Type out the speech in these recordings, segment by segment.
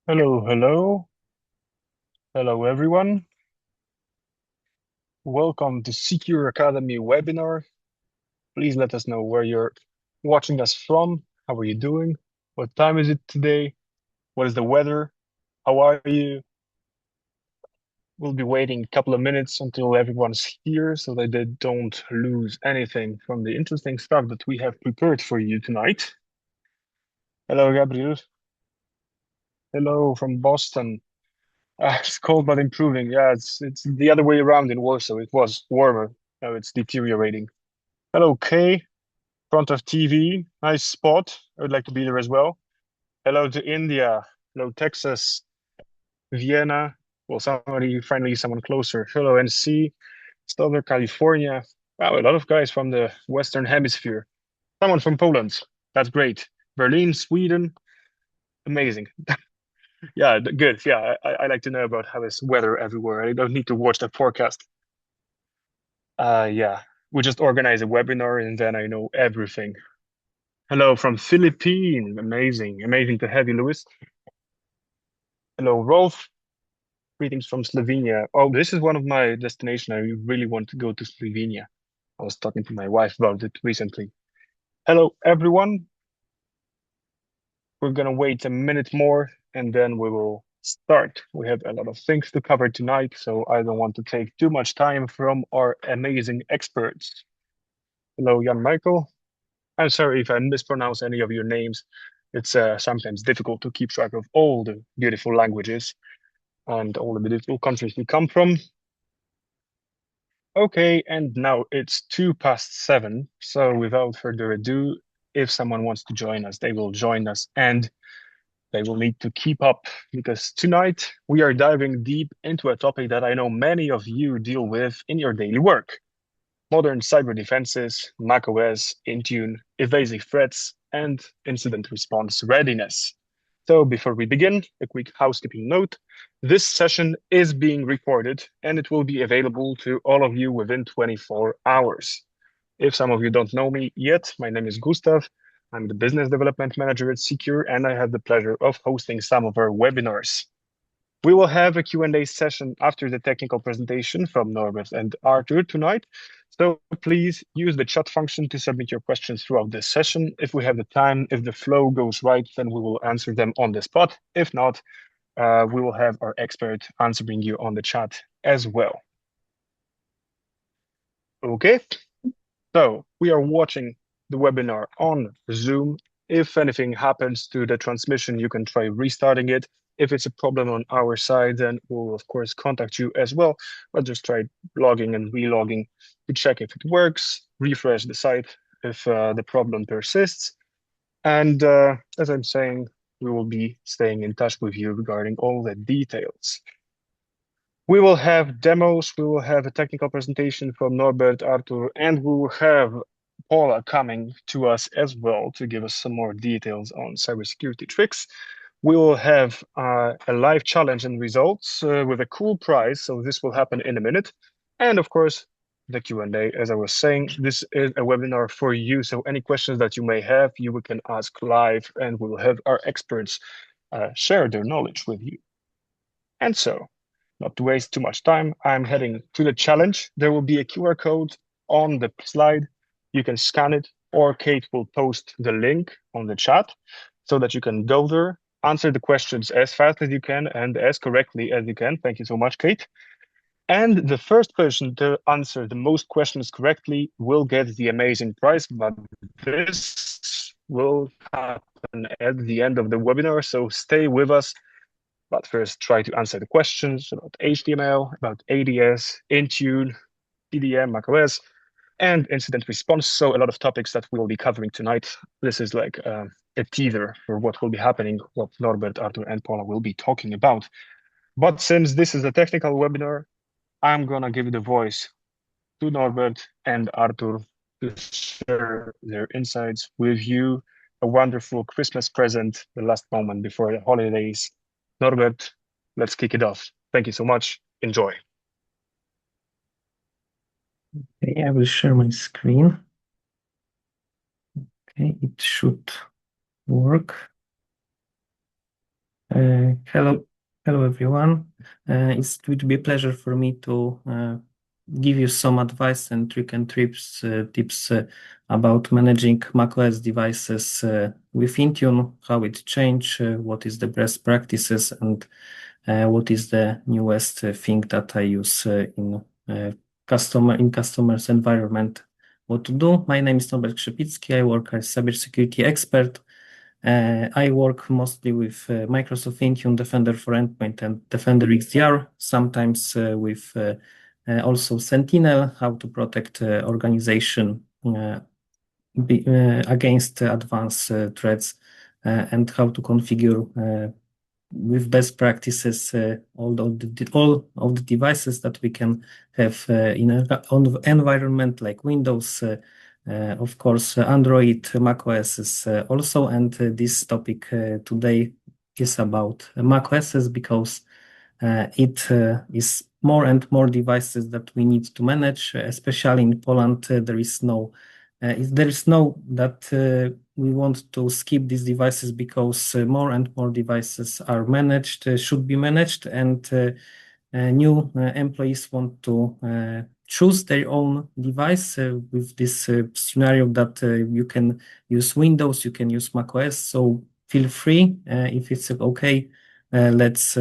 Hello, hello. Hello, everyone. Welcome to CQURE Academy webinar. Please let us know where you're watching us from. How are you doing? What time is it today? What is the weather? How are you? We'll be waiting a couple of minutes until everyone's here so that they don't lose anything from the interesting stuff that we have prepared for you tonight. Hello, Gabriel. Hello from Boston. It's cold but improving. Yeah, it's the other way around in Warsaw. It was warmer. Now it's deteriorating. Hello, Kay, front of TV. Nice spot. I would like to be there as well. Hello to India. Hello, Texas, Vienna. Well, finally someone closer. Hello, NC, Southern California. Wow, a lot of guys from the Western Hemisphere. Someone from Poland. That's great. Berlin, Sweden. Amazing. Yeah, good. Yeah, I like to know about how it's weather everywhere. I don't need to watch the forecast. Yeah, we just organize a webinar and then I know everything. Hello from Philippines. Amazing. Amazing to have you, Lewis. Hello, Rolf. Greetings from Slovenia. Oh, this is one of my destinations. I really want to go to Slovenia. I was talking to my wife about it recently. Hello, everyone. We're gonna wait a minute more and then we will start. We have a lot of things to cover tonight, so I don't want to take too much time from our amazing experts. Hello, Jan Michael. I'm sorry if I mispronounce any of your names. It's sometimes difficult to keep track of all the beautiful languages and all the beautiful countries we come from. Okay, and now it's 7:02. So without further ado, if someone wants to join us, they will join us and they will need to keep up because tonight we are diving deep into a topic that I know many of you deal with in your daily work. Modern cyber defenses, macOS, Intune, evasive threats, and incident response readiness. So before we begin, a quick housekeeping note. This session is being recorded and it will be available to all of you within 24 hours. If some of you don't know me yet, my name is Gustav. I'm the business development manager at CQURE and I have the pleasure of hosting some of our webinars. We will have a Q&A session after the technical presentation from Norbert and Arthur tonight. So please use the chat function to submit your questions throughout this session. If we have the time, if the flow goes right, then we will answer them on the spot. If not, we will have our expert answering you on the chat as well. Okay, so we are watching the webinar on Zoom. If anything happens to the transmission, you can try restarting it. If it's a problem on our side, then we'll of course contact you as well. But just try logging and relogging to check if it works, refresh the site if the problem persists. And as I'm saying, we will be staying in touch with you regarding all the details. We will have demos, we will have a technical presentation from Norbert, Arthur, and we will have Paula coming to us as well to give us some more details on cybersecurity tricks. We will have a live challenge and results with a cool prize. So this will happen in a minute. And of course, the Q&A, as I was saying, this is a webinar for you. So any questions that you may have, you can ask live and we will have our experts share their knowledge with you. And so, not to waste too much time, I'm heading to the challenge. There will be a QR code on the slide. You can scan it, or Kate will post the link on the chat so that you can go there, answer the questions as fast as you can and as correctly as you can. Thank you so much, Kate. And the first person to answer the most questions correctly will get the amazing prize, but this will happen at the end of the webinar, so stay with us. But first, try to answer the questions about HTML, about ADS, Intune, CDM, macOS, and incident response. So a lot of topics that we will be covering tonight. This is like a teaser for what will be happening, what Norbert, Arthur, and Paula will be talking about. But since this is a technical webinar, I'm gonna give the voice to Norbert and Arthur to share their insights with you. A wonderful Christmas present, the last moment before the holidays. Norbert, let's kick it off. Thank you so much. Enjoy. Okay, I will share my screen. Okay, it should work. Hello, everyone. It would be a pleasure for me to give you some advice and tips about managing macOS devices with Intune, how it changed, what is the best practices, and what is the newest thing that I use in customer's environment. What to do? My name is Norbert Krzepicki. I work as cybersecurity expert. I work mostly with Microsoft Intune, Defender for Endpoint, and Defender XDR, sometimes with also Sentinel, how to protect organization against advanced threats, and how to configure with best practices all of the devices that we can have in an environment like Windows, of course, Android, macOS is also, and this topic today is about macOS because it is more and more devices that we need to manage, especially in Poland. There is no that we want to skip these devices because more and more devices are managed, should be managed, and new employees want to choose their own device with this scenario that you can use Windows, you can use macOS. So feel free if it's okay. Let's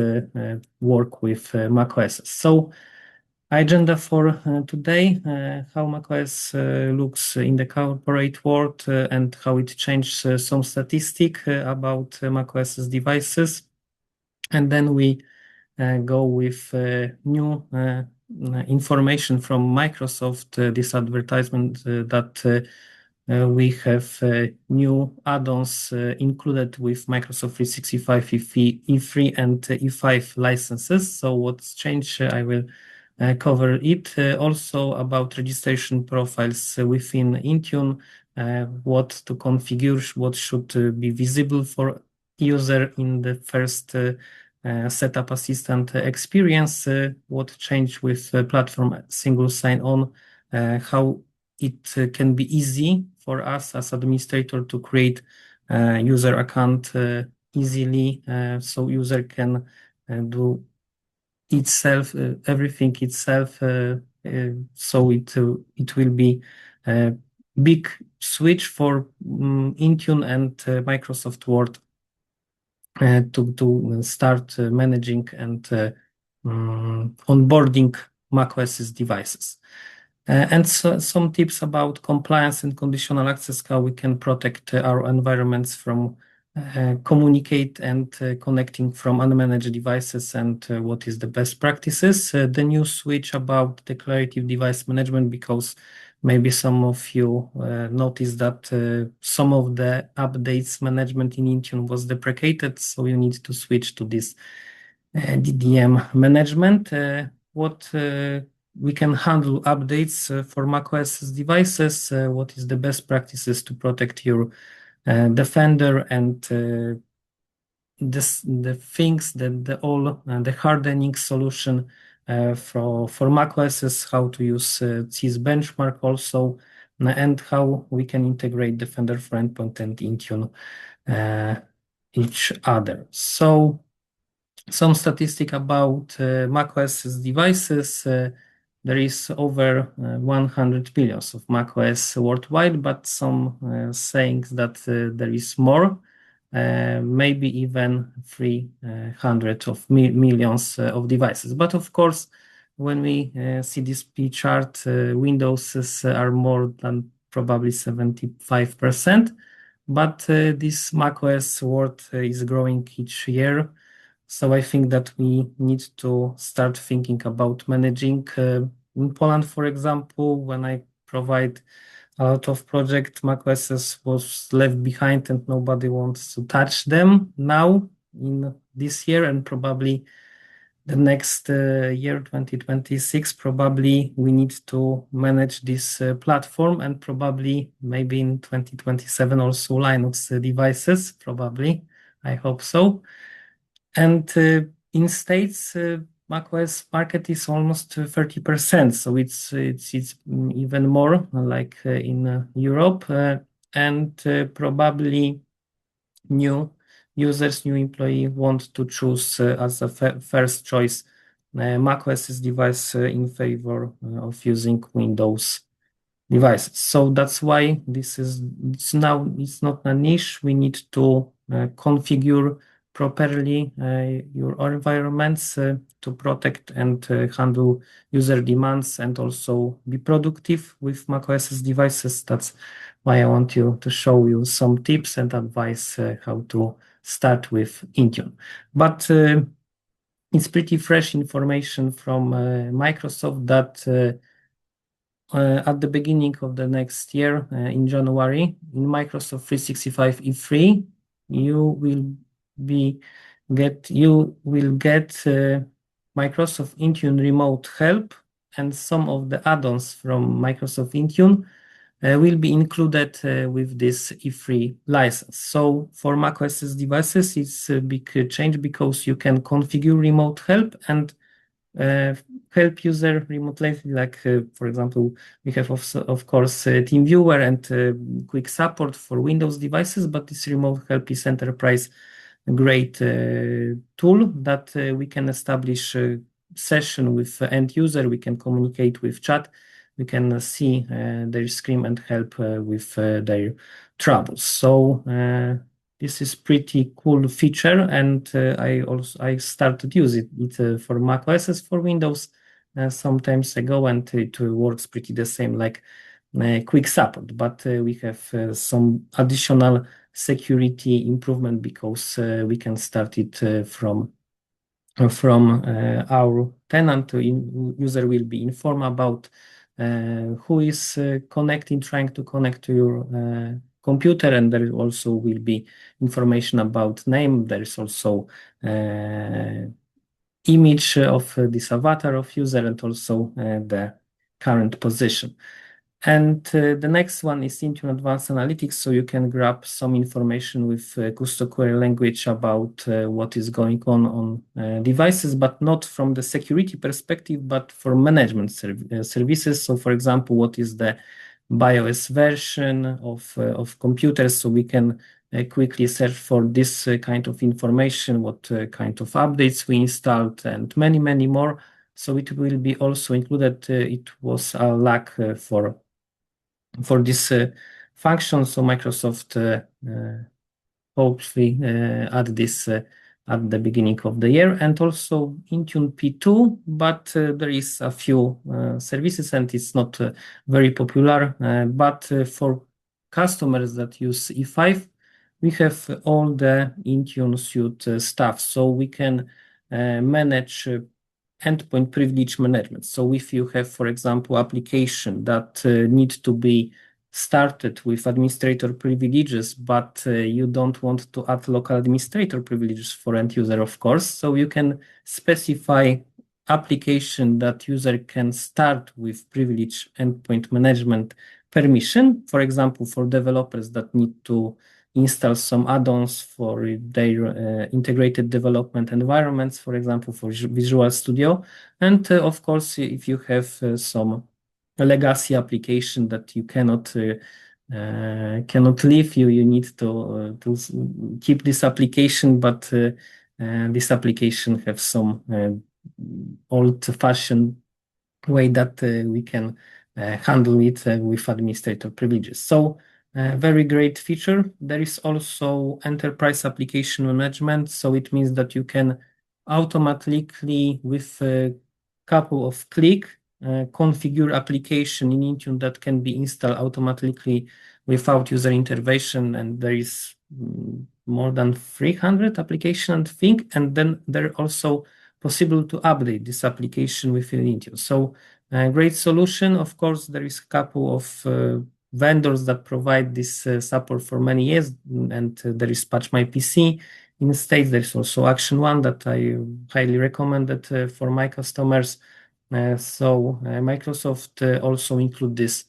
work with macOS. So agenda for today, how macOS looks in the corporate world and how it changed some statistic about macOS's devices. And then we go with new information from Microsoft, this advertisement that we have new add-ons included with Microsoft 365 E3 and E5 licenses. So what's changed, I will cover it. Also about registration profiles within Intune, what to configure, what should be visible for user in the first setup assistant experience, what changed with platform single sign-on, how it can be easy for us as administrator to create user account easily, so user can do itself everything itself. So it will be a big switch for Intune and Microsoft Word to start managing and onboarding macOS's devices. And so, some tips about compliance and conditional access, how we can protect our environments from communicate and connecting from unmanaged devices, and what is the best practices. The new switch about declarative device management, because maybe some of you noticed that some of the updates management in Intune was deprecated, so you need to switch to this DDM management. What we can handle updates for macOS devices, what is the best practices to protect your Defender, and the things that the hardening solution for macOS is how to use CIS benchmark also, and how we can integrate Defender for Endpoint and Intune each other. So some statistic about macOS devices. There is over 100 billions of macOS worldwide, but some saying that there is more, maybe even 300 of millions of devices. But of course, when we see this P chart, Windows are more than probably 75%, but this macOS world is growing each year. So I think that we need to start thinking about managing. In Poland, for example, when I provide a lot of project, macOS was left behind and nobody wants to touch them now in this year, and probably the next year, 2026, probably we need to manage this platform, and probably maybe in 2027 also Linux devices, probably. I hope so. And in States, macOS market is almost 30%, so it's even more like in Europe, and probably new users, new employee want to choose as a first choice macOS device in favor of using Windows devices. So that's why it's not a niche. We need to configure properly your environments to protect and handle user demands and also be productive with macOS devices. That's why I want to show you some tips and advice how to start with Intune. But it's pretty fresh information from Microsoft that at the beginning of the next year, in January, in Microsoft 365 E3, you will get Microsoft Intune Remote Help, and some of the add-ons from Microsoft Intune will be included with this E3 license. So for macOS devices, it's a big change because you can configure remote help and help user remotely, like for example, we have of course TeamViewer and quick support for Windows devices, but this remote help is enterprise great tool that we can establish a session with end user, we can communicate with chat, we can see their screen and help with their troubles. So this is pretty cool feature, and I started using it for macOS for Windows some times ago, and it works pretty the same like quick support. But we have some additional security improvement because we can start it from our tenant. User will be informed about who is trying to connect to your computer, and there also will be information about name. There is also image of this avatar of user and also the current position. And the next one is Intune Advanced Analytics, so you can grab some information with CQURE language about what is going on devices, but not from the security perspective, but for management services. So for example, what is the BIOS version of computers, so we can quickly search for this kind of information, what kind of updates we installed, and many, many more. So it will be also included. It was a lack for this function. So Microsoft hopefully add this at the beginning of the year, and also Intune P2, but there is a few services and it's not very popular. But for customers that use E5, we have all the Intune suite stuff, so we can manage endpoint privilege management. So if you have, for example, application that need to be started with administrator privileges, but you don't want to add local administrator privileges for end user, of course. So you can specify application that user can start with privilege endpoint management permission. For example, for developers that need to install some add-ons for their integrated development environments, for example, for Visual Studio. And of course, if you have some legacy application that you cannot leave, you need to keep this application, but this application have some old-fashioned way that we can handle it with administrator privileges. So very great feature. There is also enterprise application management. So it means that you can automatically, with a couple of clicks, configure application in Intune that can be installed automatically without user intervention. And there is more than 300 applications, I think. And then there are also possible to update this application within Intune. So great solution. Of course, there is a couple of vendors that provide this support for many years, and there is Patch My PC in States. There's also Action One that I highly recommend it for my customers. So Microsoft also include this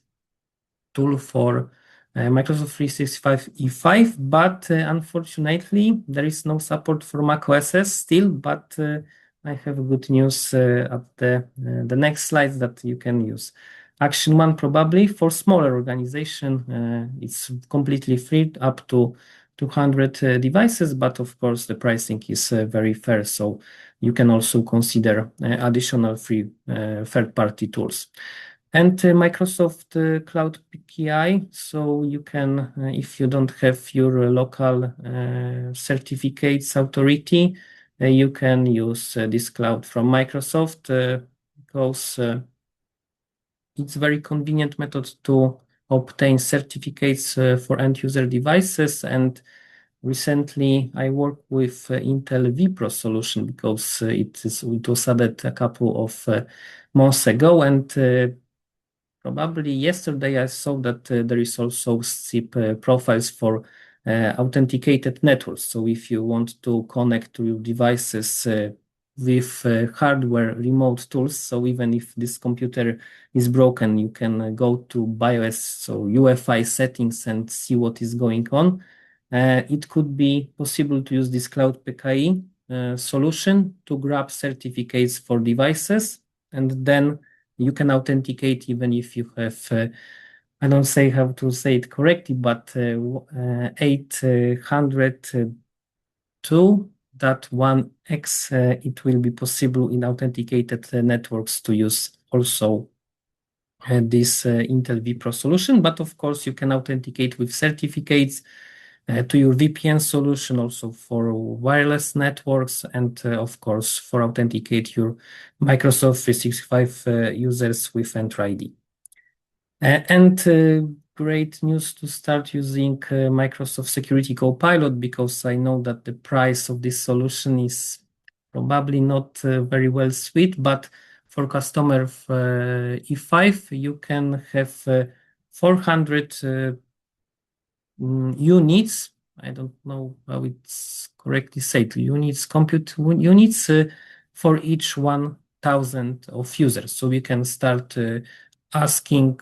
tool for Microsoft 365 E5, but unfortunately there is no support for macOS still, but I have good news at the next slides that you can use. Action One probably for smaller organization, it's completely free up to 200 devices, but of course the pricing is very fair, so you can also consider additional free third-party tools. And Microsoft Cloud PKI, so you can, if you don't have your local certificates authority, you can use this cloud from Microsoft because it's a very convenient method to obtain certificates for end-user devices. And recently, I worked with Intel vPro solution because it was added a couple of months ago, and probably yesterday I saw that there is also SIP profiles for authenticated networks. So if you want to connect to your devices with hardware remote tools, so even if this computer is broken, you can go to BIOS, so UEFI settings, and see what is going on. It could be possible to use this Cloud PKI solution to grab certificates for devices, and then you can authenticate even if you have, I don't say how to say it correctly, but 802.1x, it will be possible in authenticated networks to use also this Intel vPro solution. But of course, you can authenticate with certificates to your VPN solution, also for wireless networks, and of course for authenticate your Microsoft 365 users with Entra ID. And great news to start using Microsoft Security Copilot, because I know that the price of this solution is probably not very well suited, but for customer E5 you can have 400 units. I don't know how it's correctly said. Units, compute units for each 1,000 of users. So we can start asking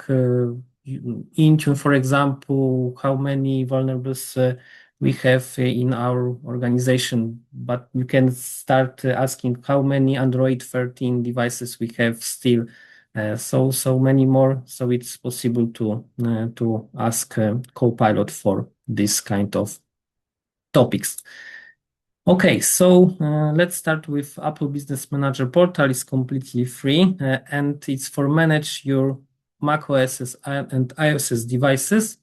Intune, for example, how many vulnerables we have in our organization, but you can start asking how many Android 13 devices we have still. So many more. So it's possible to ask Copilot for this kind of topics. Okay, so let's start with Apple Business Manager portal. It's completely free and it's for manage your macOS and iOS devices.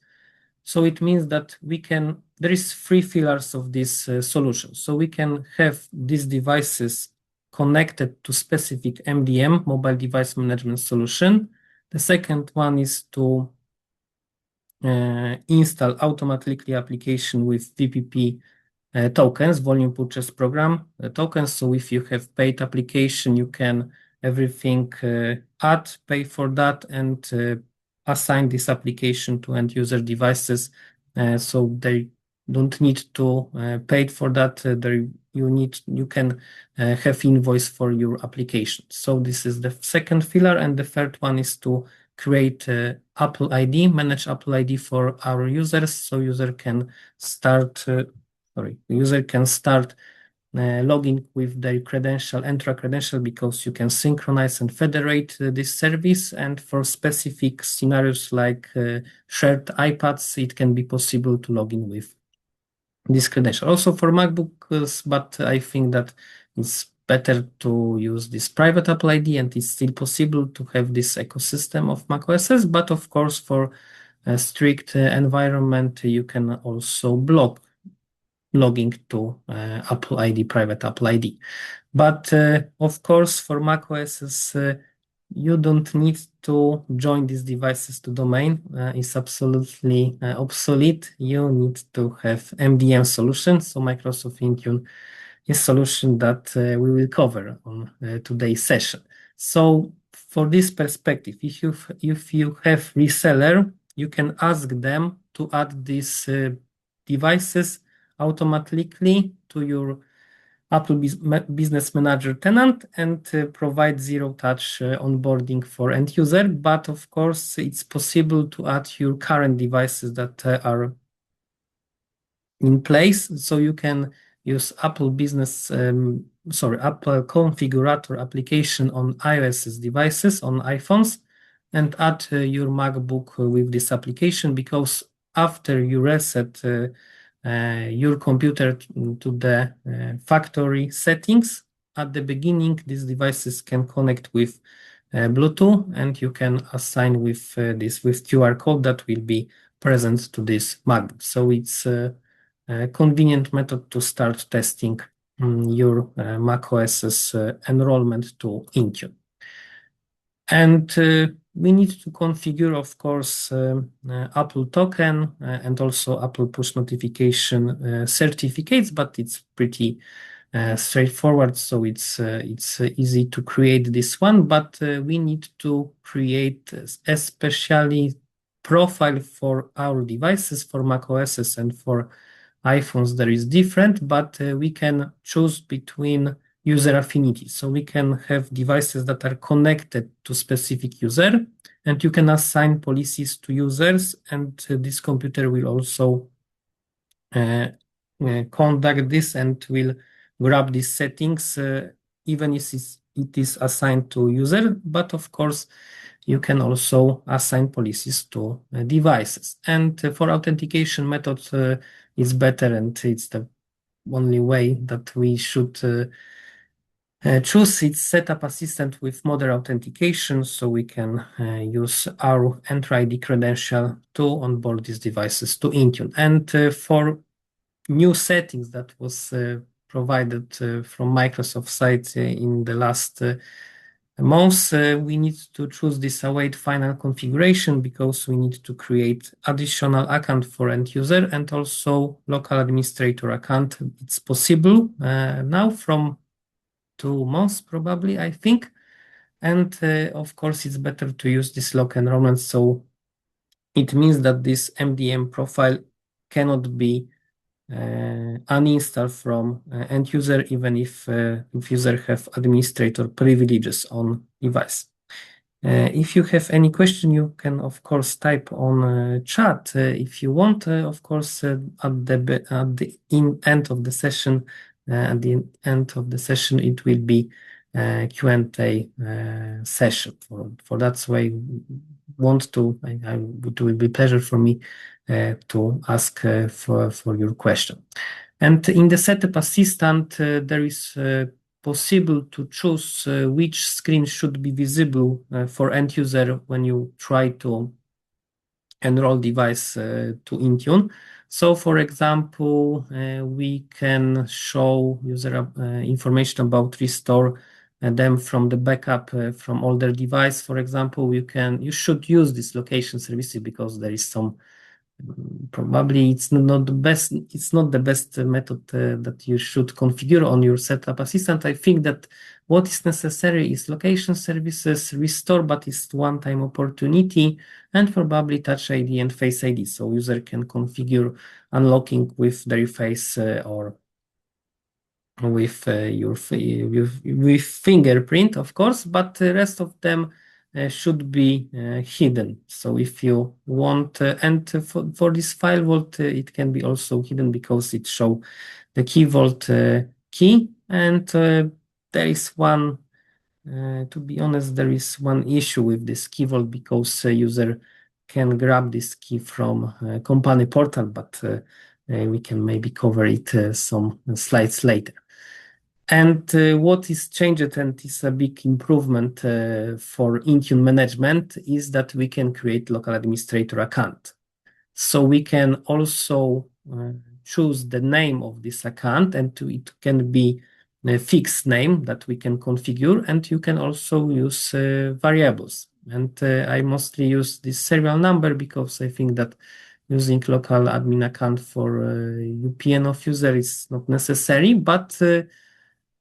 So it means that there is three pillars of this solution. So we can have these devices connected to specific MDM, mobile device management solution. The second one is to install automatically application with VPP tokens, volume purchase program tokens. So if you have paid application, you can everything add, pay for that, and assign this application to end user devices. So they don't need to pay for that. You can have invoice for your application. So this is the second pillar, and the third one is to create Apple ID, manage Apple ID for our users, so user can start logging with their credential, Entra credential, because you can synchronize and federate this service. And for specific scenarios like shared iPads, it can be possible to log in with this credential. Also for MacBooks, but I think that it's better to use this private Apple ID, and it's still possible to have this ecosystem of macOS. But of course, for a strict environment, you can also block logging to Apple ID, private Apple ID. But of course, for macOS, you don't need to join these devices to domain. It's absolutely obsolete. You need to have MDM solution. So Microsoft Intune is a solution that we will cover on today's session. So for this perspective, if you have reseller, you can ask them to add these devices automatically to your Apple Business Manager tenant and provide zero-touch onboarding for end user. But of course, it's possible to add your current devices that are in place. So you can use Apple Apple Configurator application on iOS devices, on iPhones, and add your MacBook with this application, because after you reset your computer to the factory settings. At the beginning, these devices can connect with Bluetooth, and you can assign with this with QR code that will be present to this MacBook. So it's a convenient method to start testing your macOS's enrollment to Intune. And we need to configure, of course, Apple token and also Apple push notification certificates, but it's pretty straightforward, so it's easy to create this one. But we need to create especially profile for our devices, for macOSs and for iPhones. There is different, but we can choose between user affinity. So we can have devices that are connected to specific user, and you can assign policies to users, and this computer will also conduct this and will grab these settings, even if it is assigned to user. But of course, you can also assign policies to devices. And for authentication methods, it's better, and it's the only way that we should choose its setup assistant with modern authentication, so we can use our Enter ID credential to onboard these devices to Intune. And for new settings that was provided from Microsoft site in the last months, we need to choose this await final configuration, because we need to create additional account for end user and also local administrator account. It's possible now from 2 months probably, I think. And of course, it's better to use this local enrollment. So it means that this MDM profile cannot be uninstalled from end user, even if user have administrator privileges on device. If you have any question, you can of course type on chat if you want. Of course, at the end of the session, it will be Q&A session. For that's why it will be pleasure for me to ask for your question. And in the setup assistant, there is possible to choose which screen should be visible for end user when you try to enroll device to Intune. So, for example, we can show user information about restore them from the backup from older device. For example, you should use this location services, because there is some probably it's not the best method that you should configure on your setup assistant. I think that what is necessary is location services, restore, but it's one-time opportunity, and probably Touch ID and Face ID, so user can configure unlocking with their face or with with fingerprint, of course, but the rest of them should be hidden. So if you want, and for this file vault, it can be also hidden, because it shows the key vault key. And there is one, to be honest, there is one issue with this key vault, because user can grab this key from company portal, but we can maybe cover it some slides later. And what is changed, and is a big improvement for Intune management, is that we can create local administrator account. So we can also choose the name of this account, and it can be a fixed name that we can configure, and you can also use variables. And I mostly use this serial number, because I think that using local admin account for UPN of user is not necessary, but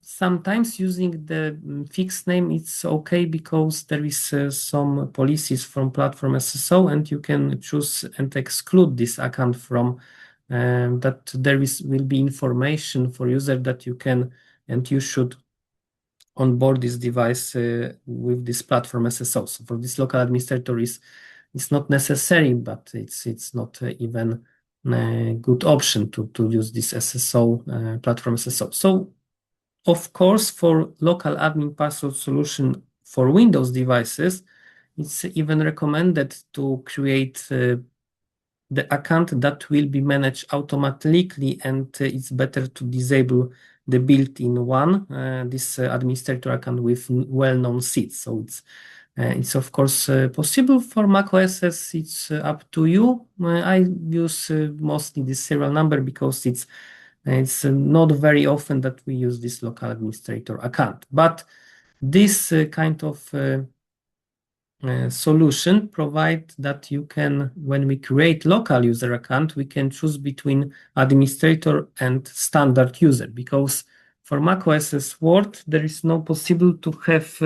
sometimes using the fixed name it's okay, because there is some policies from platform SSO, and you can choose and exclude this account from that there will be information for user that you can and you should onboard this device with this platform SSO. So for this local administrator it's not necessary, but it's not even a good option to use this SSO platform SSO. So of course, for local admin password solution for Windows devices, it's even recommended to create the account that will be managed automatically, and it's better to disable the built-in one, this administrator account with well-known seeds. So it's of course possible for macOS. It's up to you. I use mostly this serial number because it's not very often that we use this local administrator account. But this kind of solution provide that you can, when we create local user account, we can choose between administrator and standard user, because for macOS Word, there is no possible to have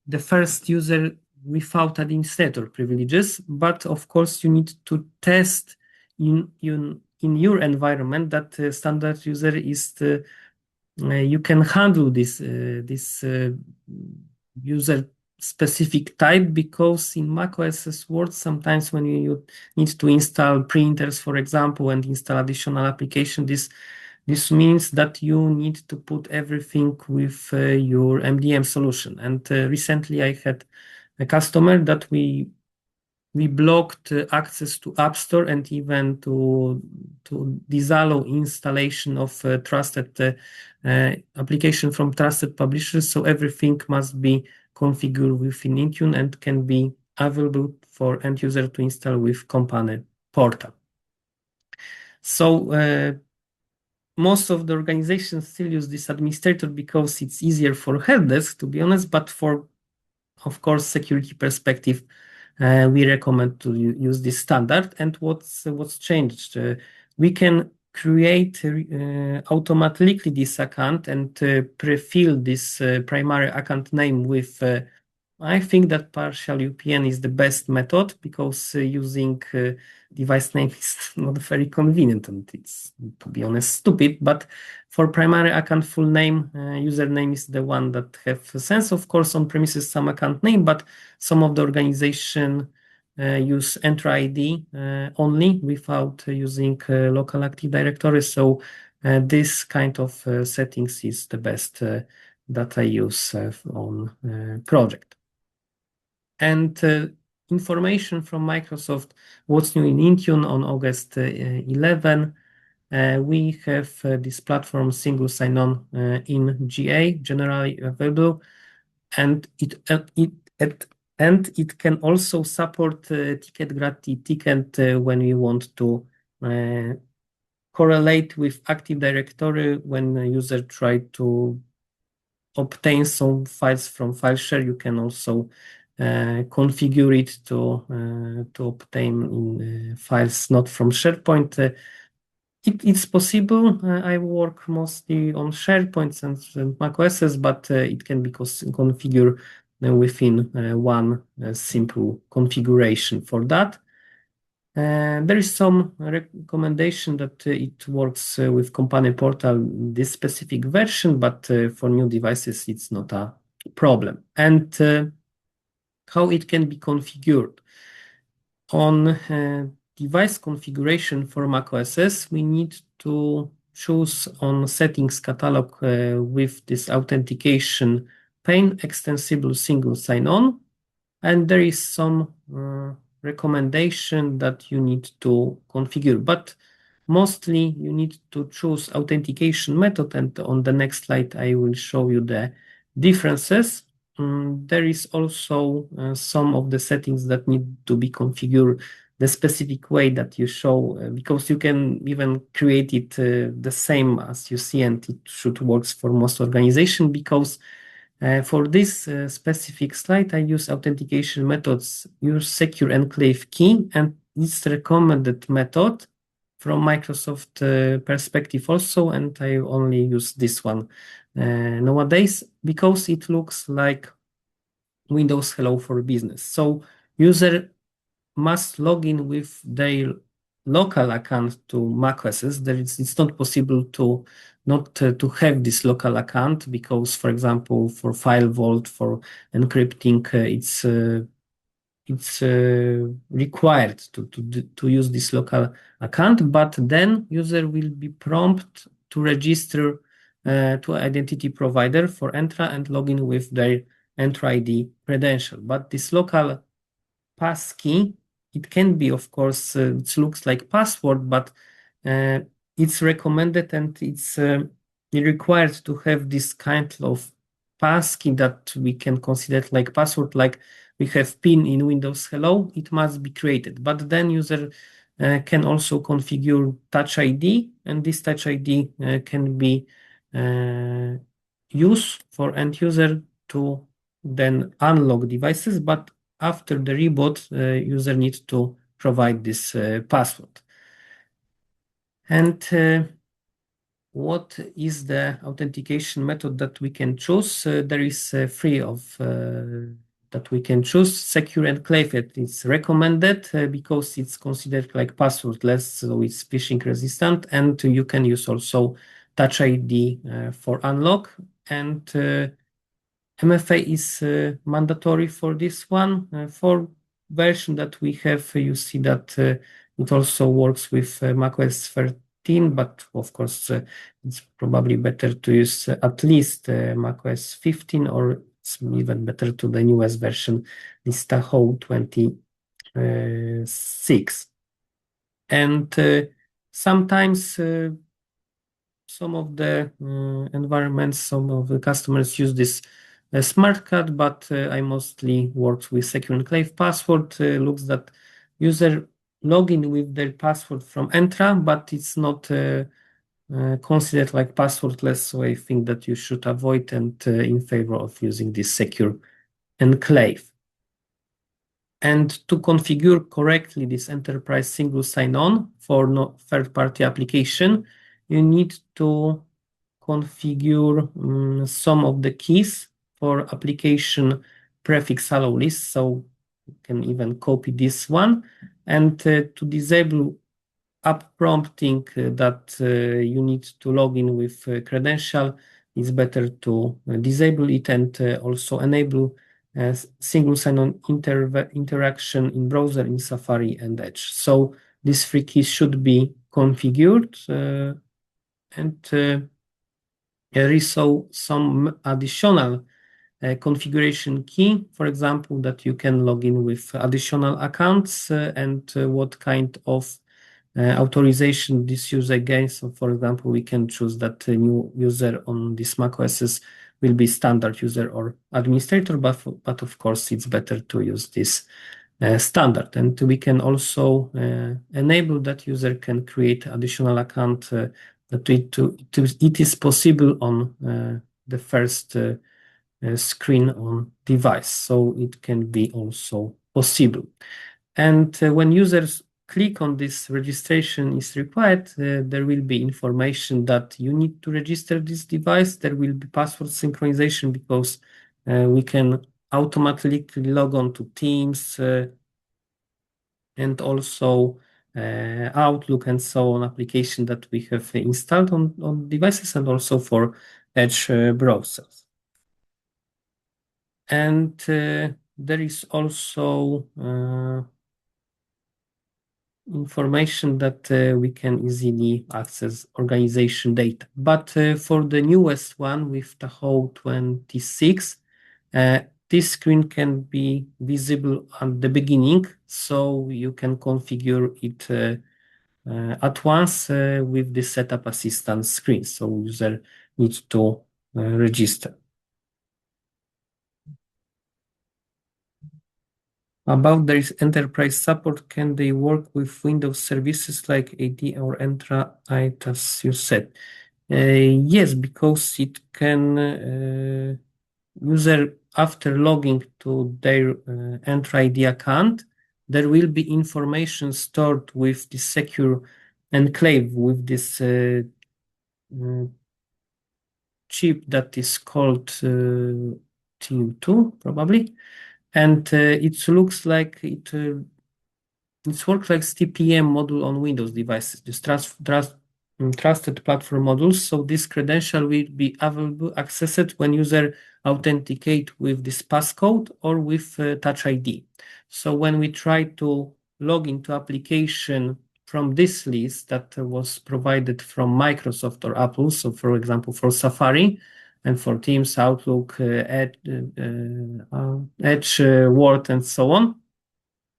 the first user without administrator privileges, but of course you need to test in your environment that standard user is you can handle this user specific type, because in macOS Word sometimes when you need to install printers, for example, and install additional application, this means that you need to put everything with your MDM solution. And recently I had a customer that we blocked access to App Store and even to disallow installation of trusted application from trusted publishers. So everything must be configured within Intune and can be available for end user to install with company portal. So most of the organizations still use this administrator because it's easier for help desk, to be honest, but for, of course, security perspective, we recommend to use this standard. And what's changed? We can create automatically this account and pre-fill this primary account name with I think that partial UPN is the best method, because using device name is not very convenient, and it's, to be honest, stupid. But for primary account full name, username is the one that have sense. Of course, on premises some account name, but some of the organization use Entra ID only without using local Active Directory. So this kind of settings is the best that I use on project. And information from Microsoft, what's new in Intune on August 11. We have this platform single sign-on in GA, generally available, and it can also support ticket gratuity ticket when we want to correlate with Active Directory. When a user try to obtain some files from file share, you can also configure it to obtain files not from SharePoint. It's possible. I work mostly on SharePoint and macOS, but it can be configured within one simple configuration for that. There is some recommendation that it works with company portal, this specific version, but for new devices, it's not a problem. And how it can be configured. On device configuration for macOS, we need to choose on settings catalog with this authentication pane, extensible single sign-on. And there is some recommendation that you need to configure, but mostly you need to choose authentication method. And on the next slide, I will show you the differences. There is also some of the settings that need to be configured the specific way that you show, because you can even create it the same as you see, and it should work for most organization. Because for this specific slide, I use authentication methods, use secure enclave key, and it's recommended method from Microsoft perspective also, and I only use this one nowadays because it looks like Windows Hello for Business. So user must log in with their local account to macOS. It's not possible to not to have this local account, because, for example, for file vault, for encrypting, it's required to use this local account. But then user will be prompted to register to identity provider for Entra and log in with their Entra ID credential. But this local passkey it can be, of course, it looks like password, but it's recommended and it's required to have this kind of passkey that we can consider like password, like we have PIN in Windows Hello, it must be created. But then user can also configure Touch ID, and this Touch ID can be used for end user to then unlock devices, but after the reboot, user needs to provide this password. And what is the authentication method that we can choose? There is three of that we can choose. CQURE enclave it is recommended because it's considered like passwordless, so it's phishing resistant, and you can use also Touch ID for unlock, and MFA is mandatory for this one. For version that we have, you see that it also works with macOS 13, but of course it's probably better to use at least macOS 15, or it's even better to the newest version, this Tahoe 26. And sometimes some of the environments, some of the customers use this smart card, but I mostly work with secure enclave password. Looks that user login with their password from Entra, but it's not considered like passwordless, so I think that you should avoid and in favor of using this secure enclave. And to configure correctly this enterprise single sign-on for no third-party application, you need to configure some of the keys for application prefix allow list. So you can even copy this one, and to disable app prompting that you need to log in with credential, it's better to disable it, and also enable single sign-on interaction in browser, in Safari and Edge. So these three keys should be configured, and there is so some additional configuration key, for example, that you can log in with additional accounts and what kind of authorization this user gains. So for example, we can choose that a new user on this macOS will be standard user or administrator, but of course it's better to use this standard. And we can also enable that user can create additional account that it is possible on the first screen on device. So it can be also possible. And when users click on this registration is required, there will be information that you need to register this device. There will be password synchronization because we can automatically log on to Teams and also Outlook and so on application that we have installed on devices, and also for Edge browsers. And there is also information that we can easily access organization data. But for the newest one with Tahoe 26, this screen can be visible at the beginning, so you can configure it at once with the setup assistance screen. So user needs to register. About their enterprise support, can they work with Windows services like AD or Entra, as you said? Yes, because it can user after logging to their Entra ID account, there will be information stored with the secure enclave with this chip that is called TU2 probably, and it looks like it works like TPM module on Windows devices, just trusted platform modules. So this credential will be available, accessed when user authenticate with this passcode or with Touch ID. So when we try to log into application from this list that was provided from Microsoft or Apple, so for example, for Safari and for Teams, Outlook, Edge, Word, and so on,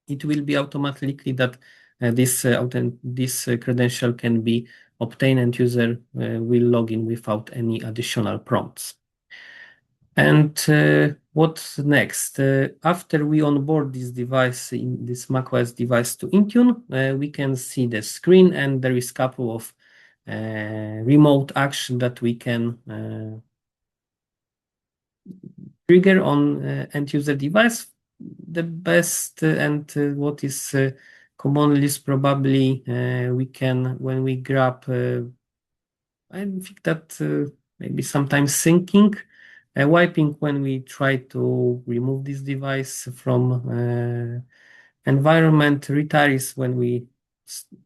it will be automatically that this credential can be obtained and user will log in without any additional prompts. And what's next? After we onboard this device, in this macOS device to Intune, we can see the screen, and there is a couple of remote action that we can trigger on end user device. The best and what is commonly is probably we can, when we grab, I think that maybe sometimes syncing, wiping when we try to remove this device from environment, retirees when we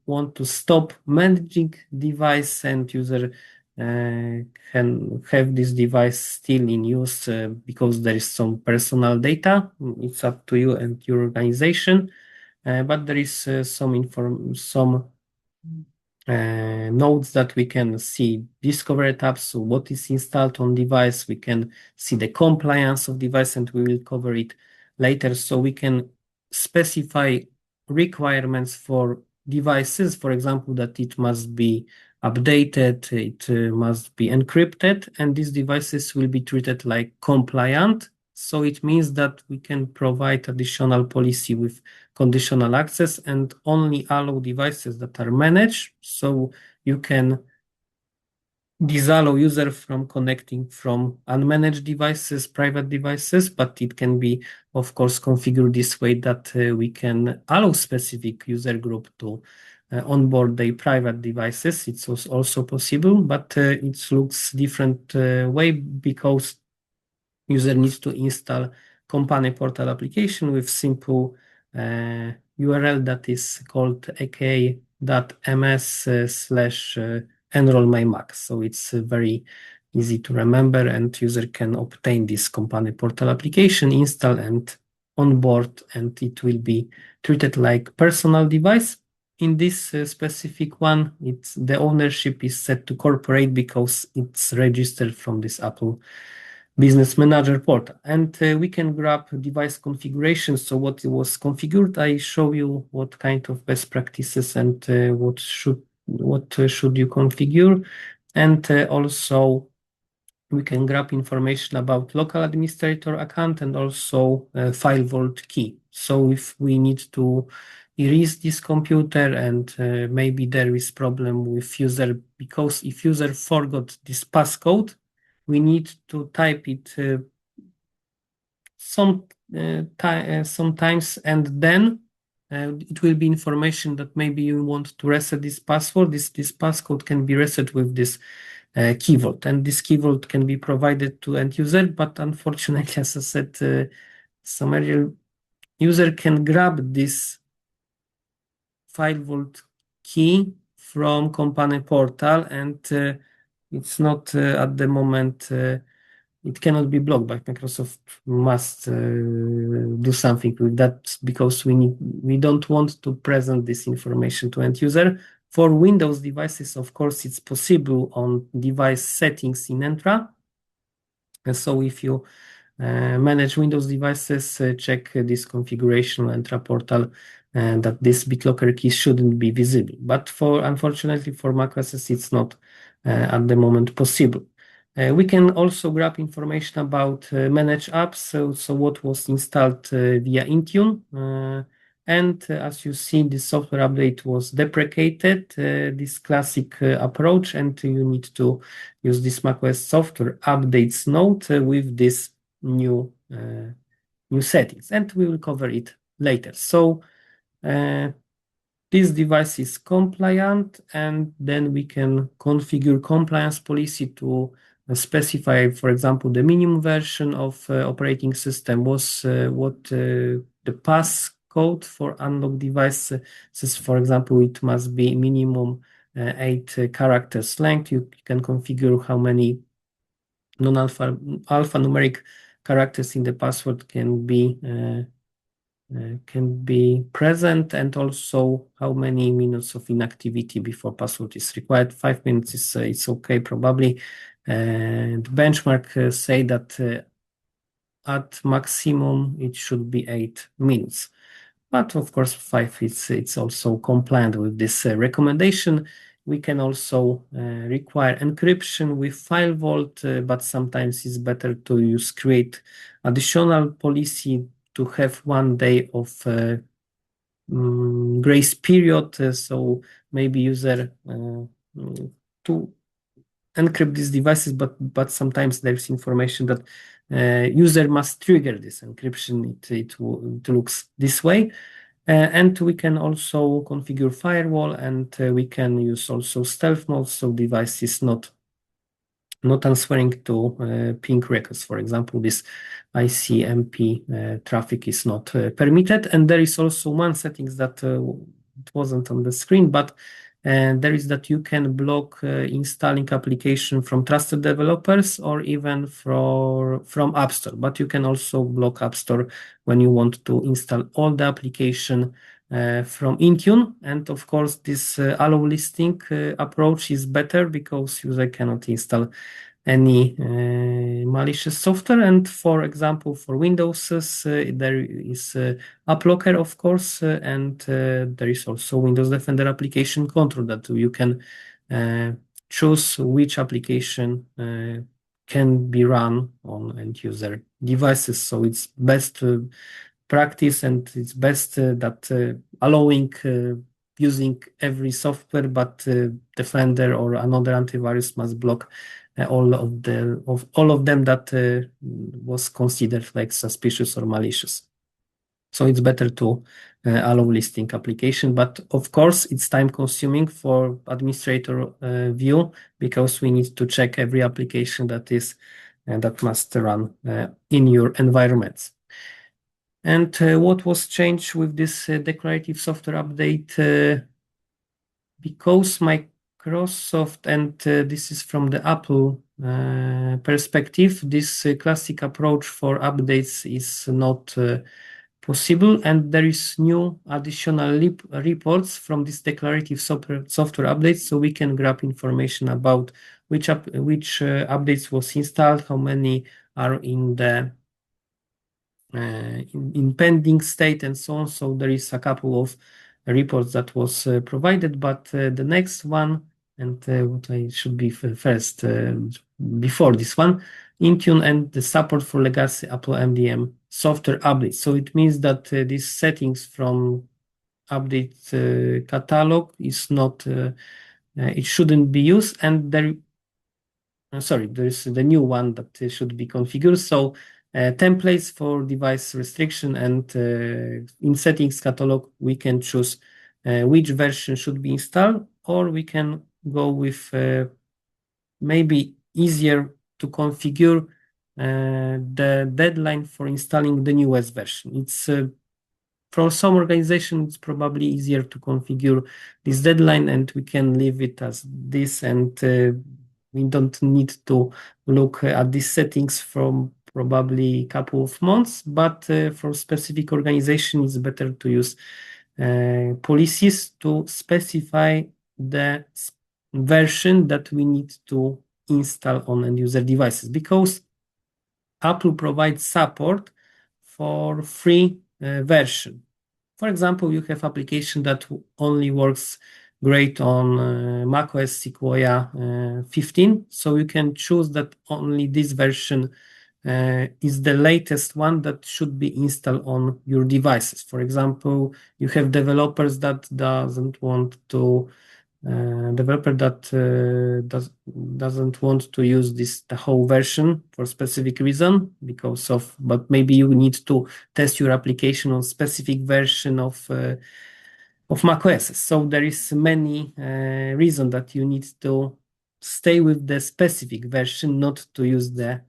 want to stop managing device and user can have this device still in use because there is some personal data. It's up to you and your organization, but there is some nodes that we can see discover tabs, so what is installed on device. We can see the compliance of device, and we will cover it later. So we can specify requirements for devices, for example, that it must be updated, it must be encrypted, and these devices will be treated like compliant. So it means that we can provide additional policy with conditional access and only allow devices that are managed. So you can disallow user from connecting from unmanaged devices, private devices, but it can be, of course, configured this way that we can allow specific user group to onboard their private devices. It's also possible, but it looks different way because user needs to install company portal application with simple URL that is called aka.ms/enroll my Mac. So it's very easy to remember, and user can obtain this company portal application, install and onboard, and it will be treated like personal device. In this specific one, the ownership is set to corporate because it's registered from this Apple Business Manager portal, and we can grab device configuration. So what was configured, I show you what kind of best practices and what should you configure, and also we can grab information about local administrator account and also file vault key. So if we need to erase this computer and maybe there is problem with user, because if user forgot this passcode, we need to type it sometimes, and then it will be information that maybe you want to reset this password. This passcode can be reset with this key vault, and this key vault can be provided to end user, but unfortunately, as I said some earlier, user can grab this file vault key from company portal, and it's not at the moment it cannot be blocked, but Microsoft must do something with that because we don't want to present this information to end user. For Windows devices, of course, it's possible on device settings in Entra. And so if you manage Windows devices, check this configuration Entra portal, and that this BitLocker key shouldn't be visible. But unfortunately for macOS, it's not at the moment possible. We can also grab information about managed apps, so what was installed via Intune. And as you see, the software update was deprecated, this classic approach, and you need to use this macOS software updates node with this new settings, and we will cover it later. So this device is compliant, and then we can configure compliance policy to specify, for example, the minimum version of operating system was what the passcode for unlocked devices. For example, it must be minimum 8 characters length. You can configure how many alphanumeric characters in the password can be present, and also how many minutes of inactivity before password is required. 5 minutes is it's okay probably, and benchmark say that at maximum it should be 8 minutes. But of course, 5 it's also compliant with this recommendation. We can also require encryption with file vault, but sometimes it's better to create additional policy to have 1 day of grace period. So maybe user to encrypt these devices, but sometimes there's information that user must trigger this encryption. It looks this way. And we can also configure firewall, and we can use also stealth mode, so device is not answering to ping requests. For example, this ICMP traffic is not permitted. And there is also one settings that it wasn't on the screen, but there is that you can block installing application from trusted developers or even from App Store. But you can also block App Store when you want to install all the application from Intune. And of course, this allow listing approach is better because user cannot install any malicious software. And for example, for Windows, there is App Locker, of course, and there is also Windows Defender application control that you can choose which application can be run on end user devices. So it's best practice, and it's best that allowing using every software, but Defender or another antivirus must block all of them that was considered like suspicious or malicious. So it's better to allow listing application, but of course it's time consuming for administrator view, because we need to check every application that must run in your environments. And what was changed with this declarative software update? Because Microsoft, and this is from the Apple perspective, this classic approach for updates is not possible, and there is new additional reports from this declarative software updates, so we can grab information about which updates was installed, how many are in the in pending state, and so on. So there is a couple of reports that was provided, but the next one, and what I should be first before this one, Intune and the support for legacy Apple MDM software updates. So it means that these settings from update catalog is not, it shouldn't be used, and there is the new one that should be configured. So templates for device restriction, and in settings catalog, we can choose which version should be installed, or we can go with maybe easier to configure the deadline for installing the newest version. It's for some organization, it's probably easier to configure this deadline, and we can leave it as this, and we don't need to look at these settings from probably a couple of months. But for specific organization, it's better to use policies to specify the version that we need to install on end user devices, because Apple provides support for free version. For example, you have application that only works great on macOS CQURE 15, so you can choose that only this version is the latest one that should be installed on your devices. For example, you have developers that doesn't want to doesn't want to use the whole version for specific reason, but maybe you need to test your application on specific version of macOS. So there is many reason that you need to stay with the specific version, not to use the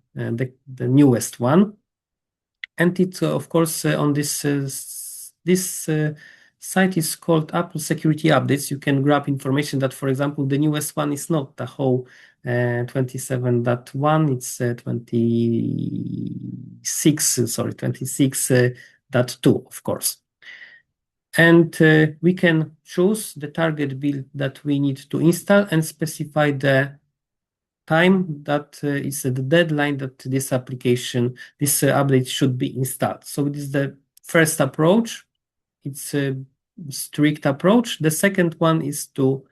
newest one. And it, of course, on this site is called Apple Security Updates. You can grab information that, for example, the newest one is not the whole 27.1, it's 26.2, of course. And we can choose the target build that we need to install and specify the time that is the deadline that this application, this update should be installed. So this is the first approach. it's a strict approach. The second one is to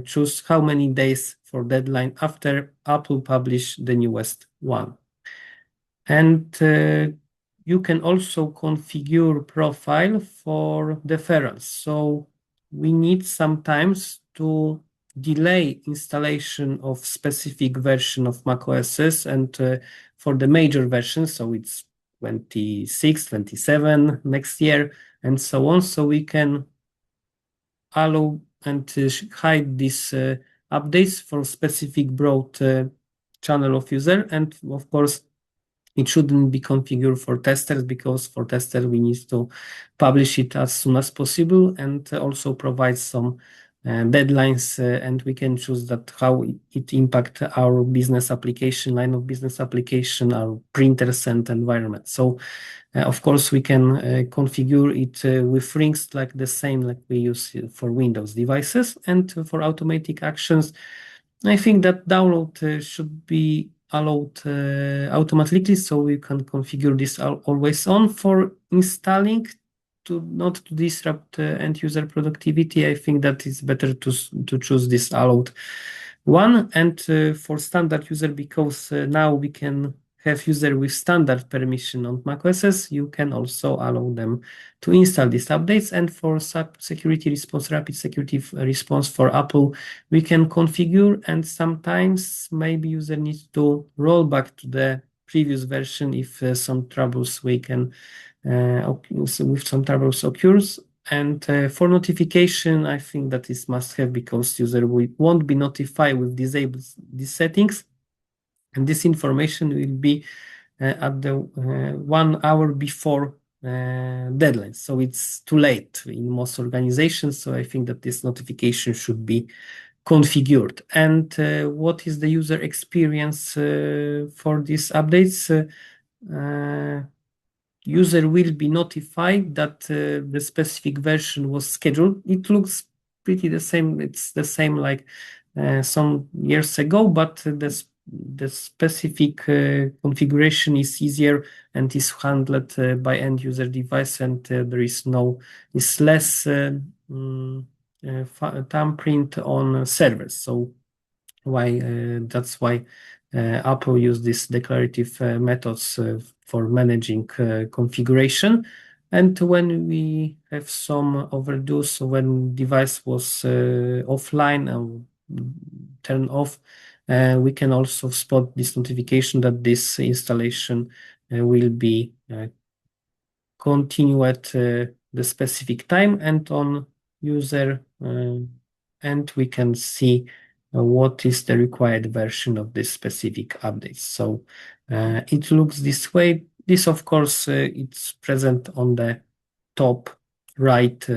choose how many days for deadline after Apple publish the newest one. And you can also configure profile for deferrals. So we need sometimes to delay installation of specific version of macOS and for the major versions, so it's 26, 27 next year, and so on. So we can allow and hide these updates for specific broad channel of user. And of course, it shouldn't be configured for testers, because for testers we need to publish it as soon as possible, and also provide some deadlines, and we can choose that how it impact our business application, line of business application, our printers and environment. So of course, we can configure it with rings like the same like we use for Windows devices. And for automatic actions, I think that download should be allowed automatically, so we can configure this always on. For installing, to not to disrupt end user productivity, I think that it's better to choose this allowed one. And for standard user, because now we can have user with standard permission on macOS, you can also allow them to install these updates. And for security response, rapid security response for Apple, we can configure, and sometimes maybe user needs to roll back to the previous version if some troubles we can with some troubles occurs. And for notification, I think that is must have, because user won't be notified with disabled these settings, and this information will be at the 1 hour before deadline. So it's too late in most organizations. So I think that this notification should be configured. And what is the user experience for these updates? User will be notified that the specific version was scheduled. It looks pretty the same. It's the same like some years ago, but the specific configuration is easier and is handled by end user device, and there is less thumbprint on servers. So that's why Apple use these declarative methods for managing configuration. And when we have some overdues, when device was offline and turn off, we can also spot this notification that this installation will be continue at the specific time and on user, and we can see what is the required version of this specific update. So it looks this way. This, of course, it's present on the top right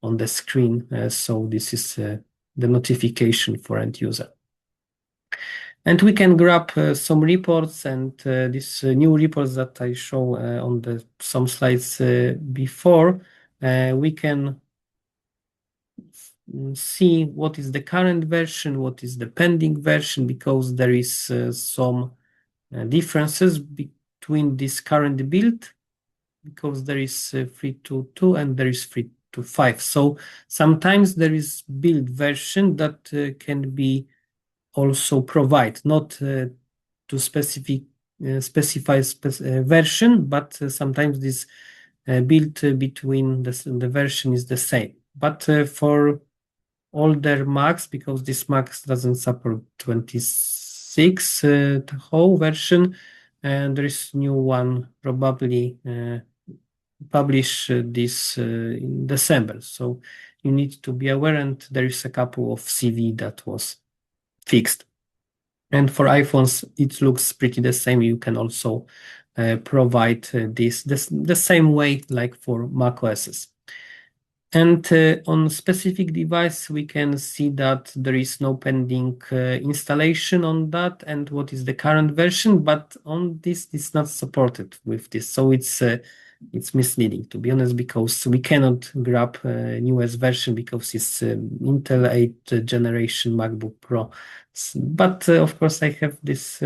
on the screen. So this is the notification for end user. And we can grab some reports, and these new reports that I show on some slides before, we can see what is the current version, what is the pending version, because there is some differences between this current build, because there is 3.2.2 and there is 3.2.5. So sometimes there is build version that can be also provide, not to specify version, but sometimes this build between the version is the same. But for older Macs, because this Mac doesn't support 26 whole version, and there is new one probably publish this in December. So you need to be aware, and there is a couple of CV that was fixed. And for iPhones, it looks pretty the same. You can also provide this the same way like for macOS. And on specific device, we can see that there is no pending installation on that, and what is the current version, but on this, it's not supported with this. So it's misleading, to be honest, because we cannot grab newest version because it's Intel 8th generation MacBook Pro. But of course, I have this,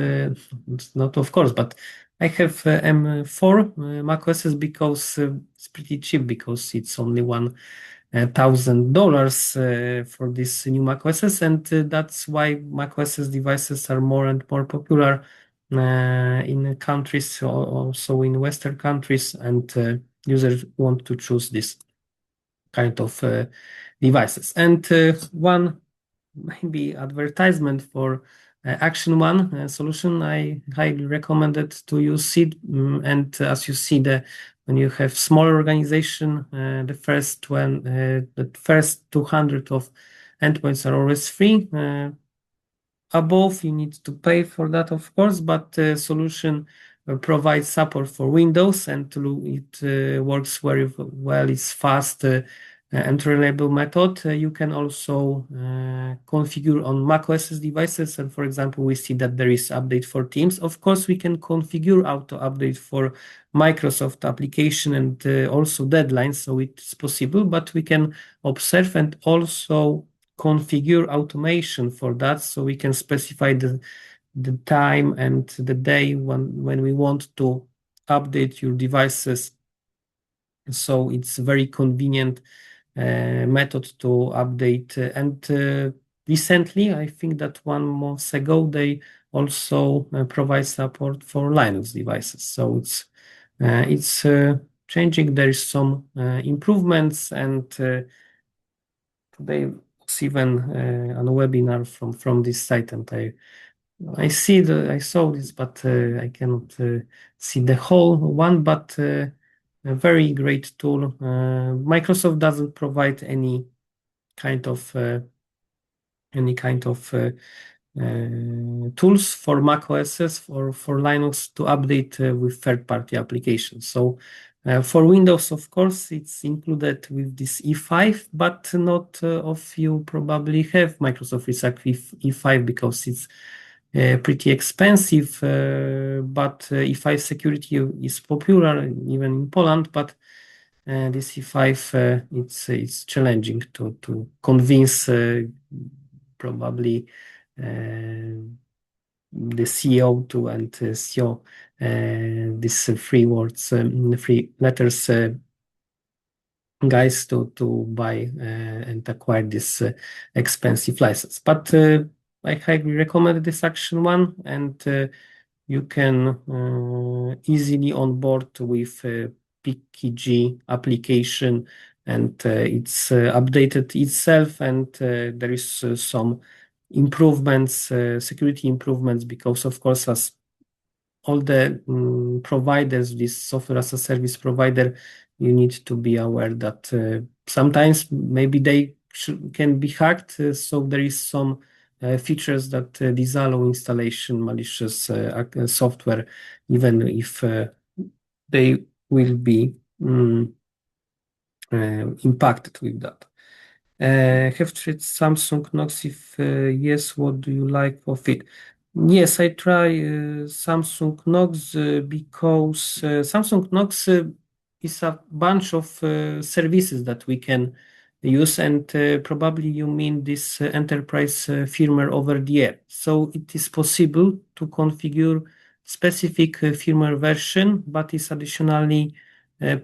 not of course, but I have M4 macOS because it's pretty cheap because it's only $1,000 for this new macOS, and that's why macOS devices are more and more popular in countries, also in Western countries, and users want to choose this kind of devices. And one maybe advertisement for Action One solution, I highly recommend it to use it. And as you see, when you have smaller organization, the first 200 of endpoints are always free. Above, you need to pay for that, of course, but the solution provides support for Windows, and it works very well. It's fast and reliable method. You can also configure on macOS devices, and for example, we see that there is update for Teams. Of course, we can configure auto update for Microsoft application and also deadlines, so it's possible, but we can observe and also configure automation for that, so we can specify the time and the day when we want to update your devices. So it's a very convenient method to update. And recently, I think that 1 month ago, they also provide support for Linux devices. So it's changing. There is some improvements, and today was even on a webinar from this site, and I saw this, but I cannot see the whole one. But a very great tool. Microsoft doesn't provide any kind of tools for Mac OS or for Linux to update with third-party applications. So for Windows, of course, it's included with this E5, but not of you probably have Microsoft Research E5 because it's pretty expensive. But E5 security is popular even in Poland, but this E5 it's challenging to convince probably the CEO to and CEO these three words, three letters, guys to buy and acquire this expensive license. But I highly recommend this Action One, and you can easily onboard with PKG application, and it's updated itself, and there is some improvements, security improvements, because of course, as all the providers, this software as a service provider, you need to be aware that sometimes maybe they can be hacked. So there is some features that disallow installation malicious software, even if they will be impacted with that. Have tried Samsung Knox? If yes, what do you like of it? Yes, I try Samsung Knox because Samsung Knox is a bunch of services that we can use, and probably you mean this enterprise firmware over the air. So it is possible to configure specific firmware version, but is additionally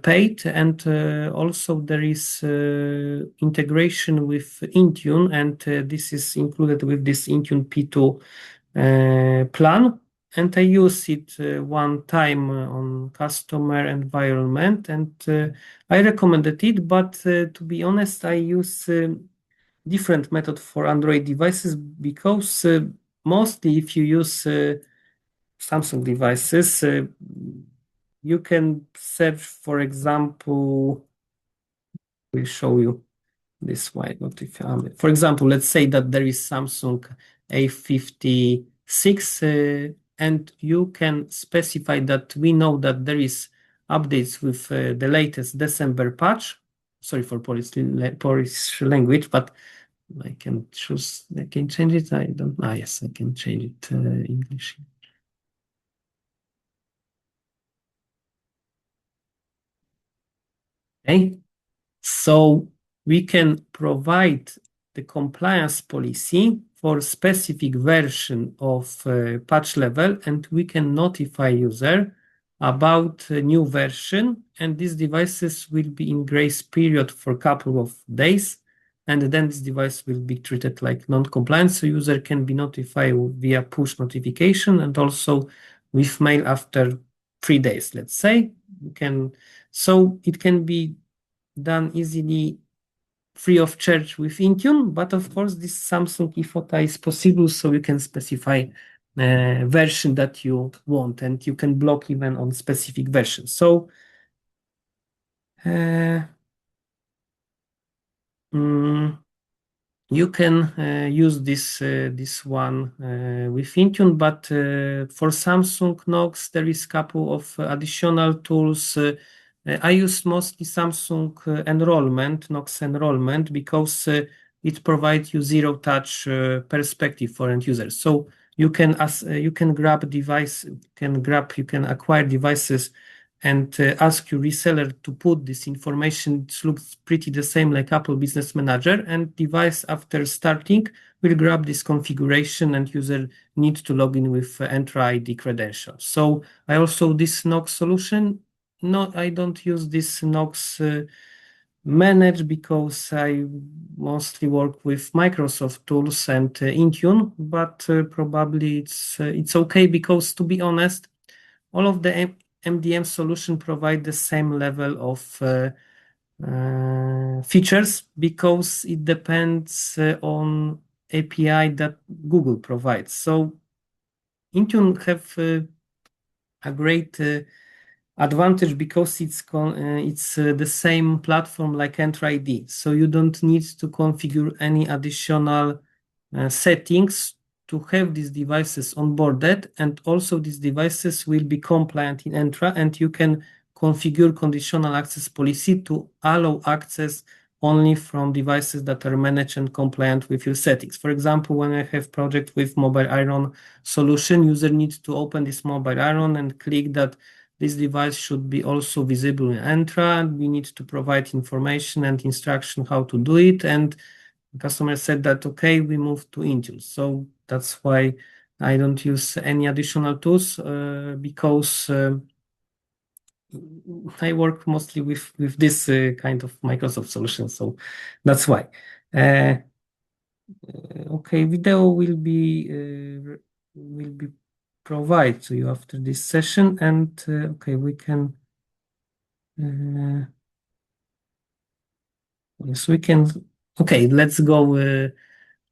paid, and also there is integration with Intune, and this is included with this Intune P2 plan, and I use it one time on customer environment, and I recommended it, but to be honest, I use different method for Android devices, because mostly if you use Samsung devices, you can search, for example, we'll show you this way. Not if for example, let's say that there is Samsung A56, and you can specify that we know that there is updates with the latest December patch. Sorry for Polish language, but I can choose. I can change it. I don't. Yes, I can change it English. Okay, so we can provide the compliance policy for specific version of patch level, and we can notify user about a new version, and these devices will be in grace period for a couple of days, and then this device will be treated like non-compliant, so user can be notified via push notification and also with mail after 3 days, let's say. So it can be done easily free of charge with Intune, but of course this Samsung eFota is possible, so you can specify version that you want, and you can block even on specific versions. So you can use this one with Intune, but for Samsung Knox there is a couple of additional tools. I use mostly Samsung enrollment, Knox enrollment, because it provides you zero-touch perspective for end users. So you can grab device, you can acquire devices and ask your reseller to put this information. It looks pretty the same like Apple Business Manager, and device after starting will grab this configuration and user needs to log in with Entra ID credentials. So I also this Knox solution. No, I don't use this Knox Manage because I mostly work with Microsoft tools and Intune, but probably it's okay because, to be honest, all of the MDM solution provide the same level of features because it depends on API that Google provides. So Intune have a great advantage because it's the same platform like Entra ID, so you don't need to configure any additional settings to have these devices onboarded, and also these devices will be compliant in Entra, and you can configure conditional access policy to allow access only from devices that are managed and compliant with your settings. For example, when I have project with Mobile Iron solution, user needs to open this Mobile Iron and click that this device should be also visible in Entra. We need to provide information and instruction how to do it, and the customer said that, okay, we move to Intune. So that's why I don't use any additional tools because I work mostly with this kind of Microsoft solution. So that's why. Okay, video will be provided to you after this session, and okay, we can. Yes, we can. Okay, let's go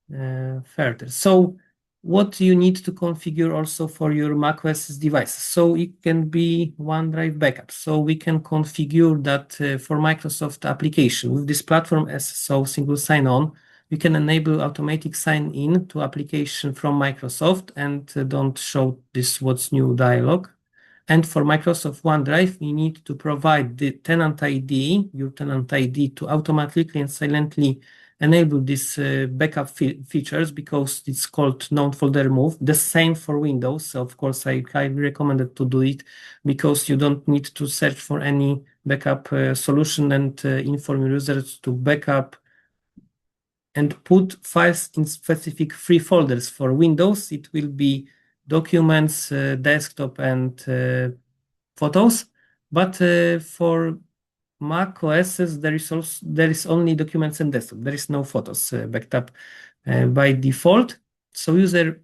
further. So what you need to configure also for your macOS devices. So it can be OneDrive backup. So we can configure that for Microsoft application with this platform SSO single sign-on. We can enable automatic sign-in to application from Microsoft and don't show this what's new dialog. And for Microsoft OneDrive, we need to provide the tenant ID, your tenant ID, to automatically and silently enable these backup features because it's called non-folder remove. The same for Windows. So of course, I highly recommend it to do it because you don't need to search for any backup solution and inform your users to backup and put files in specific free folders. For Windows, it will be documents, desktop, and photos. But for Mac OS, there is only documents and desktop. There is no photos backed up by default. So user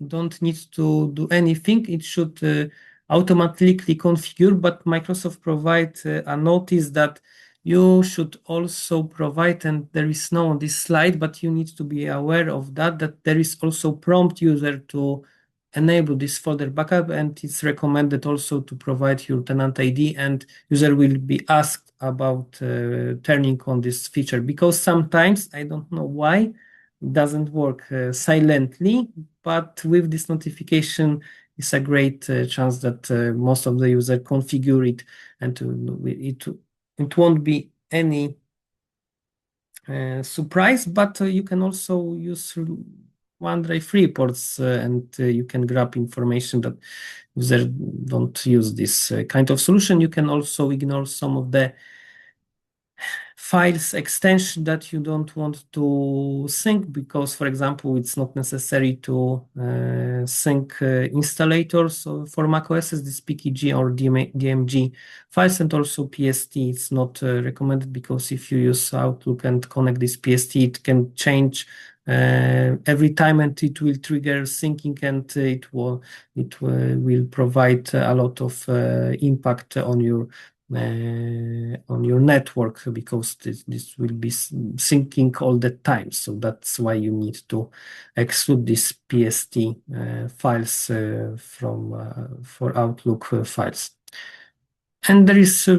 don't need to do anything. It should automatically configure, but Microsoft provide a notice that you should also provide, and there is no on this slide, but you need to be aware of that there is also prompt user to enable this folder backup, and it's recommended also to provide your tenant ID, and user will be asked about turning on this feature because sometimes, I don't know why, it doesn't work silently, but with this notification, it's a great chance that most of the user configure it, and it won't be any surprise, but you can also use OneDrive reports and you can grab information that users don't use this kind of solution. You can also ignore some of the files extension that you don't want to sync because, for example, it's not necessary to sync installators for macOS, this PKG or DMG files, and also PST. It's not recommended because if you use Outlook and connect this PST, it can change every time and it will trigger syncing, and it will provide a lot of impact on your network because this will be syncing all the time. So that's why you need to exclude these PST files for Outlook files. And there is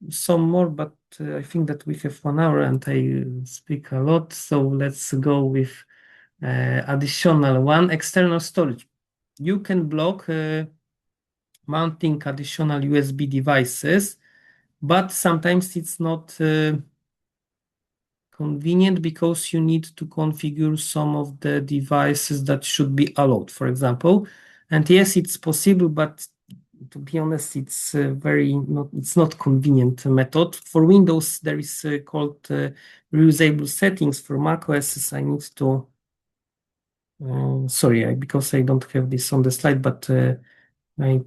some more, but I think that we have 1 hour and I speak a lot. So let's go with additional one, external storage. You can block mounting additional USB devices, but sometimes it's not convenient because you need to configure some of the devices that should be allowed, for example. And yes, it's possible, but to be honest, it's not convenient method. For Windows, there is called reusable settings. For macOS, I need to sorry, because I don't have this on the slide, but I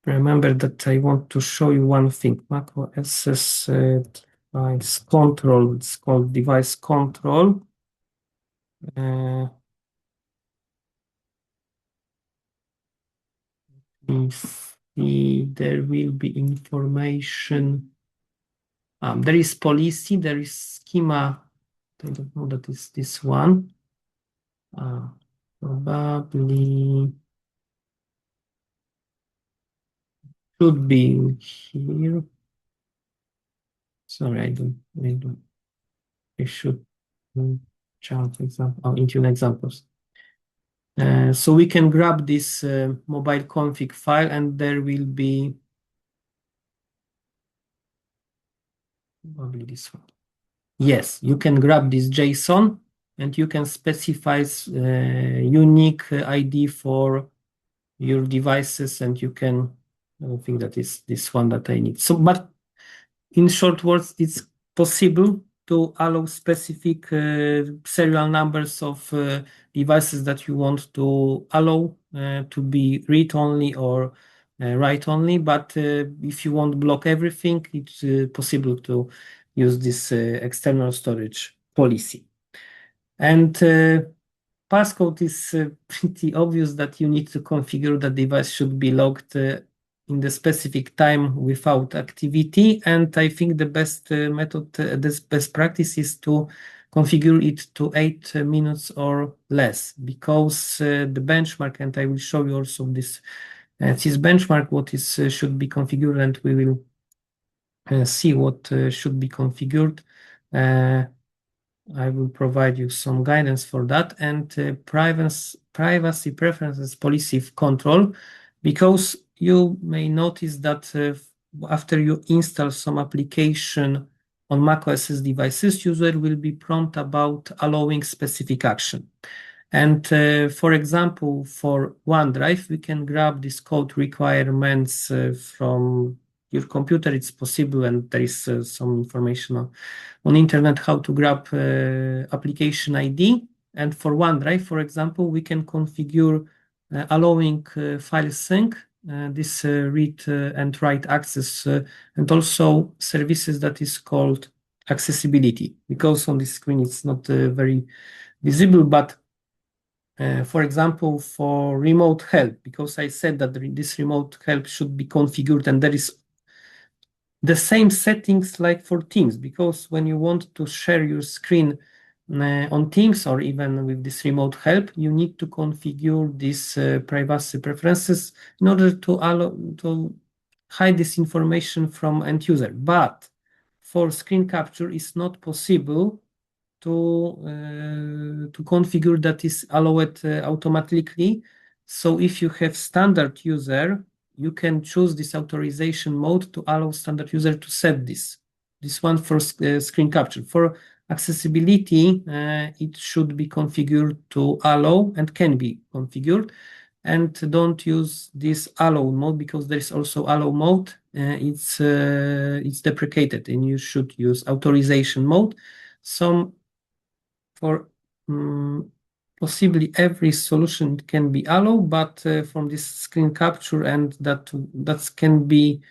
remember that I want to show you one thing. macOS device control. It's called device control. If there will be information. There is policy, there is schema. I don't know that is this one. Probably should be here. Sorry, I should chart example, Intune examples. So we can grab this mobile config file and there will be probably this one. Yes, you can grab this JSON and you can specify unique ID for your devices, and you can, I don't think that is this one that I need. So, but in short words, it's possible to allow specific serial numbers of devices that you want to allow to be read-only or write-only. But if you want to block everything, it's possible to use this external storage policy. And passcode is pretty obvious that you need to configure that device should be logged in the specific time without activity. And I think the best method, this best practice is to configure it to 8 minutes or less, because the benchmark, and I will show you also this benchmark, what is should be configured, and we will see what should be configured. I will provide you some guidance for that, and privacy preferences policy control, because you may notice that after you install some application on macOS devices, user will be prompt about allowing specific action. And for example, for OneDrive, we can grab this code requirements from your computer. It's possible, and there is some information on internet how to grab application ID. And for OneDrive, for example, we can configure allowing file sync, this read and write access, and also services that is called accessibility, because on this screen it's not very visible, but for example, for remote help, because I said that this remote help should be configured, and there is the same settings like for Teams, because when you want to share your screen on Teams or even with this remote help, you need to configure these privacy preferences in order to allow to hide this information from end user. But for screen capture, it's not possible to configure that is allowed automatically. So if you have standard user, you can choose this authorization mode to allow standard user to set this one for screen capture. For accessibility, it should be configured to allow and can be configured. and don't use this allow mode because there is also allow mode. It's deprecated, and you should use authorization mode. For possibly every solution can be allow, but from this screen capture and that can be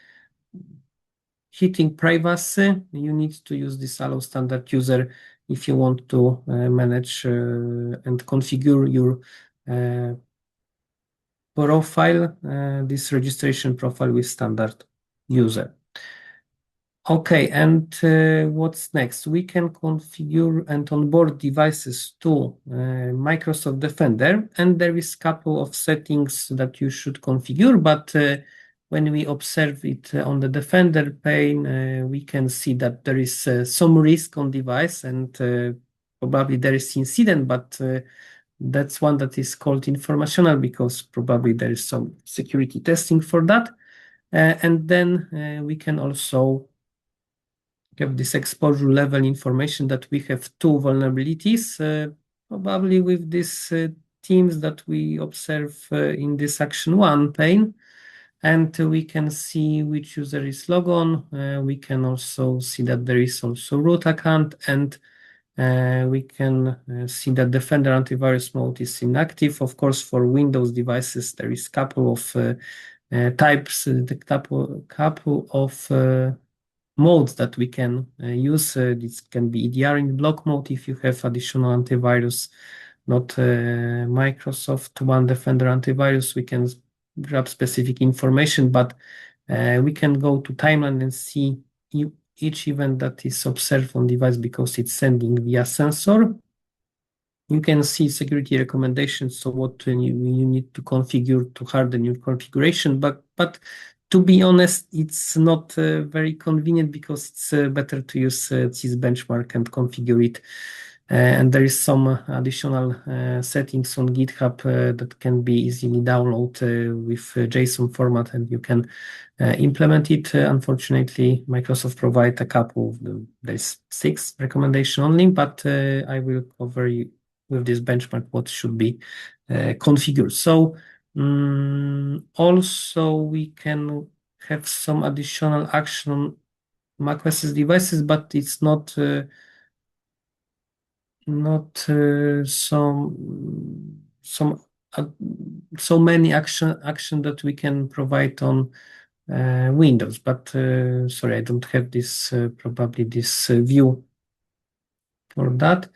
hitting privacy, you need to use this allow standard user if you want to manage and configure your profile, this registration profile with standard user. Okay, and what's next? We can configure and onboard devices to Microsoft Defender, and there is a couple of settings that you should configure, but when we observe it on the Defender pane, we can see that there is some risk on device, and probably there is incident, but that's one that is called informational because probably there is some security testing for that. And then we can also have this exposure level information that we have two vulnerabilities, probably with these teams that we observe in this action 1 pane. And we can see which user is logged on. We can also see that there is also root account, and we can see that Defender antivirus mode is inactive. Of course, for Windows devices, there is couple of types, the couple of modes that we can use. This can be EDR in block mode if you have additional antivirus, not Microsoft One Defender antivirus. We can grab specific information, but we can go to timeline and see each event that is observed on device because it's sending via sensor. You can see security recommendations, so what you need to configure to harden your configuration, but to be honest, it's not very convenient because it's better to use this benchmark and configure it. And there is some additional settings on GitHub that can be easily downloaded with JSON format, and you can implement it. Unfortunately, Microsoft provide a couple of them. There's 6 recommendation only, but I will cover you with this benchmark what should be configured. So also we can have some additional action on macOS devices, but it's not so many action that we can provide on Windows. But sorry, I don't have this probably this view for that.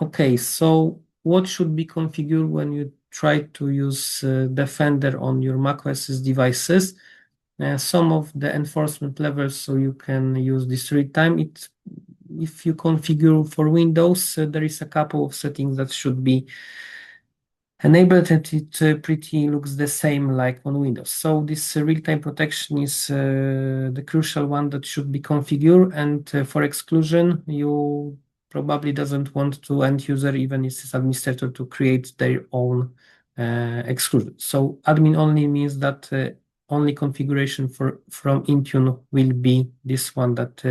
Okay, so what should be configured when you try to use Defender on your macOS devices? Some of the enforcement levels, so you can use this read time. If you configure for Windows, there is a couple of settings that should be enabled, and it pretty looks the same like on Windows. So this real-time protection is the crucial one that should be configured, and for exclusion, you probably doesn't want to end user, even if it's administrator, to create their own exclusion. So admin only means that only configuration from Intune will be this one that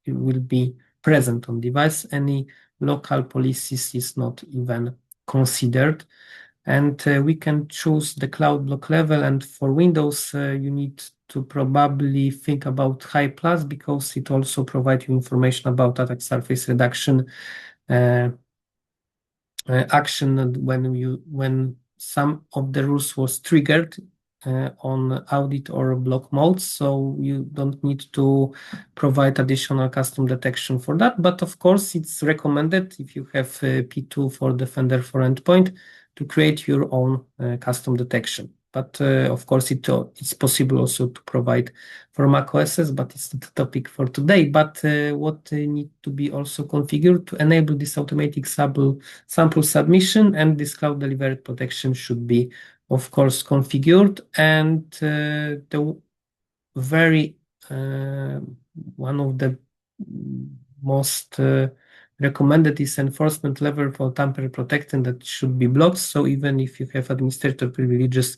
will be present on device. Any local policies is not even considered. And we can choose the cloud block level, and for Windows you need to probably think about High Plus because it also provides you information about attack surface reduction action when some of the rules was triggered on audit or block mode, so you don't need to provide additional custom detection for that. But of course, it's recommended if you have P2 for Defender for endpoint to create your own custom detection. But of course, it's possible also to provide for macOS, but it's not the topic for today. But what need to be also configured to enable this automatic sample submission, and this cloud delivered protection should be, of course, configured. And the very one of the most recommended is enforcement level for tamper protecting that should be blocked. So even if you have administrator privileges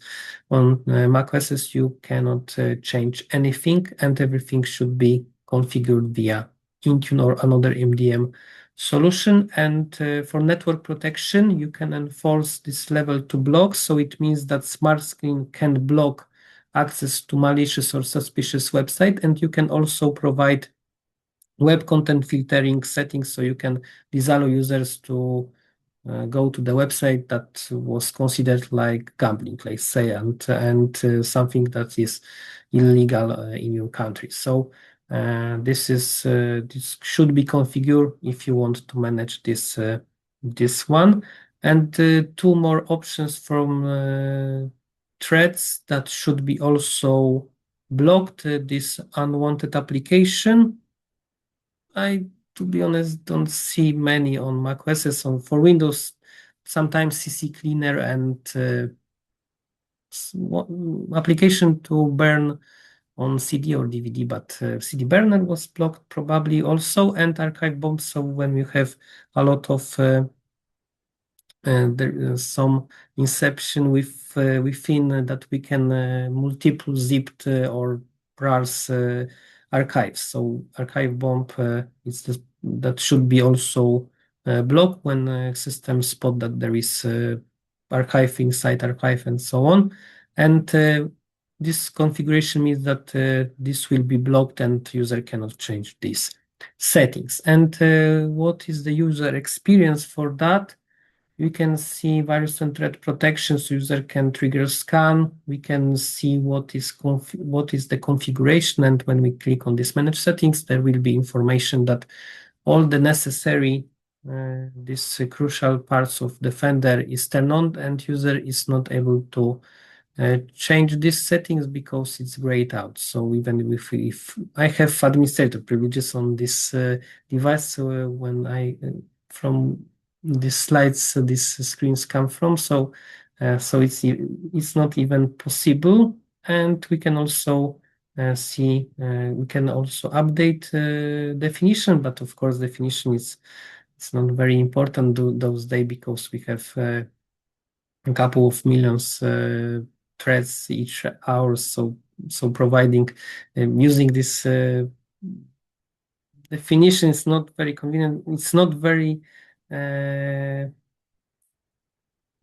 on macOS, you cannot change anything, and everything should be configured via Intune or another MDM solution. And for network protection, you can enforce this level to block. So it means that Smart Screen can block access to malicious or suspicious website, and you can also provide web content filtering settings, so you can disallow users to go to the website that was considered like gambling, let's say, and something that is illegal in your country. So this should be configured if you want to manage this one. And two more options from threads that should be also blocked. This unwanted application, to be honest, don't see many on macOS. For Windows, sometimes CCleaner and application to burn on CD or DVD, but CD burner was blocked probably also, and archive bomb. So when you have a lot of there is some inception within that we can multiple zipped or parse archives. So archive bomb that should be also blocked when systems spot that there is archive inside archive and so on. And this configuration means that this will be blocked and user cannot change these settings. And what is the user experience for that? We can see virus and threat protection, so user can trigger scan. We can see what is the configuration, and when we click on this manage settings, there will be information that all the necessary these crucial parts of Defender is turned on, and user is not able to change these settings because it's grayed out. So even if I have administrator privileges on this device, when I from these slides these screens come from, so it's not even possible. And we can also see we can also update definition, but of course definition is it's not very important those days because we have a couple of millions threads each hour. So providing using this definition is not very convenient. It's not very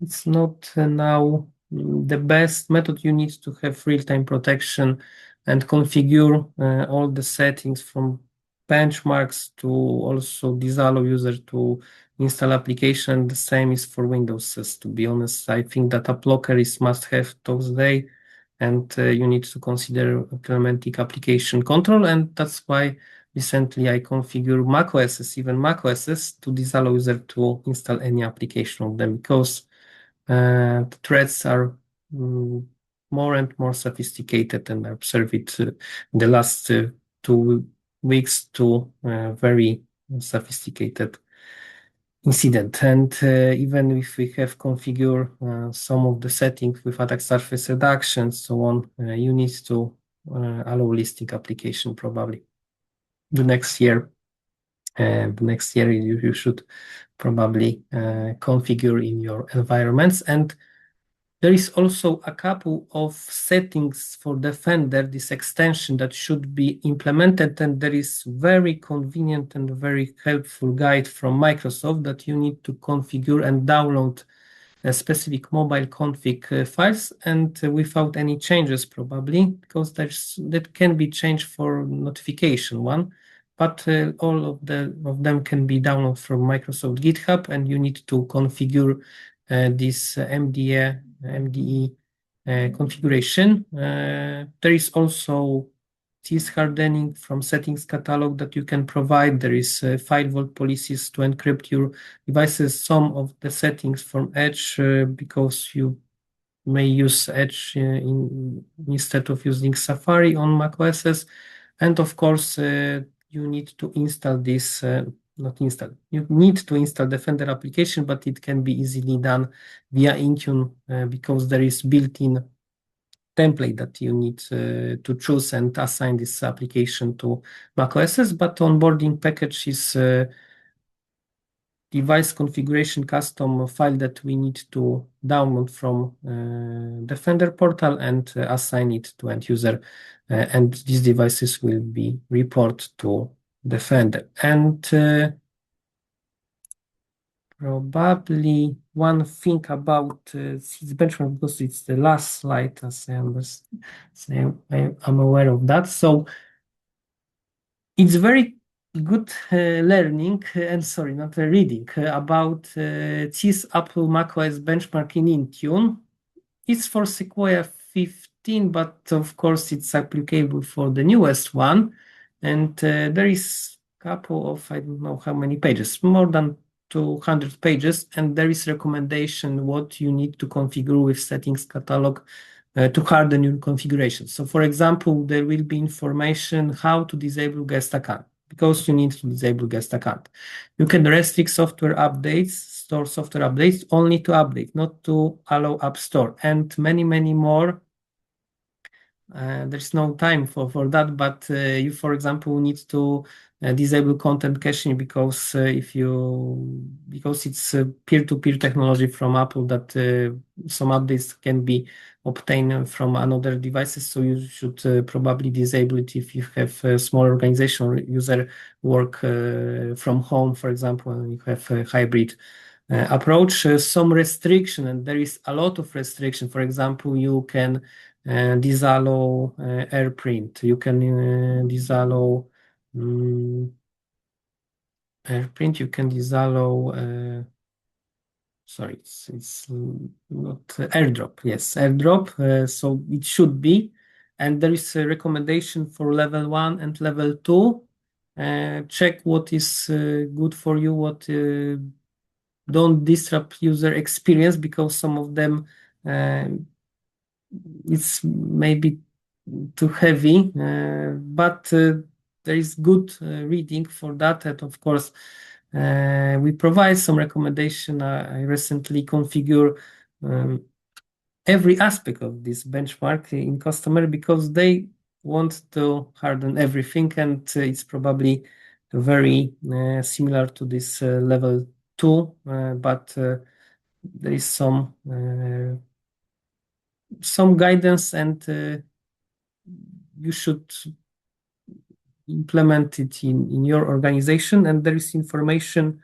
it's not now the best method. You need to have real-time protection and configure all the settings from benchmarks to also disallow user to install application. The same is for Windows. To be honest, I think that app blocker is must-have those days, and you need to consider implementing application control, and that's why recently I configure macOS, even macOS, to disallow user to install any application of them, because the threats are more and more sophisticated, and I observed it in the last 2 weeks to very sophisticated incident. And even if we have configured some of the settings with attack surface reduction, so on, you need to allow listing application probably the next year. Next year you should probably configure in your environments. And there is also a couple of settings for Defender, this extension that should be implemented, and there is very convenient and very helpful guide from Microsoft that you need to configure and download specific mobile config files, and without any changes probably, because that can be changed for notification one, but all of them can be downloaded from Microsoft GitHub, and you need to configure this MDE configuration. There is also this hardening from settings catalog that you can provide. There is file vault policies to encrypt your devices. Some of the settings from Edge, because you may use Edge instead of using Safari on macOS. And of course, you need to install this. Not install. You need to install Defender application, but it can be easily done via Intune because there is built-in template that you need to choose and assign this application to macOS. But onboarding package is device configuration custom file that we need to download from Defender portal and assign it to end user, and these devices will be reported to Defender. And Probably one thing about this benchmark, because it's the last slide, as I understand, so I'm aware of that. So it's very good learning, and sorry, not reading, about this Apple macOS benchmark in Intune. It's for Sequoia 15, but of course it's applicable for the newest one. And there is a couple of, I don't know how many pages, more than 200 pages, and there is recommendation what you need to configure with settings catalog to harden your configuration. So for example, there will be information how to disable guest account, because you need to disable guest account. You can restrict software updates, store software updates only to update, not to allow App Store, and many, many more. There's no time for that, but you, for example, need to disable content caching, because because it's peer-to-peer technology from Apple, that some updates can be obtained from another devices. So you should probably disable it if you have a small organization or user work from home, for example, and you have a hybrid approach. Some restriction, and there is a lot of restriction. For example, you can disallow AirPrint. You can disallow AirPrint. You can disallow. Sorry, it's not AirDrop. Yes, AirDrop. So it should be, and there is a recommendation for level 1 and level 2. Check what is good for you. What don't disrupt user experience, because some of them it's maybe too heavy, but there is good reading for that. And of course, we provide some recommendation. I recently configure every aspect of this benchmark in customer, because they want to harden everything, and it's probably very similar to this level 2, but there is some guidance, and you should implement it in your organization. And there is information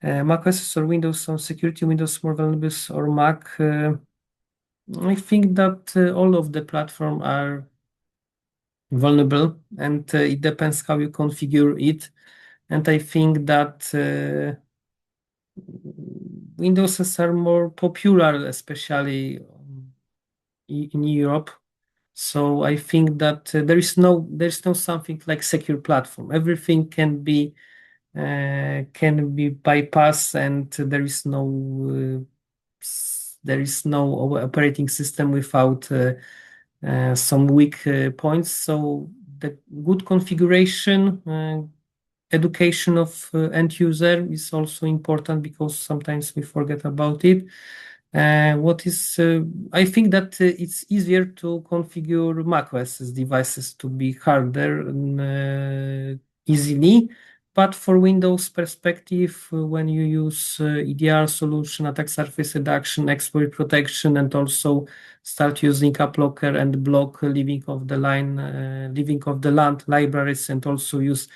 macOS or Windows on security, Windows more vulnerabilities or Mac. I think that all of the platform are vulnerable, and it depends how you configure it. And I think that Windowses are more popular, especially in Europe. So I think that there's no something like secure platform. Everything can be bypassed, and there is no operating system without some weak points. So the good configuration, education of end user is also important, because sometimes we forget about it. I think that it's easier to configure macOS devices to be harder easily. But for Windows perspective, when you use EDR solution, attack surface reduction, exploit protection, and also start using AppLocker and block living of the land libraries, and also use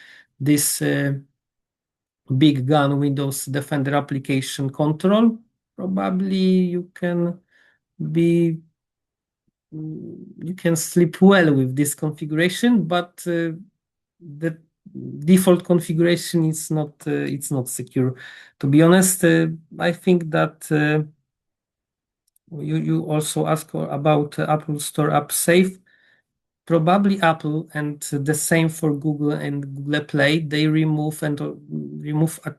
this big gun Windows Defender application control, probably you can sleep well with this configuration. But the default configuration is not it's not secure. To be honest, I think that you also ask about Apple Store App Safe. Probably Apple, and the same for Google and Google Play, they remove a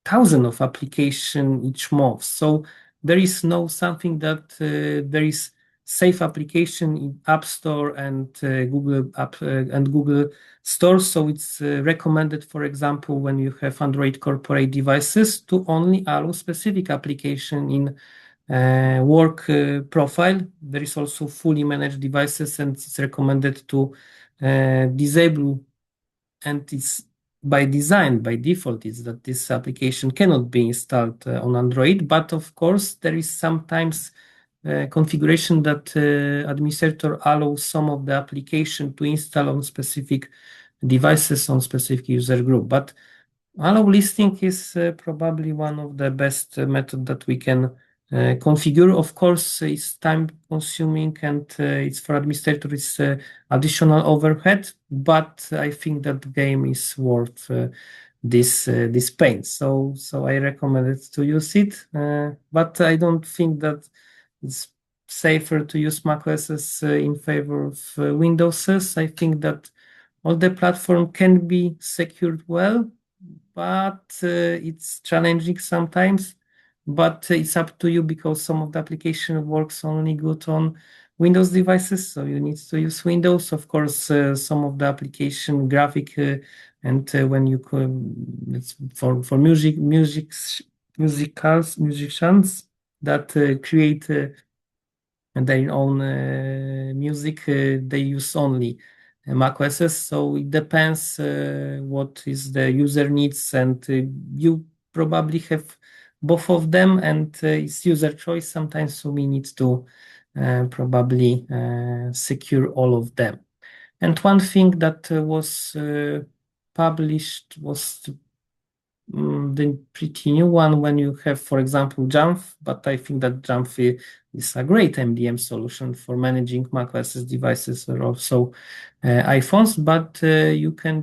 thousand of application each month. So there is no something that there is safe application in App Store and Google App and Google Store. So it's recommended, for example, when you have Android corporate devices, to only allow specific application in work profile. There is also fully managed devices, and it's recommended to disable, and it's by design, by default, is that this application cannot be installed on Android. But of course, there is sometimes configuration that administrator allows some of the application to install on specific devices, on specific user group. But Allow listing is probably one of the best method that we can configure. Of course, it's time consuming and it's for administrator, it's additional overhead, but I think that the game is worth this pain. So I recommend it to use it, but I don't think that it's safer to use macOS in favor of Windows. I think that all the platform can be secured well, but it's challenging sometimes. But it's up to you because some of the application works only good on Windows devices, so you need to use Windows. Of course, some of the application graphic and when you it's for musicians that create their own music, they use only Mac OS. So it depends what is the user needs, and you probably have both of them, and it's user choice sometimes. So we need to probably secure all of them. And one thing that was published was the pretty new one when you have, for example, Jamf, but I think that Jamf is a great MDM solution for managing macOS devices or also iPhones, but you can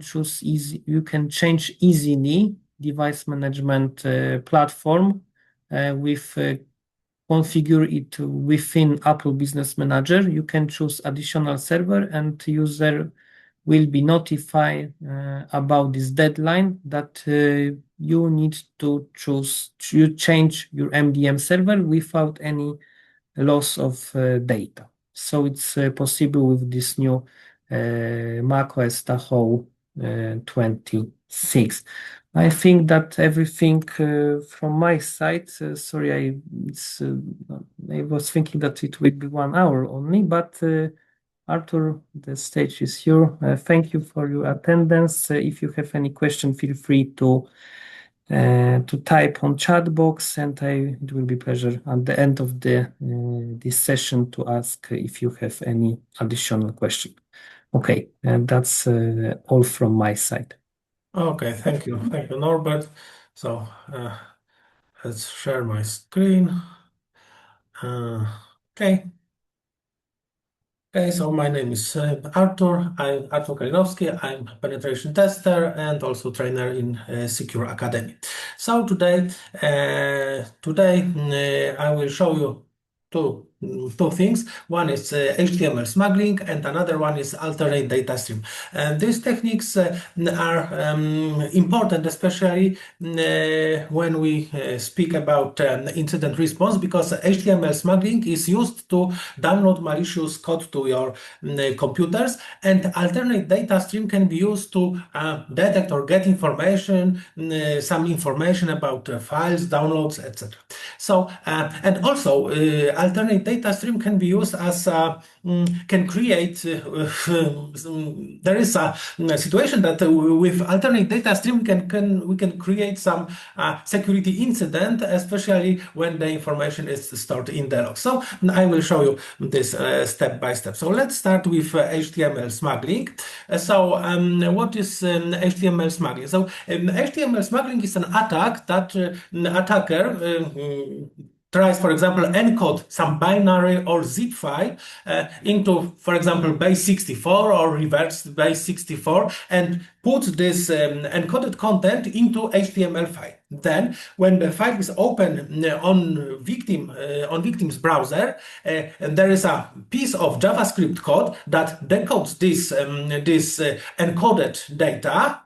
change easily device management platform with configure it within Apple Business Manager. You can choose additional server and user will be notified about this deadline that you need to change your MDM server without any loss of data. So it's possible with this new macOS Tahoe 26. I think that everything from my side. Sorry, I was thinking that it would be 1 hour only, but Arthur, the stage is yours. Thank you for your attendance. If you have any question, feel free to type on chat box, and it will be a pleasure at the end of this session to ask if you have any additional question. Okay, and that's all from my side. Okay, thank you, Norbert. So let's share my screen. Okay. Okay, so my name is Artur. I'm Artur Kalinowski. I'm a penetration tester and also trainer in CQURE Academy. So today I will show you two things. One is HTML smuggling and another one is alternate data stream. And these techniques are important, especially when we speak about incident response, because HTML smuggling is used to download malicious code to your computers, and alternate data stream can be used to detect or get information, some information about files, downloads, etc. So, and also alternate data stream can be used as can create. There is a situation that with alternate data stream we can create some security incident, especially when the information is stored in the log. So I will show you this step by step. So let's start with HTML smuggling. What is HTML smuggling? So HTML smuggling is an attack that attacker tries, for example, encode some binary or zip file into, for example, base 64 or reverse base 64 and put this encoded content into HTML file. Then, when the file is open on victim's browser, there is a piece of JavaScript code that decodes this encoded data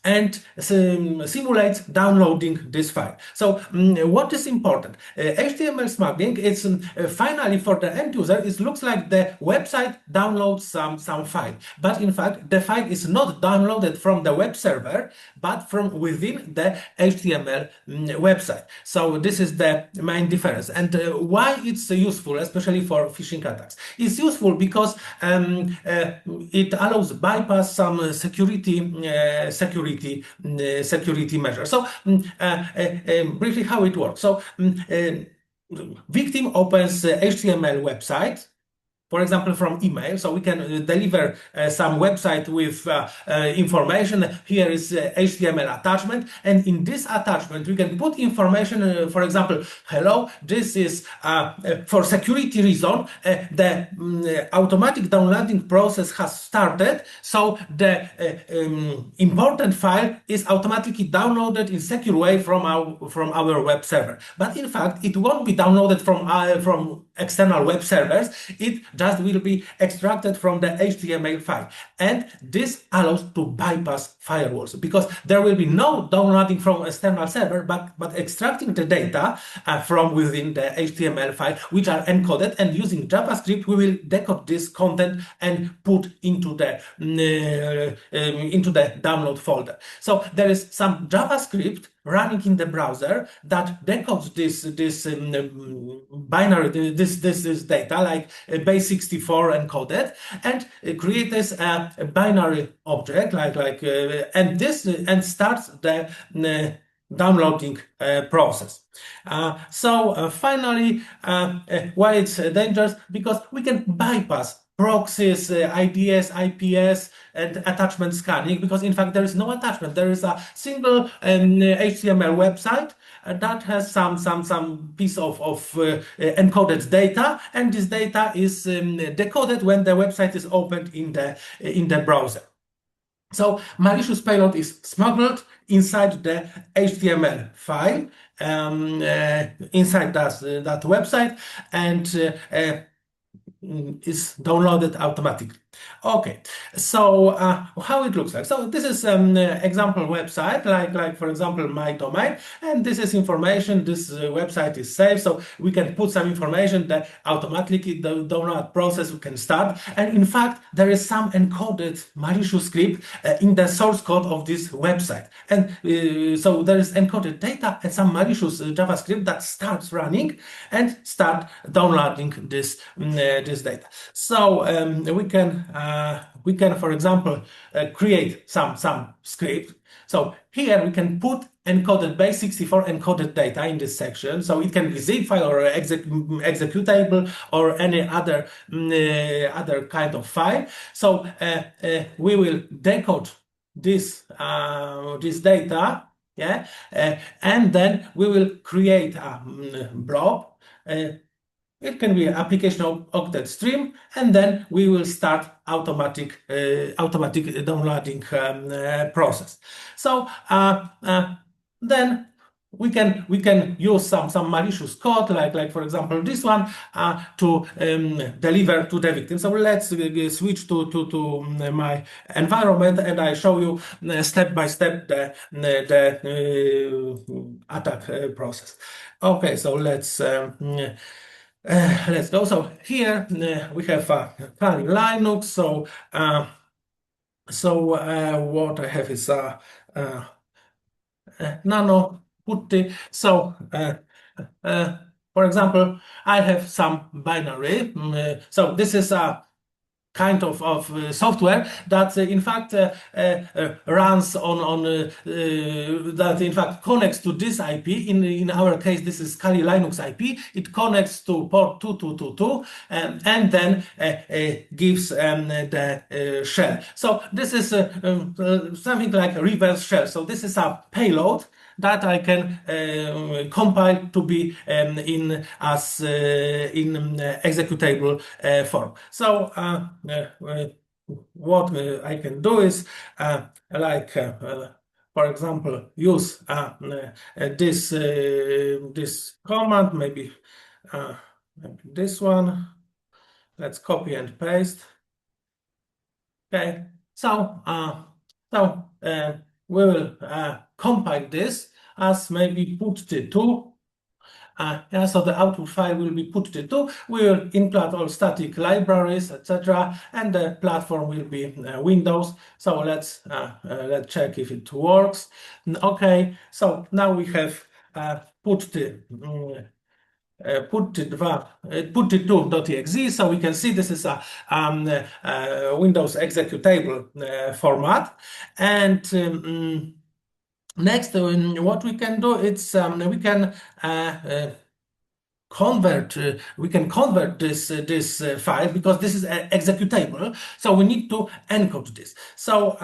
and simulates downloading this file. So what is important? HTML smuggling, it's finally for the end user, it looks like the website downloads some file. But in fact, the file is not downloaded from the web server, but from within the HTML website. So this is the main difference. And why it's useful, especially for phishing attacks? It's useful because it allows bypass some security measures. So briefly how it works. So victim opens HTML website, for example, from email. So we can deliver some website with information. Here is HTML attachment. And in this attachment, we can put information, for example, hello, this is for security reason, the automatic downloading process has started. So the important file is automatically downloaded in secure way from our web server. But in fact, it won't be downloaded from external web servers. It just will be extracted from the HTML file. And this allows to bypass firewalls, because there will be no downloading from external server, but extracting the data from within the HTML file, which are encoded, and using JavaScript, we will decode this content and put into the download folder. So there is some JavaScript running in the browser that decodes this binary, this data, like base64 encoded, and creates a binary object and starts the downloading process. Finally, why it's dangerous? Because we can bypass proxies, IDS, IPS, and attachment scanning, because in fact there is no attachment. There is a single HTML website that has some piece of encoded data, and this data is decoded when the website is opened in the browser. So malicious payload is smuggled inside the HTML file, inside that website, and is downloaded automatically. Okay, so how it looks like. So this is an example website, like for example my domain, and this is information. This website is safe, so we can put some information that automatically the download process can start. And in fact, there is some encoded malicious script in the source code of this website, and so there is encoded data and some malicious JavaScript that starts running and start downloading this data. So we can, for example, create some script. So here we can put encoded base64 encoded data in this section. So it can be zip file or executable or any other kind of file. So we will decode this data, yeah, and then we will create a blob. It can be an application octet stream, and then we will start automatic downloading process. So then we can use some malicious code, like for example this one, to deliver to the victim. So let's switch to my environment, and I show you step by step the attack process. Okay, so let's go. So here we have Kali Linux. So what I have is nano putty. So for example, I have some binary. So this is a kind of software that in fact runs on that in fact connects to this IP. In our case, this is Kali Linux IP. It connects to port 2222 and then gives the shell. So this is something like a reverse shell. So this is a payload that I can compile to be in executable form. So what I can do is for example, use this command, maybe this one. Let's copy and paste. Okay, so we will compile this as maybe put2. Yeah, so the output file will be put2. We will import all static libraries, etc., and the platform will be Windows. So let's check if it works. Okay, so now we have put2.exe. So we can see this is a Windows executable format. And next, what we can do is we can convert this file, because this is executable. So we need to encode this. So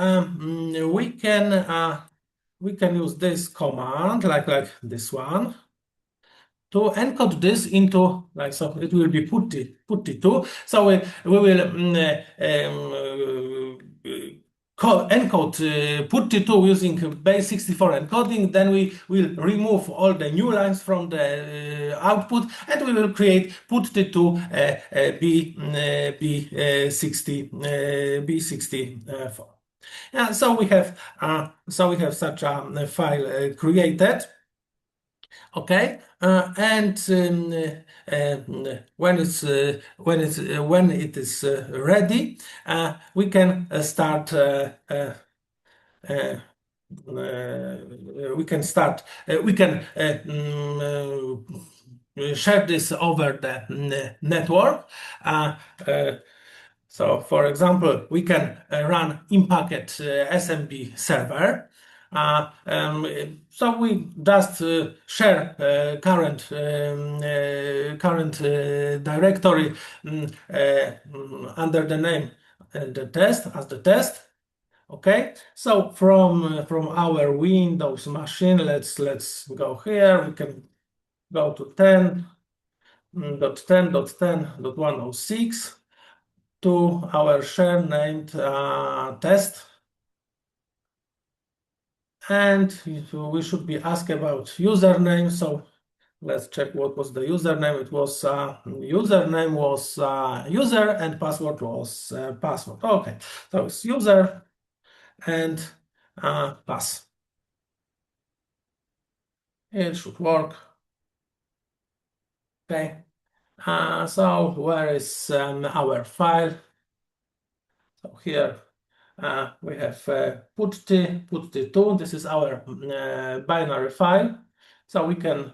we can use this command like this one to encode this into, like, so it will be putty2. So we will encode putty2 using base 64 encoding. Then we will remove all the new lines from the output, and we will create putty2 B64. Yeah, so we have such a file created. Okay, and when it is ready, we can start. We can share this over the network. So, for example, we can run in-packet SMB server. So we just share current directory under the name the test as the test. Okay, so from our Windows machine, let's go here. We can go to 10.10.10.106 to our share named test. And we should be asked about username. So let's check what was the username. It was username was user, and password was password. Okay, so it's user and pass. It should work. Okay. So where is our file? So here we have putty2. This is our binary file. So we can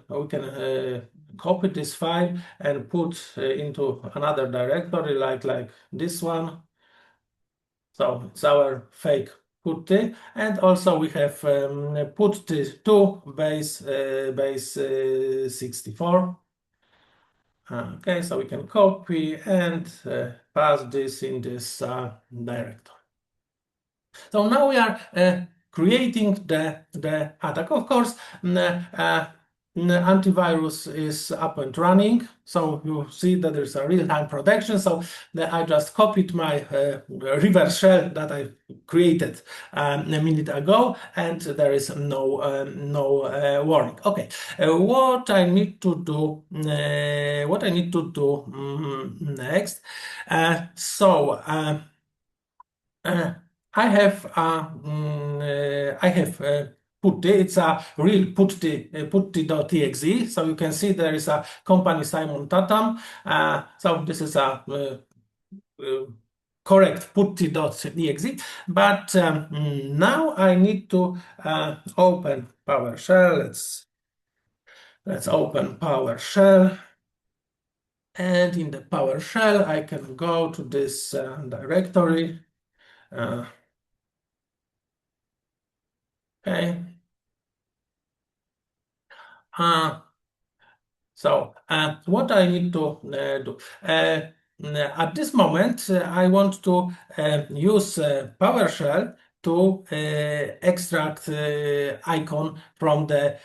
copy this file and put into another directory like this one. So it's our fake putty, and also we have putty2 base 64. Okay, so we can copy and pass this in this directory. So now we are creating the attack. Of course, antivirus is up and running, so you see that there's a real-time protection. So I just copied my reverse shell that I created a minute ago, and there is no warning. Okay, what I need to do next. I have putty. It's a real putty.exe. So you can see there is a company Simon Tatam. So this is a correct putty.exe. But now I need to open PowerShell. Let's open PowerShell. And in the PowerShell, I can go to this directory. Okay. So what I need to do at this moment, I want to use PowerShell to extract icon from the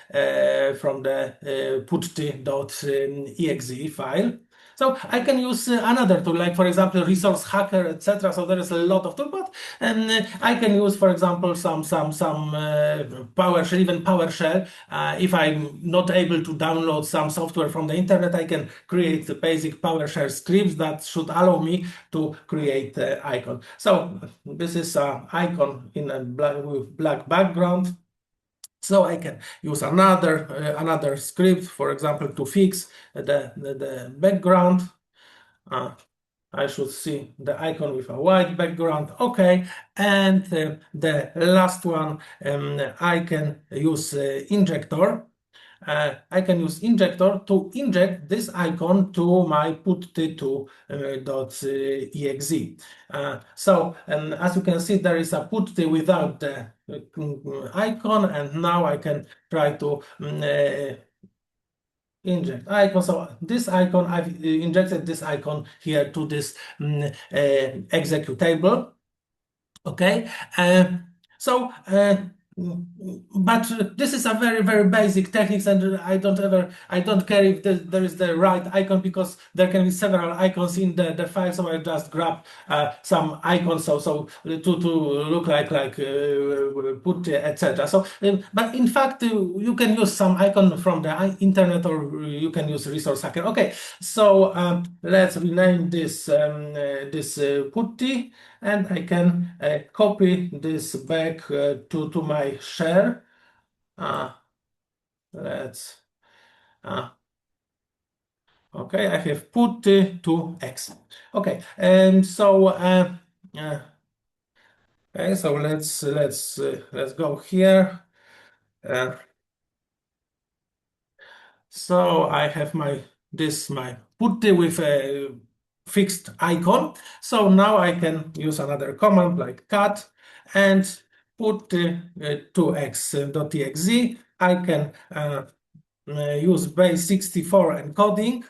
putty.exe file. So I can use another tool, like for example, Resource Hacker, etc. So there is a lot of tools, but I can use, for example, some PowerShell, even PowerShell. If I'm not able to download some software from the internet, I can create the basic PowerShell scripts that should allow me to create icon. So this is an icon in a black background. So I can use another script, for example, to fix the background. I should see the icon with a white background. Okay, and the last one, I can use injector. I can use injector to inject this icon to my putty2.exe. So as you can see, there is a putty without the icon, and now I can try to inject icon. So this icon, I've injected this icon here to this executable. Okay, so but this is a very basic techniques, and I don't care if there is the right icon, because there can be several icons in the file. So I just grab some icons so to look like put etc. So but in fact you can use some icon from the internet, or you can use resource hacker. Okay, so let's rename this putty, and I can copy this back to my share. Let's okay, I have put to X. Okay, and so okay, so let's go here. So I have my putty with a fixed icon. So now I can use another command like cat and put to x.exe. I can use base64 encoding,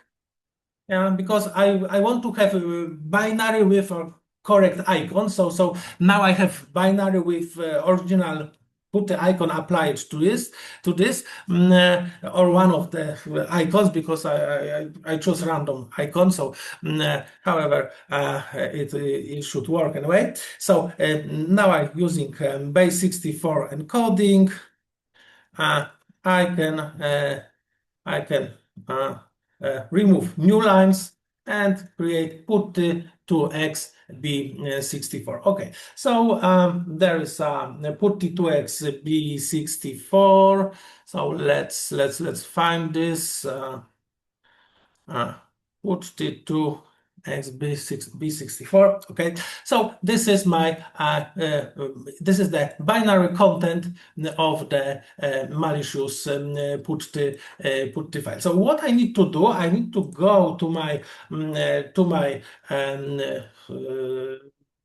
because I want to have a binary with a correct icon. So now I have binary with original put the icon applied to this or one of the icons, because I chose random icon. So however it should work anyway. So now I'm using base64 encoding. I can remove new lines and create put to x b64. Okay, so there is put to x b64. So let's find this. Put it to b64. Okay, so this is my this is the binary content of the malicious put file. So what I need to do, I need to go to my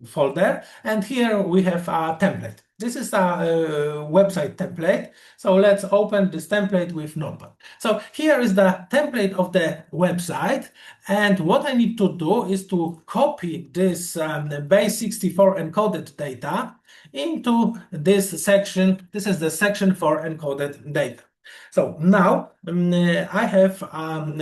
folder, and here we have a template. This is a website template. So let's open this template with Notepad. So here is the template of the website. And what I need to do is to copy this base64 encoded data into this section. This is the section for encoded data. So now I have an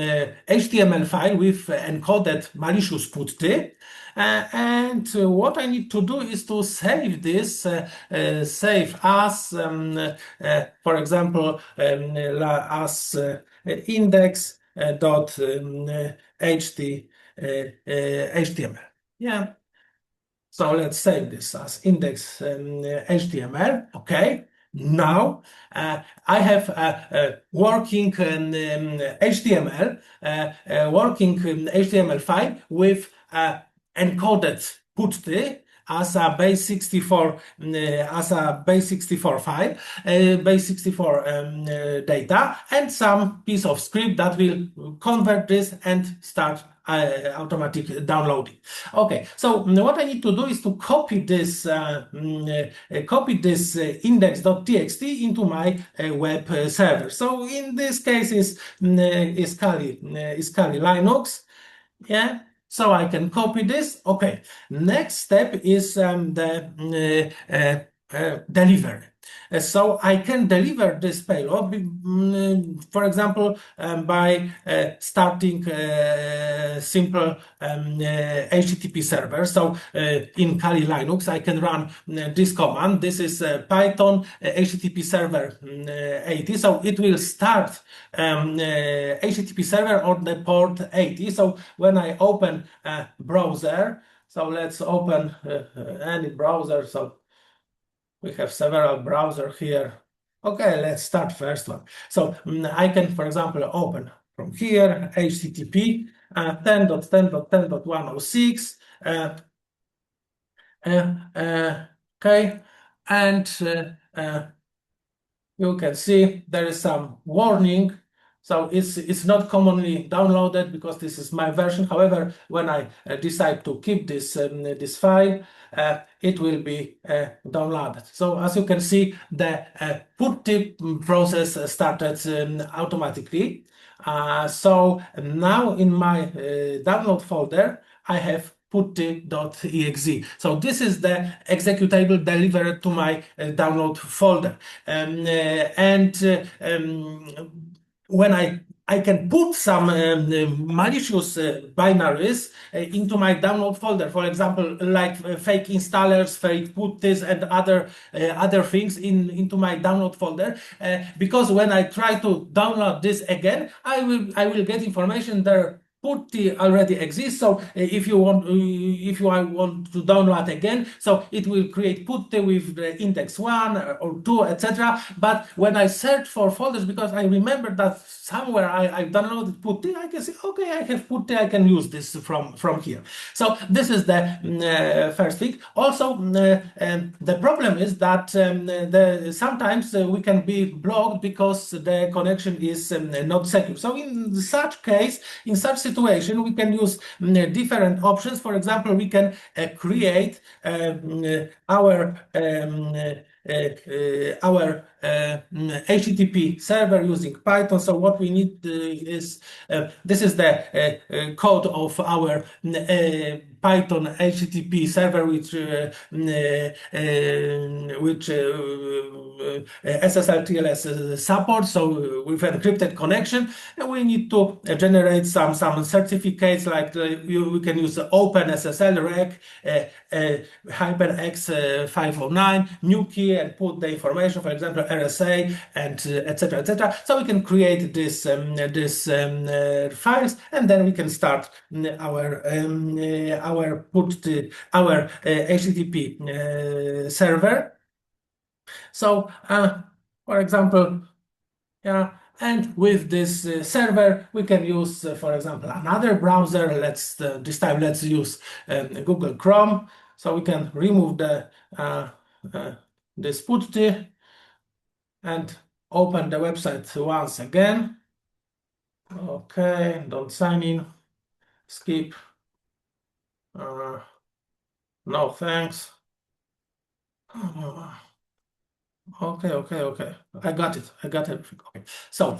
HTML file with encoded malicious putty. And what I need to do is to save this, save as, for example, as index.html. Yeah. So let's save this as index HTML. Okay. Now I have a working HTML, working HTML file with encoded putty as a base64 file, base64 data, and some piece of script that will convert this and start automatic downloading. Okay, so what I need to do is to copy this index.txt into my web server. So in this case is Kali Linux. Yeah. So I can copy this. Okay. Next step is the delivery. So I can deliver this payload, for example, by starting simple HTTP server. So in Kali Linux, I can run this command. This is Python HTTP server 80. So it will start HTTP server on the port 80. So when I open a browser, so let's open any browser. So we have several browsers here. Okay, let's start first one. So I can, for example, open from here HTTP 10.10.10.106. Okay, and you can see there is some warning So it's not commonly downloaded because this is my version. However, when I decide to keep this this file, it will be downloaded. So as you can see, the putty process started automatically. So now in my download folder, I have putty.exe. So this is the executable delivered to my download folder. When I can put some malicious binaries into my download folder, for example, like fake installers, fake putties, and other things into my download folder. Because when I try to download this again, I will get information there. Putty already exists, so if you want to download again, so it will create putty with the index 1 or 2, etc. But when I search for folders, because I remember that somewhere I downloaded putty, I can say, okay, I have putty, I can use this from here. So this is the first thing. Also, the problem is that sometimes we can be blocked because the connection is not secure. So in such case, in such situation, we can use different options. For example, we can create our HTTP server using Python. So what we need is this is the code of our Python HTTP server, which SSL TLS supports. So with encrypted connection, and we need to generate some certificates, like we can use OpenSSL rec -x 509 new key and put the information, for example, RSA and etc. etc. So we can create this files, and then we can start our HTTP server. So for example, yeah, and with this server, we can use, for example, another browser. This time let's use Google Chrome. So we can remove the this putty and open the website once again. Okay, don't sign in. Skip. No thanks. Okay. I got it. Everything. Okay. So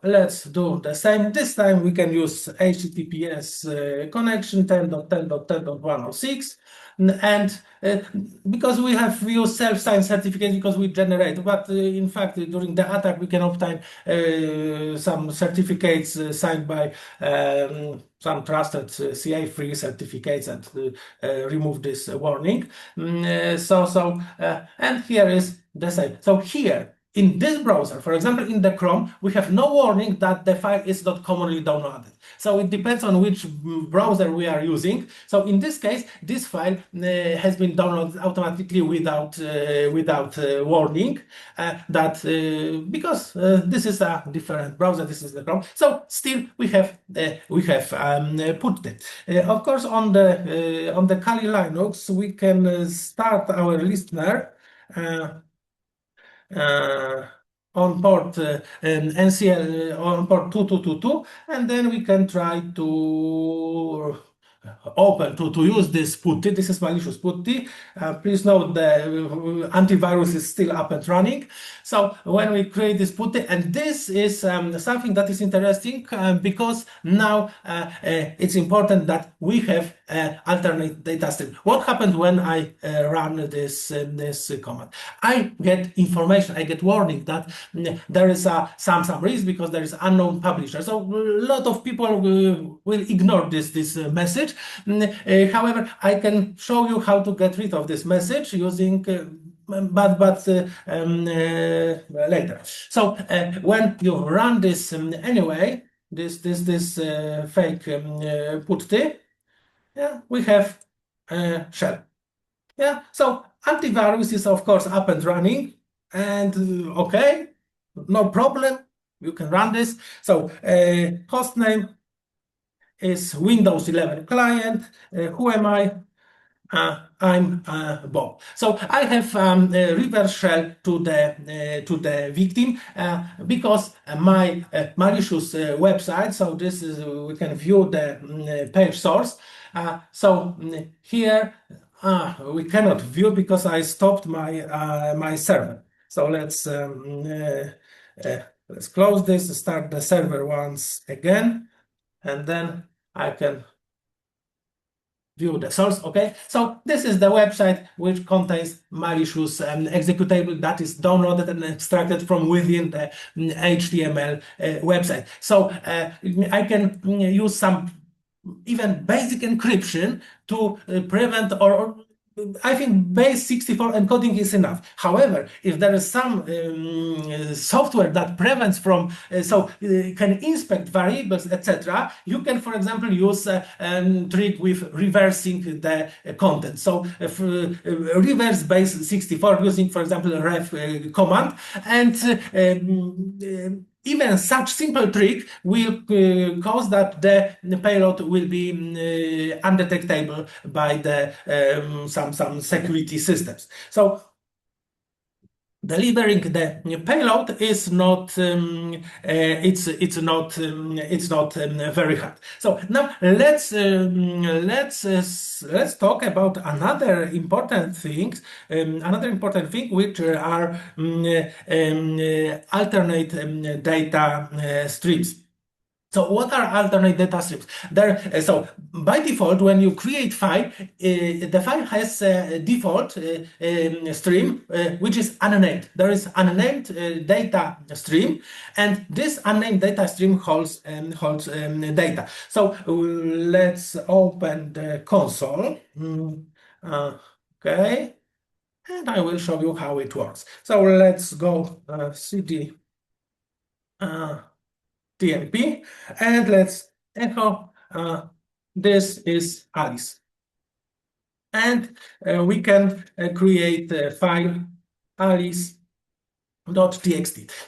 let's do the same. This time we can use HTTPS connection 10.10.10.106. And because we have used self-signed certificates because we generate, but in fact during the attack we can obtain some certificates signed by some trusted CA-free certificates and remove this warning. And here is the same. So here in this browser, for example, in the Chrome, we have no warning that the file is not commonly downloaded. So it depends on which browser we are using. So in this case, this file has been downloaded automatically without warning. Because this is a different browser, this is the Chrome. So still we have put it. Of course, on the Kali Linux, we can start our listener. On port NCL on port 2222, and then we can try to open to use this putty. This is malicious putty. Please note the antivirus is still up and running. So when we create this putty, and this is something that is interesting because now it's important that we have alternate data stream. What happens when I run this command? I get information, I get warning that there is some risk because there is unknown publisher. So a lot of people will ignore this message. However, I can show you how to get rid of this message using later. So when you run this anyway, this fake putty, yeah, we have shell. Yeah, so antivirus is of course up and running, and okay, no problem. You can run this. So hostname is Windows 11 client. Who am I? I'm Bob. So I have a reverse shell to the victim because my malicious website. So this is we can view the page source. Here we cannot view because I stopped my server. So let's close this, start the server once again, and then I can view the source. Okay, so this is the website which contains malicious executable that is downloaded and extracted from within the HTML website. So I can use some even basic encryption to prevent or I think base 64 encoding is enough. However, if there is some software that prevents from, can inspect variables, etc., you can, for example, use a trick with reversing the content. So, reverse base 64 using, for example, a ref command, and even such simple trick will cause that the payload will be undetectable by the some security systems. So delivering the payload is not it's not very hard. So now let's talk about another important thing which are alternate data streams. So what are alternate data streams? So by default, when you create file, the file has a default stream which is unnamed. There is unnamed data stream, and this unnamed data stream holds data. So let's open the console. Okay, and I will show you how it works. So let's go cd. TMP, and let's echo this is Alice. And we can create a file alice.txt.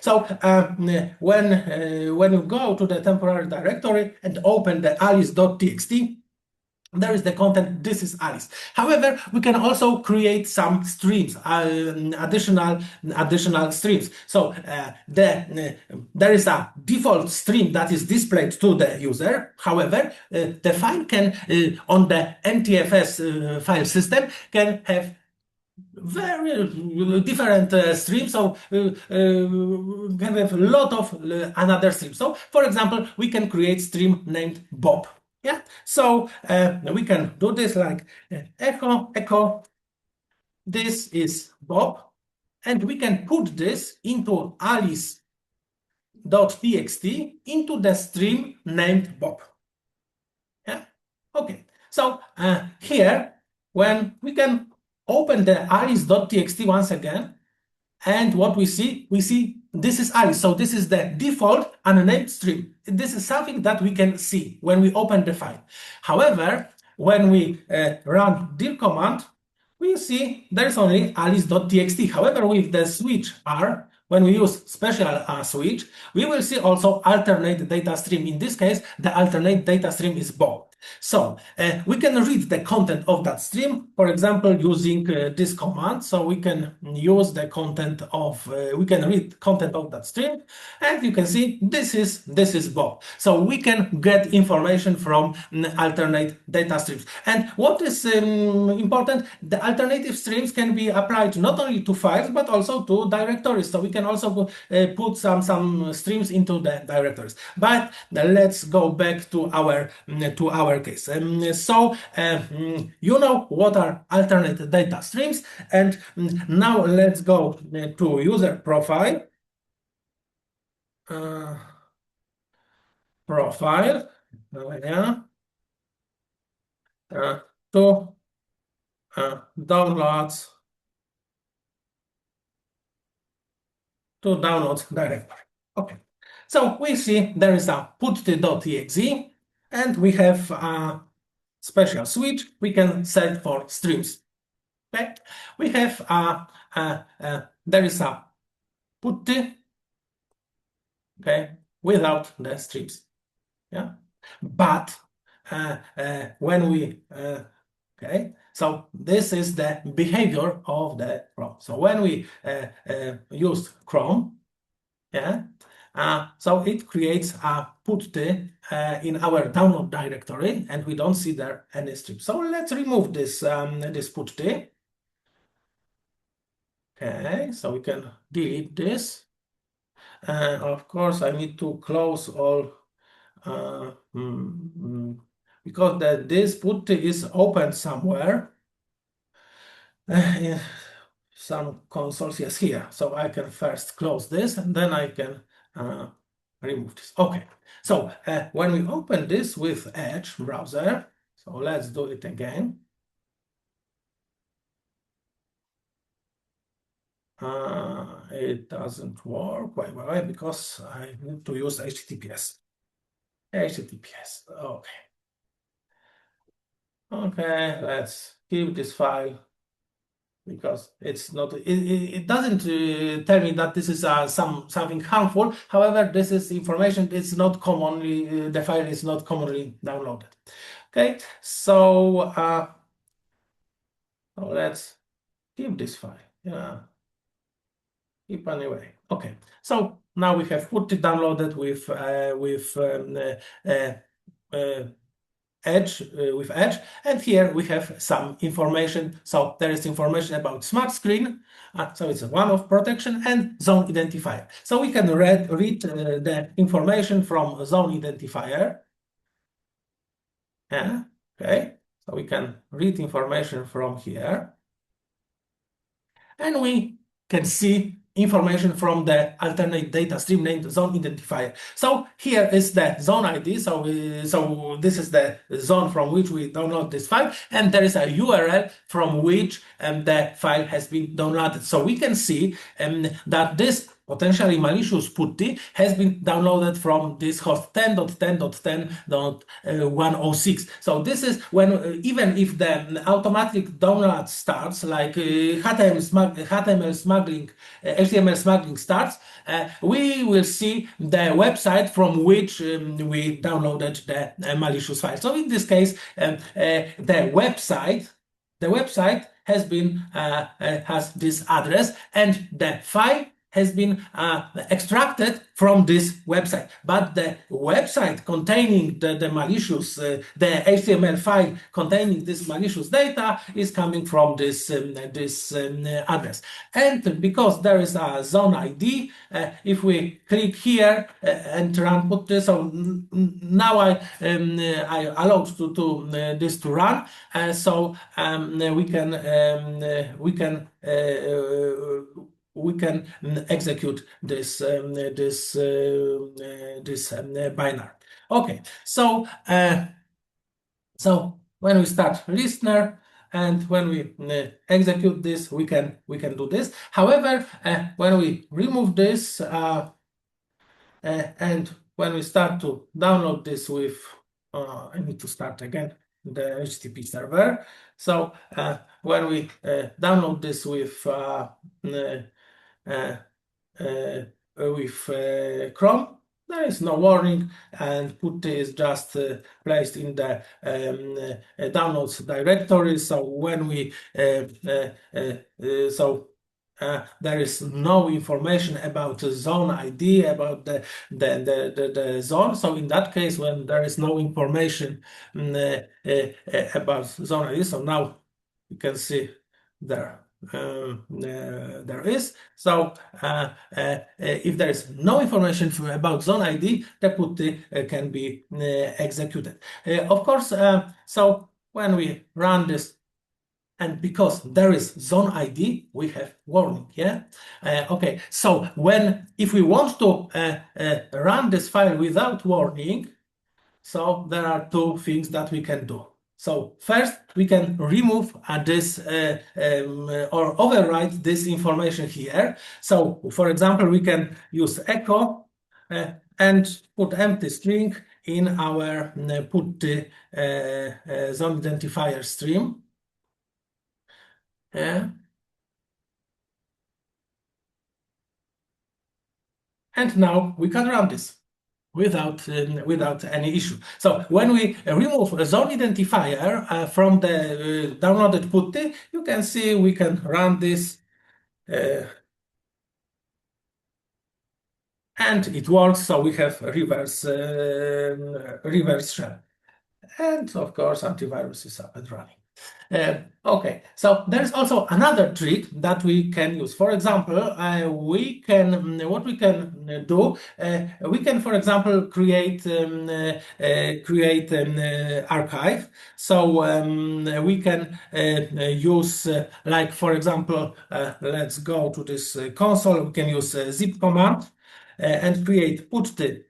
So when you go to the temporary directory and open the alice.txt, there is the content, this is Alice. However, we can also create some streams, additional streams. So there is a default stream that is displayed to the user. However, the file can, on the NTFS file system, can have very different streams, so can have a lot of another streams. So, for example, we can create stream named Bob. Yeah, so we can do this like echo, this is Bob, and we can put this into alice.txt into the stream named Bob. Yeah, okay. So here, when we can open the alice.txt once again, and what we see this is Alice. So this is the default unnamed stream. This is something that we can see when we open the file. However, when we run dir command, we see there's only alice.txt. However, with the switch R, when we use special switch, we will see also alternate data stream. In this case, the alternate data stream is Bob. So we can read the content of that stream, for example, using this command. So we can use the content of, we can read content of that stream, and you can see this is Bob. So we can get information from alternate data streams. And what is important, the alternative streams can be applied not only to files, but also to directories. So we can also put some streams into the directories. But let's go back to our case. You know what are alternate data streams, and now let's go to user profile. To downloads directory. Okay, so we see there is a put.exe, and we have a special switch. We can search for streams. Okay, we have there is a put, okay, without the streams. Yeah, but when we okay, So this is the behavior of the Chrome. So when we use Chrome, yeah, so it creates a putty in our download directory, and we don't see there any strip. So let's remove this this putty. Okay, so we can delete this. Of course, I need to close all because this putty is open somewhere. Some consoles, yes, here. So I can first close this, and then I can remove this. Okay, so when we open this with Edge browser, so let's do it again. It doesn't work. Why? Because I need to use HTTPS. HTTPS, okay. Okay, let's keep this file because it's not. It doesn't tell me that this is something harmful. However, this is information. It's not commonly the file is not commonly downloaded. Okay, so let's keep this file. Yeah, keep anyway. Okay, so now we have put it downloaded with Edge with Edge, and here we have some information. So there is information about smart screen. So it's a one-off protection and zone identifier. So we can read the information from zone identifier. Yeah, okay. So we can read information from here, and we can see information from the alternate data stream named zone identifier. So here is the zone ID. So this is the zone from which we download this file, and there is a URL from which the file has been downloaded. So we can see that this potentially malicious putty has been downloaded from this host 10.10.10.106. So this is when even if the automatic download starts, like HTML smuggling, HTML smuggling starts, we will see the website from which we downloaded the malicious file. So in this case, the website has been has this address, and the file has been extracted from this website, but the website containing the malicious, the HTML file containing this malicious data is coming from this address. And because there is a zone ID, if we click here and run putty, so now I allowed to this to run, so we can execute this binary. Okay, so so when we start listener and when we execute this, we can do this. However, when we remove this and when we start to download this with, I need to start again the HTTP server. So when we download this with Chrome, there is no warning, and putty is just placed in the downloads directory. So when we there is no information about the zone ID, about the zone. So in that case, when there is no information about zone ID, so now you can see there. There is. So if there is no information about zone ID, the putty can be executed. Of course, so when we run this, and because there is zone ID, we have warning. Yeah. Okay. So if we want to run this file without warning, so there are two things that we can do. So first, we can remove this or overwrite this information here. So for example, we can use echo and put empty string in our putty zone identifier stream. Yeah. And now we can run this. without any issue. So when we remove a zone identifier from the downloaded putty, you can see we can run this and it works. So we have reverse shell, and of course antivirus is up and running. Okay, so there's also another trick that we can use. For example, we can do, we can, for example, create an archive. So we can use, like for example, let's go to this console. We can use zip command and create put the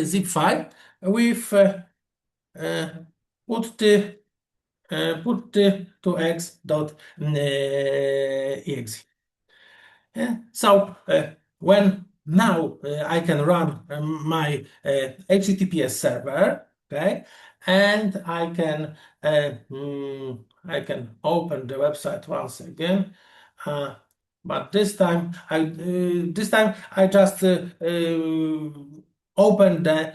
zip file with put the to x.exe. Yeah. So when now I can run my HTTPS server, okay, and I can open the website once again, but this time I just open the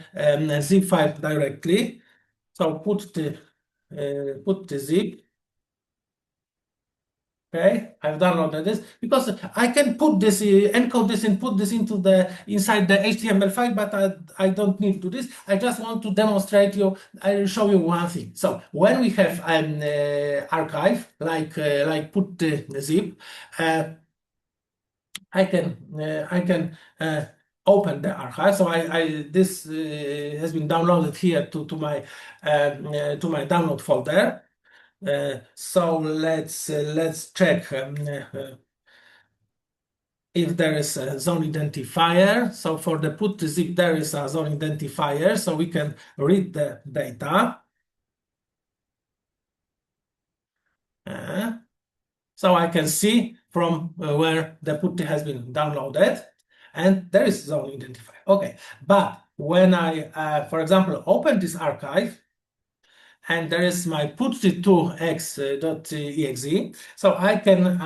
zip file directly. So put the zip. Okay, I've downloaded this because I can put this, encode this and put this into inside the HTML file, but I don't need to do this. I just want to demonstrate you. I'll show you one thing. So when we have an archive, like put the zip, I can open the archive. So this has been downloaded here to my download folder. So let's check if there is a zone identifier. So for the put zip, there is a zone identifier, so we can read the data. So I can see from where the putty has been downloaded, and there is zone identifier. Okay, but when I, for example, open this archive, and there is my putty2x.exe. So I can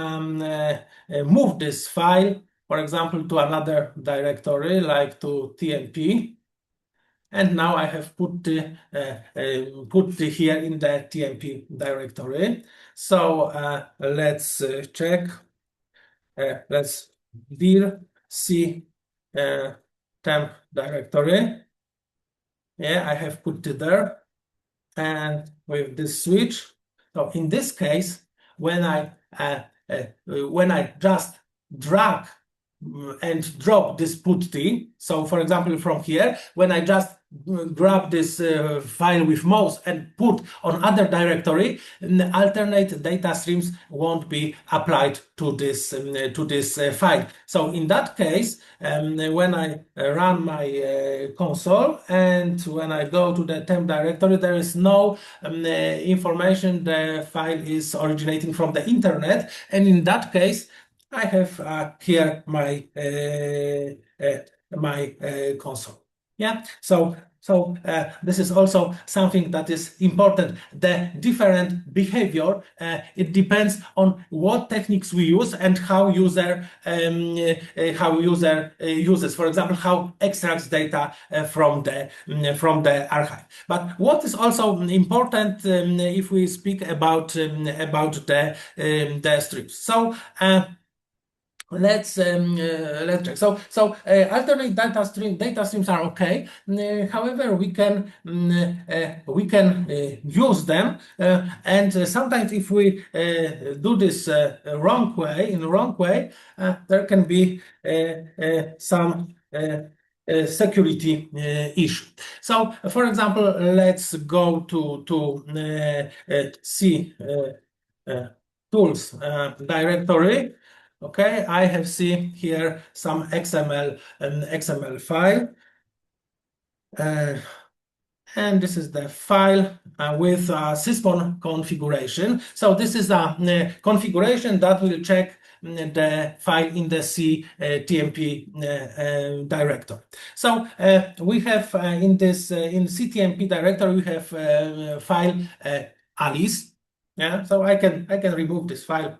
move this file, for example, to another directory, like to TMP. And now I have put here in the TMP directory. So let's check. Let's dir c temp directory. Yeah, I have put it there. And with this switch, so in this case, when I just drag and drop this putty, so for example from here, when I just grab this file with mouse and put on other directory, alternate data streams won't be applied to this file. So in that case, when I run my console and when I go to the temp directory, there is no information. The file is originating from the internet, and in that case, I have here my console. Yeah, so this is also something that is important. The different behavior, it depends on what techniques we use and how user uses. For example, how extracts data from the archive. But what is also important if we speak about the strips. So. Let's check. So alternate data streams are okay. However, we can use them, and sometimes if we do this in the wrong way, there can be some security issue. So, for example, let's go to C tools directory. Okay, I have seen here some XML file, and this is the file with syspon configuration. So this is a configuration that will check the file in the CTMP directory. So we have in CTMP directory we have file Alice. Yeah, so I can remove this file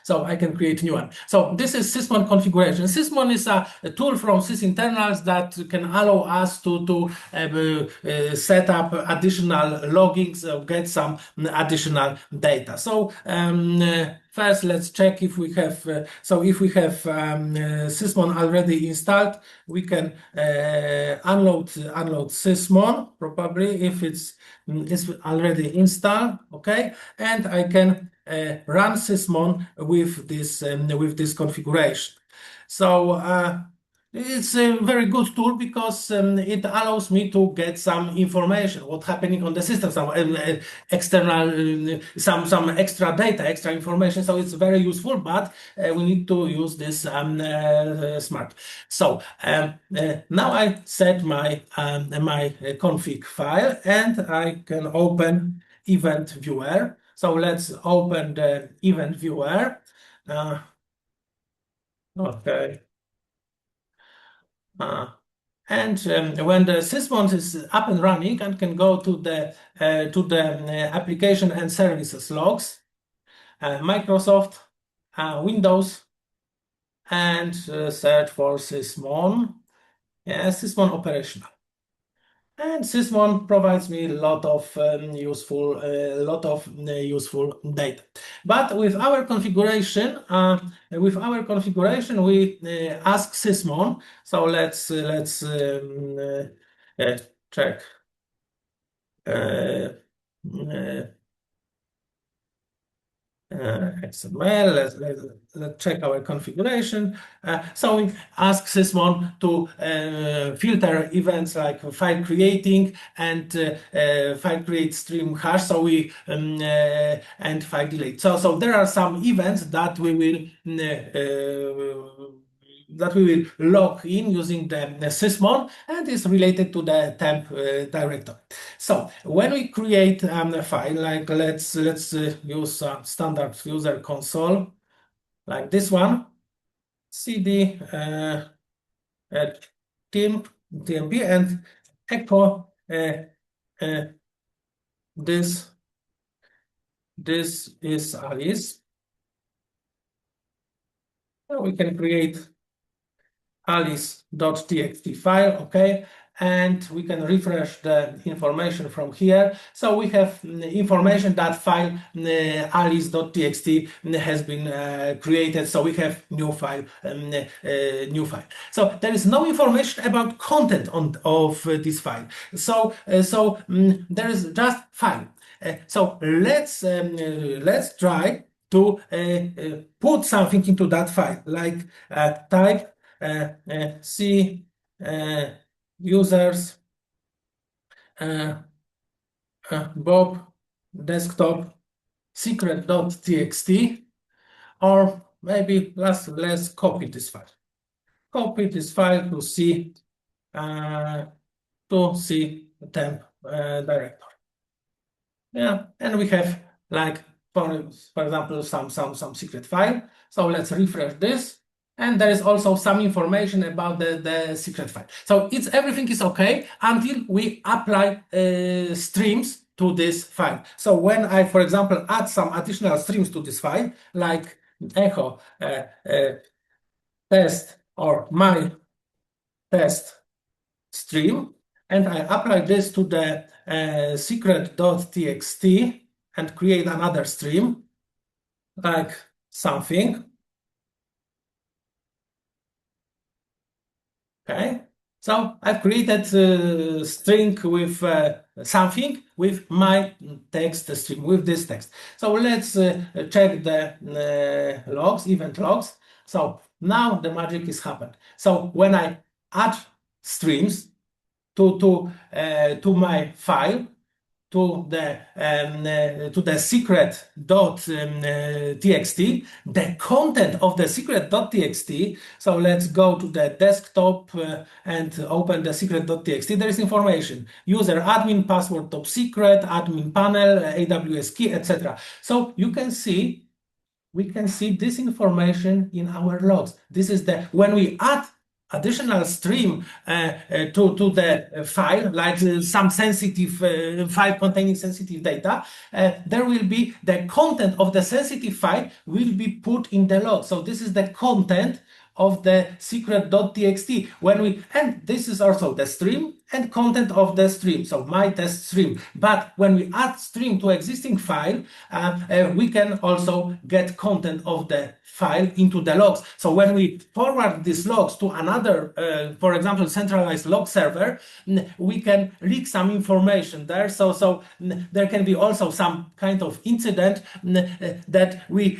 So I can create a new one. So this is sysmon configuration. Sysmon is a tool from sysinternals that can allow us to set up additional loggings, get some additional data. So first, let's check if we have. So if we have sysmon already installed, we can unload sysmon probably if it's already installed. Okay, and I can run sysmon with this configuration. So it's a very good tool because it allows me to get some information, what's happening on the system, some external, some extra data, extra information. So it's very useful, but we need to use this smart. So now I set my config file, and I can open event viewer. So let's open the event viewer. Okay. And when the sysmon is up and running, and can go to the application and services logs, Microsoft, Windows, and search for sysmon. Yeah, sysmon operational. And sysmon provides me a lot of useful data. But with our configuration, we ask sysmon. So let's check. XML. Let's check our configuration. So we ask sysmon to filter events like file creating and file create stream hash. So we and file delete. So there are some events that we will log in using the sysmon, and is related to the temp directory. So when we create a file, like let's use a standard user console like this one, cd tmp and echo this is Alice. So we can create alice.txt file, okay, and we can refresh the information from here. So we have information that file alice.txt has been created. So we have new file, So there is no information about content of this file. So there is just file. So let's try to put something into that file, like type C users Bob desktop secret.txt, or maybe let's copy this file. Copy this file to C temp directory. Yeah, and we have like for example some secret file. So let's refresh this. And there is also some information about the secret file. So everything is okay until we apply streams to this file. So when I, for example, add some additional streams to this file, like echo test or my test stream, and I apply this to the secret.txt and create another stream, like something. Okay, so I've created a string with something with my text string, with this text. So let's check the logs, event logs. So now the magic is happened. So when I add streams to my file, to the secret.txt, the content of the secret.txt. So let's go to the desktop and open the secret.txt. There is information: user admin, password top secret, admin panel, AWS key, etc. So we can see this information in our logs. This is when we add additional stream to the file, like some sensitive file containing sensitive data, there will be the content of the sensitive file will be put in the log. So this is the content of the secret.txt and this is also the stream and content of the stream, so my test stream. But when we add stream to existing file, we can also get content of the file into the logs. So when we forward these logs to another, for example, centralized log server, we can leak some information there. So there can be also some kind of incident that we,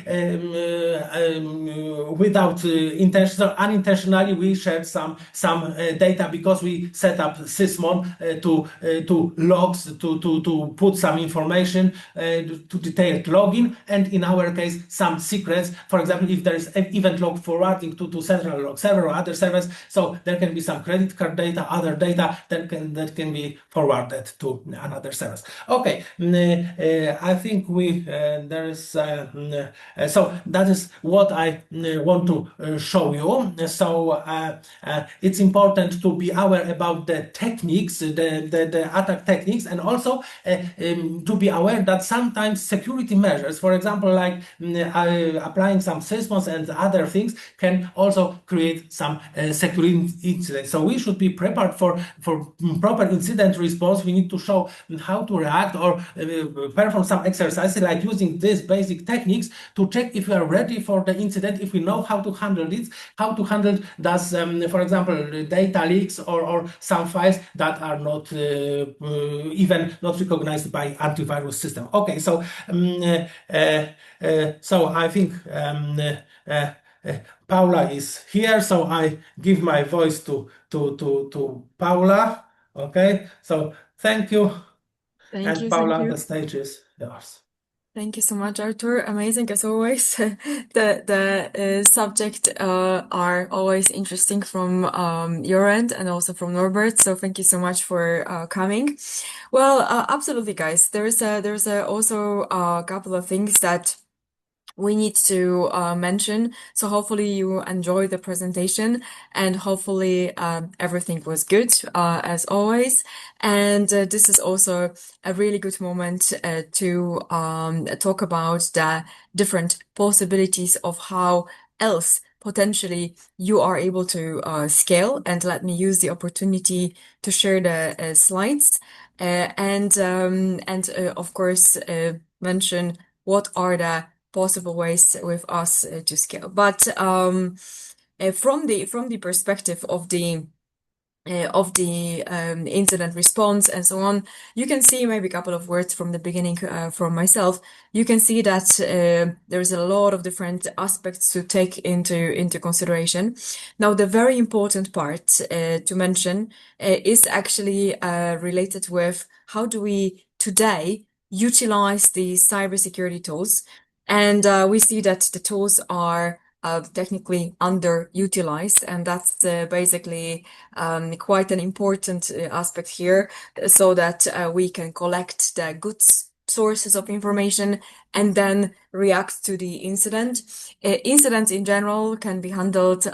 without intention, unintentionally, we shared some data because we set up sysmon to logs to put some information to detailed login, and in our case some secrets. For example, if there is an event log forwarding to central log server or other servers, so there can be some credit card data, other data that can be forwarded to another service. Okay, I think there is so that is what I want to show you. So it's important to be aware about the techniques, the attack techniques, and also to be aware that sometimes security measures, for example, like applying some sysmons and other things, can also create some security incidents. So we should be prepared for proper incident response. We need to show how to react or perform some exercises like using these basic techniques to check if we are ready for the incident, if we know how to handle it, how to handle those, for example, data leaks or some files that are not even not recognized by antivirus system. Okay, so so I think Paula is here, so I give my voice to Paula. Okay, so thank you. Thank you, Paula, thank you. the stage is yours. Thank you so much, Arthur. Amazing as always. The subject are always interesting from your end and also from Norbert. So thank you so much for coming. Well, absolutely, guys. There's also a couple of things that we need to mention. So hopefully you enjoy the presentation, and hopefully everything was good as always. And this is also a really good moment to talk about the different possibilities of how else potentially you are able to scale. And let me use the opportunity to share the slides and of course mention what are the possible ways with us to scale. But from the perspective of the incident response and so on, you can see maybe a couple of words from the beginning from myself. You can see that there's a lot of different aspects to take into consideration. Now, the very important part to mention is actually related with how do we today utilize the cybersecurity tools. And we see that the tools are technically underutilized, and that's basically quite an important aspect here, so that we can collect the good sources of information and then react to the incident. Incidents in general can be handled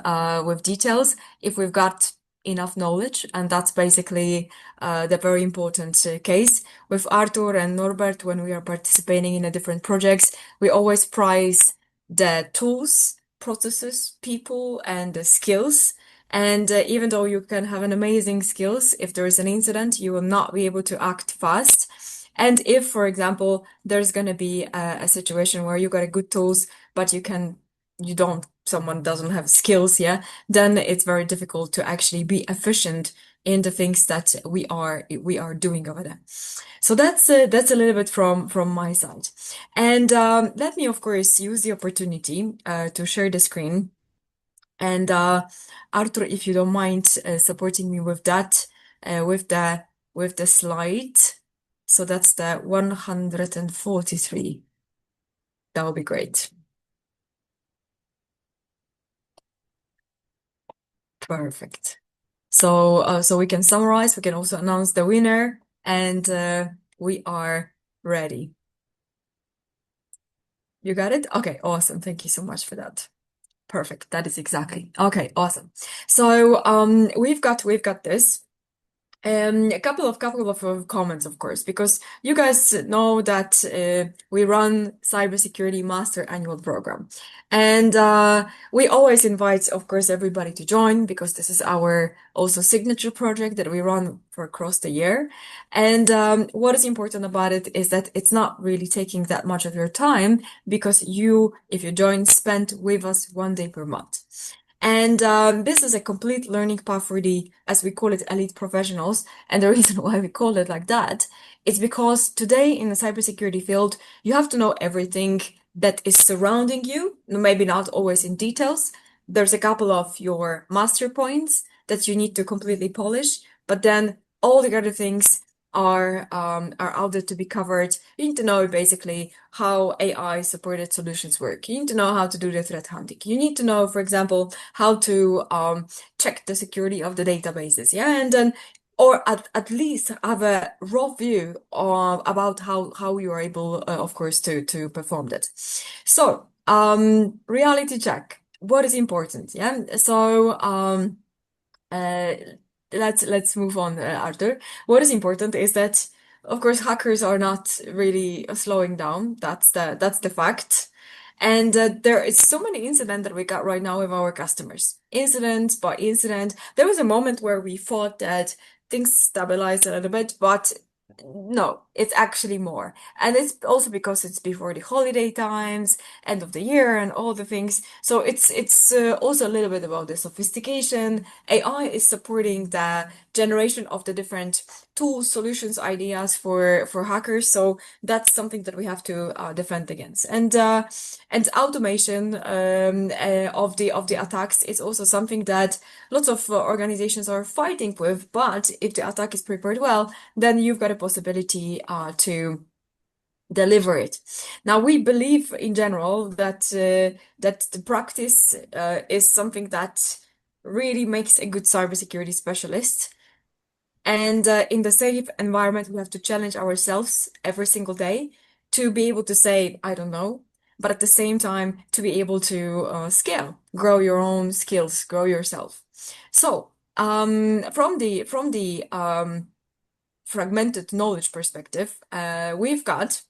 with details if we've got enough knowledge, and that's basically the very important case. With Arthur and Norbert, when we are participating in the different projects, we always prize the tools, processes, people, and the skills. And even though you can have an amazing skills, if there is an incident, you will not be able to act fast. And if, for example, there's going to be a situation where you got a good tools, but someone doesn't have skills, yeah, then it's very difficult to actually be efficient in the things that we are doing over there. So that's a little bit from my side. And let me, of course, use the opportunity to share the screen. And Arthur, if you don't mind supporting me with that, with the slide. So that's the 143. That would be great. Perfect. So we can summarize. We can also announce the winner, and we are ready. You got it? Okay, awesome. Thank you so much for that. Perfect. That is exactly. Okay, awesome. So we've got this. A couple of comments, of course, because you guys know that we run Cybersecurity Master Annual Program, and we always invite, of course, everybody to join because this is our also signature project that we run for across the year. And what is important about it is that it's not really taking that much of your time because you, if you join, spend with us 1 day per month. And this is a complete learning path for the, as we call it, elite professionals. And the reason why we call it like that is because today in the cybersecurity field, you have to know everything that is surrounding you, maybe not always in details. There's a couple of your master points that you need to completely polish, but then all the other things are out there to be covered. You need to know basically how AI supported solutions work. You need to know how to do the threat hunting. You need to know, for example, how to check the security of the databases. Yeah, and then or at least have a raw view of about how you are able, of course, to perform that. So reality check. What is important? Yeah. So uh, let's move on, Arthur. What is important is that, of course, hackers are not really slowing down. That's the fact. And there is so many incidents that we got right now with our customers. Incident by incident. There was a moment where we thought that things stabilized a little bit, but no, it's actually more. And it's also because it's before the holiday times, end of the year, and all the things. So it's also a little bit about the sophistication. AI is supporting the generation of the different tools, solutions, ideas for hackers. So that's something that we have to defend against. And automation of the attacks is also something that lots of organizations are fighting with. But if the attack is prepared well, then you've got a possibility to deliver it. Now, we believe in general that that the practice is something that really makes a good cybersecurity specialist. And in the safe environment, we have to challenge ourselves every single day to be able to say, I don't know, but at the same time, to be able to scale, grow your own skills, grow yourself. So from the fragmented knowledge perspective, we've got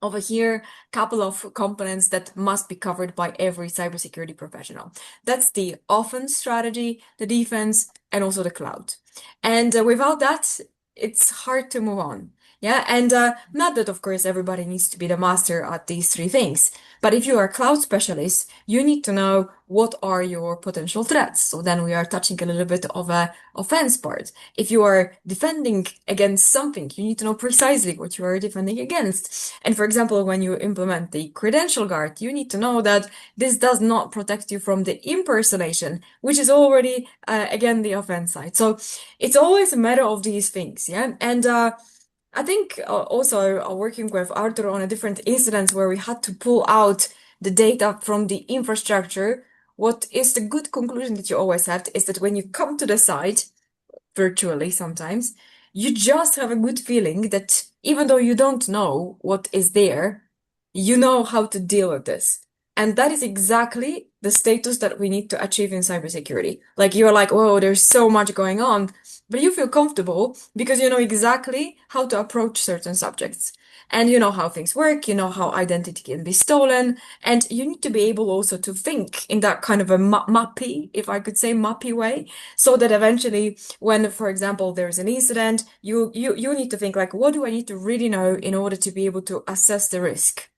over here a couple of components that must be covered by every cybersecurity professional. That's the offense strategy, the defense, and also the cloud. And without that, it's hard to move on. Yeah, and not that, of course, everybody needs to be the master at these three things. But if you are a cloud specialist, you need to know what are your potential threats. So then we are touching a little bit of a offense part. If you are defending against something, you need to know precisely what you are defending against. And for example, when you implement the credential guard, you need to know that this does not protect you from the impersonation, which is already, again, the offense side. So it's always a matter of these things. Yeah. And, I think also working with Arthur on a different incidents where we had to pull out the data from the infrastructure. What is the good conclusion that you always have is that when you come to the site, virtually sometimes, you just have a good feeling that even though you don't know what is there, you know how to deal with this. And that is exactly the status that we need to achieve in cybersecurity. Like you're like, whoa, there's so much going on, but you feel comfortable because you know exactly how to approach certain subjects. And you know how things work, you know how identity can be stolen, and you need to be able also to think in that kind of a mappy, if I could say mappy way, so that eventually when, for example, there's an incident, you need to think like, what do I need to really know in order to be able to assess the risk?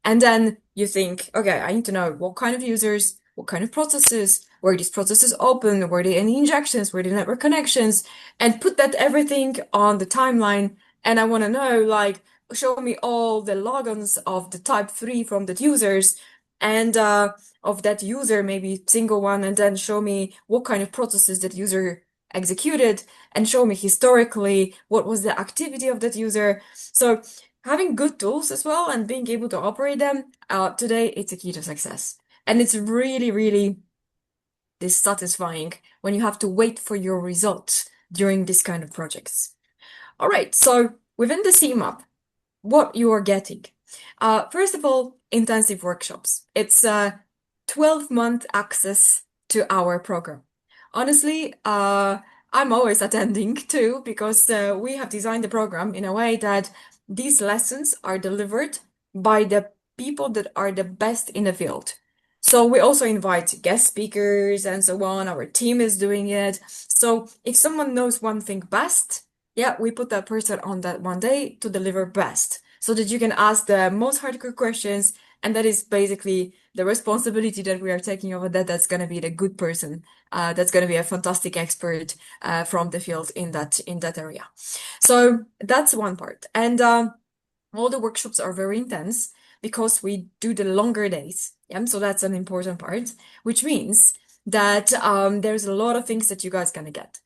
And then you think, okay, I need to know what kind of users, what kind of processes, were these processes open, were there any injections, were there network connections, and put that everything on the timeline. And I want to know, like, show me all the logons of the type 3 from the users and of that user, maybe single one, and then show me what kind of processes that user executed and show me historically what was the activity of that user. So having good tools as well and being able to operate them today, it's a key to success. And it's really, really dissatisfying when you have to wait for your results during this kind of projects. All right, so within the CMAP, what you are getting. First of all, intensive workshops. It's 12-month access to our program. Honestly, I'm always attending too, because we have designed the program in a way that these lessons are delivered by the people that are the best in the field. So we also invite guest speakers and so on. Our team is doing it. So if someone knows one thing best, yeah, we put that person on that one day to deliver best, so that you can ask the most hardcore questions. And that is basically the responsibility that we are taking over, that that's going to be the good person. That's going to be a fantastic expert from the field in that area. So that's one part. And all the workshops are very intense because we do the longer days. Yeah, so that's an important part, which means that there's a lot of things that you guys gonna get.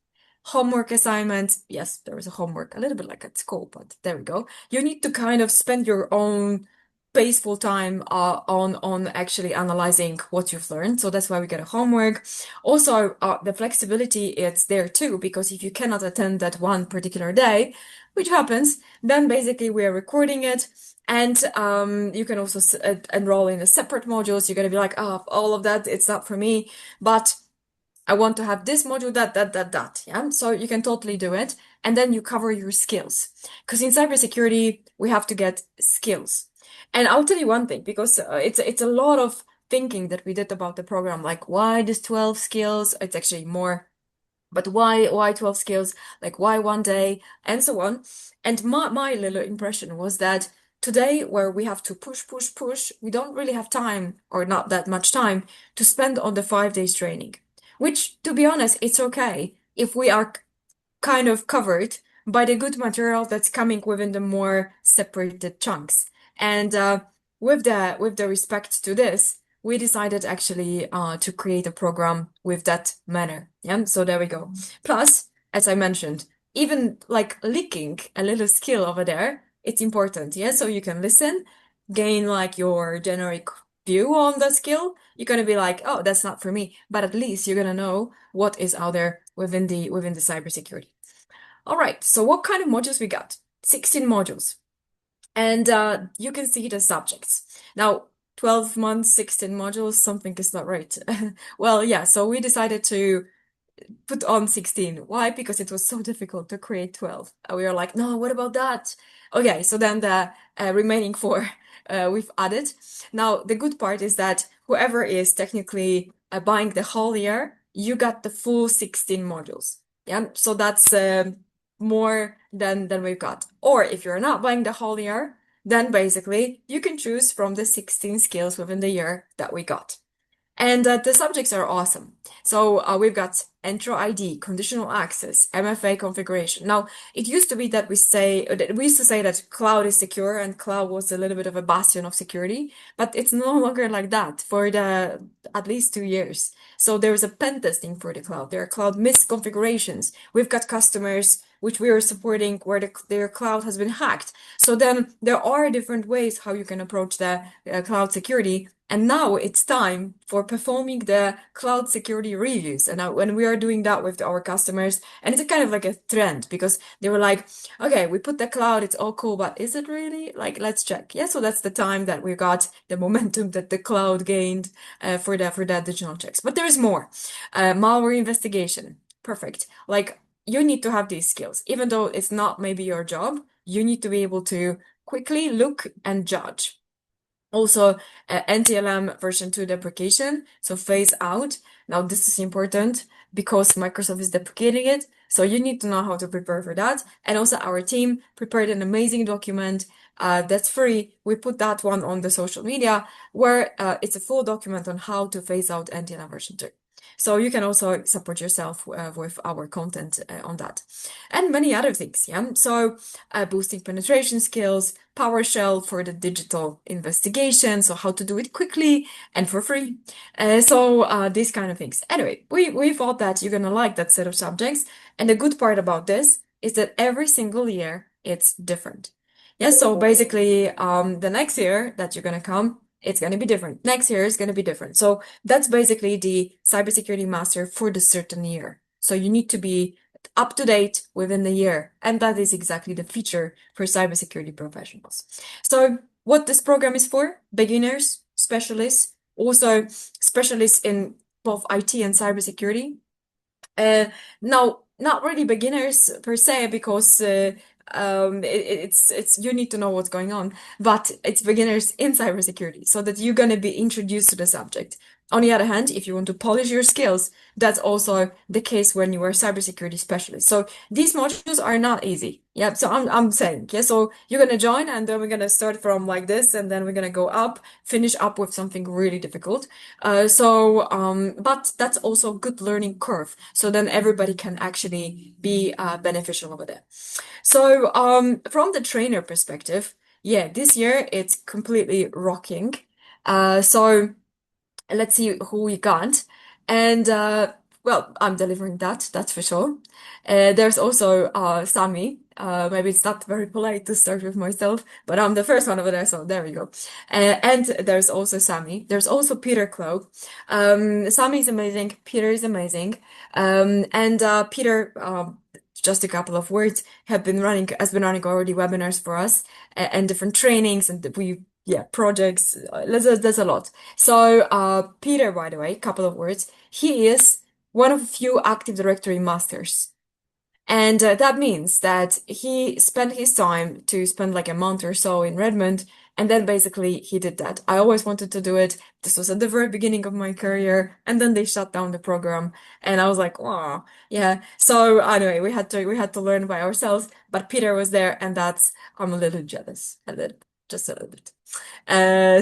Homework assignments. Yes, there is a homework, a little bit like at school, but there we go. You need to kind of spend your own peaceful time on actually analyzing what you've learned. So that's why we get a homework. Also, the flexibility, it's there too, because if you cannot attend that one particular day, which happens, then basically we are recording it. And you can also enroll in a separate modules. You're going to be like, oh, all of that, it's not for me, but I want to have this module, that. Yeah. So you can totally do it. And then you cover your skills. Because in cybersecurity, we have to get skills. And I'll tell you one thing, because it's a lot of thinking that we did about the program. Like, why this 12 skills? It's actually more. But why 12 skills? Like, why one day? And so on. And my little impression was that today, where we have to push, we don't really have time, or not that much time, to spend on the 5 days training. Which, to be honest, it's okay if we are kind of covered by the good material that's coming within the more separated chunks. And with the respect to this, we decided actually to create a program with that manner. Yeah, so there we go. Plus, as I mentioned, even like leaking a little skill over there, it's important. Yeah, so you can listen, gain like your generic view on the skill. You're gonna be like, oh, that's not for me, but at least you're gonna know what is out there within the cybersecurity. All right, so what kind of modules we got? 16 modules. And you can see the subjects. Now, 12 months, 16 modules, something is not right. Well, yeah, so we decided to put on 16. Why? Because it was so difficult to create 12. We were like, no, what about that? Okay, so then the remaining 4 we've added. Now, the good part is that whoever is technically buying the whole year, you got the full 16 modules. Yeah, so that's more than we've got. Or if you're not buying the whole year, then basically you can choose from the 16 skills within the year that we got. And the subjects are awesome. So we've got Intro ID, conditional access, MFA configuration. Now, it used to be that we used to say that cloud is secure, and cloud was a little bit of a bastion of security, but it's no longer like that for at least 2 years. So there's a pen testing for the cloud. There are cloud misconfigurations. We've got customers which we are supporting where their cloud has been hacked. So then there are different ways how you can approach the cloud security. And now it's time for performing the cloud security reviews. And now when we are doing that with our customers, and it's kind of like a trend, because they were like, okay, we put the cloud, it's all cool, but is it really? Like, let's check. Yeah, so that's the time that we got the momentum that the cloud gained for the additional checks. But there's more. Malware investigation. Perfect. Like, you need to have these skills. Even though it's not maybe your job, you need to be able to quickly look and judge. Also, NTLM version 2 deprecation, so phase out. Now, this is important because Microsoft is deprecating it, so you need to know how to prepare for that. And also, our team prepared an amazing document that's free. We put that one on the social media, where it's a full document on how to phase out NTLM version 2. So you can also support yourself with our content on that. And many other things, yeah? So boosting penetration skills, PowerShell for the digital investigation, so how to do it quickly and for free. So these kind of things. Anyway, we thought that you're gonna like that set of subjects. And the good part about this is that every single year it's different. Yeah, so basically the next year that you're gonna come, it's going to be different. Next year is going to be different. So that's basically the cybersecurity master for the certain year. So you need to be up to date within the year. And that is exactly the feature for cybersecurity professionals. So what this program is for: beginners, specialists, also specialists in both IT and cybersecurity. Now, not really beginners per se, because it's you need to know what's going on, but it's beginners in cybersecurity, so that you're going to be introduced to the subject. On the other hand, if you want to polish your skills, that's also the case when you are a cybersecurity specialist. So these modules are not easy. Yeah, so I'm saying, yeah, so you're gonna join, and then we're gonna start from like this, and then we're gonna go up, finish up with something really difficult. But that's also a good learning curve. So then everybody can actually be beneficial over there. So from the trainer perspective, yeah, this year it's completely rocking. So let's see who we got. And well, I'm delivering that, that's for sure. There's also Sami. Maybe it's not very polite to start with myself, but I'm the first one over there, so there we go. And there's also Sami. There's also Peter Clow. Sami is amazing. Peter is amazing. And Peter, just a couple of words, has been running already webinars for us and different trainings, and projects. There's a lot. So Peter, by the way, couple of words. He is one of a few Active Directory masters. And that means that he spent his time to spend like a month or so in Redmond, and then basically he did that. I always wanted to do it. This was at the very beginning of my career, and then they shut down the program, and I was like, oh, yeah. So anyway, we had to learn by ourselves, but Peter was there, and I'm a little jealous, just a little bit.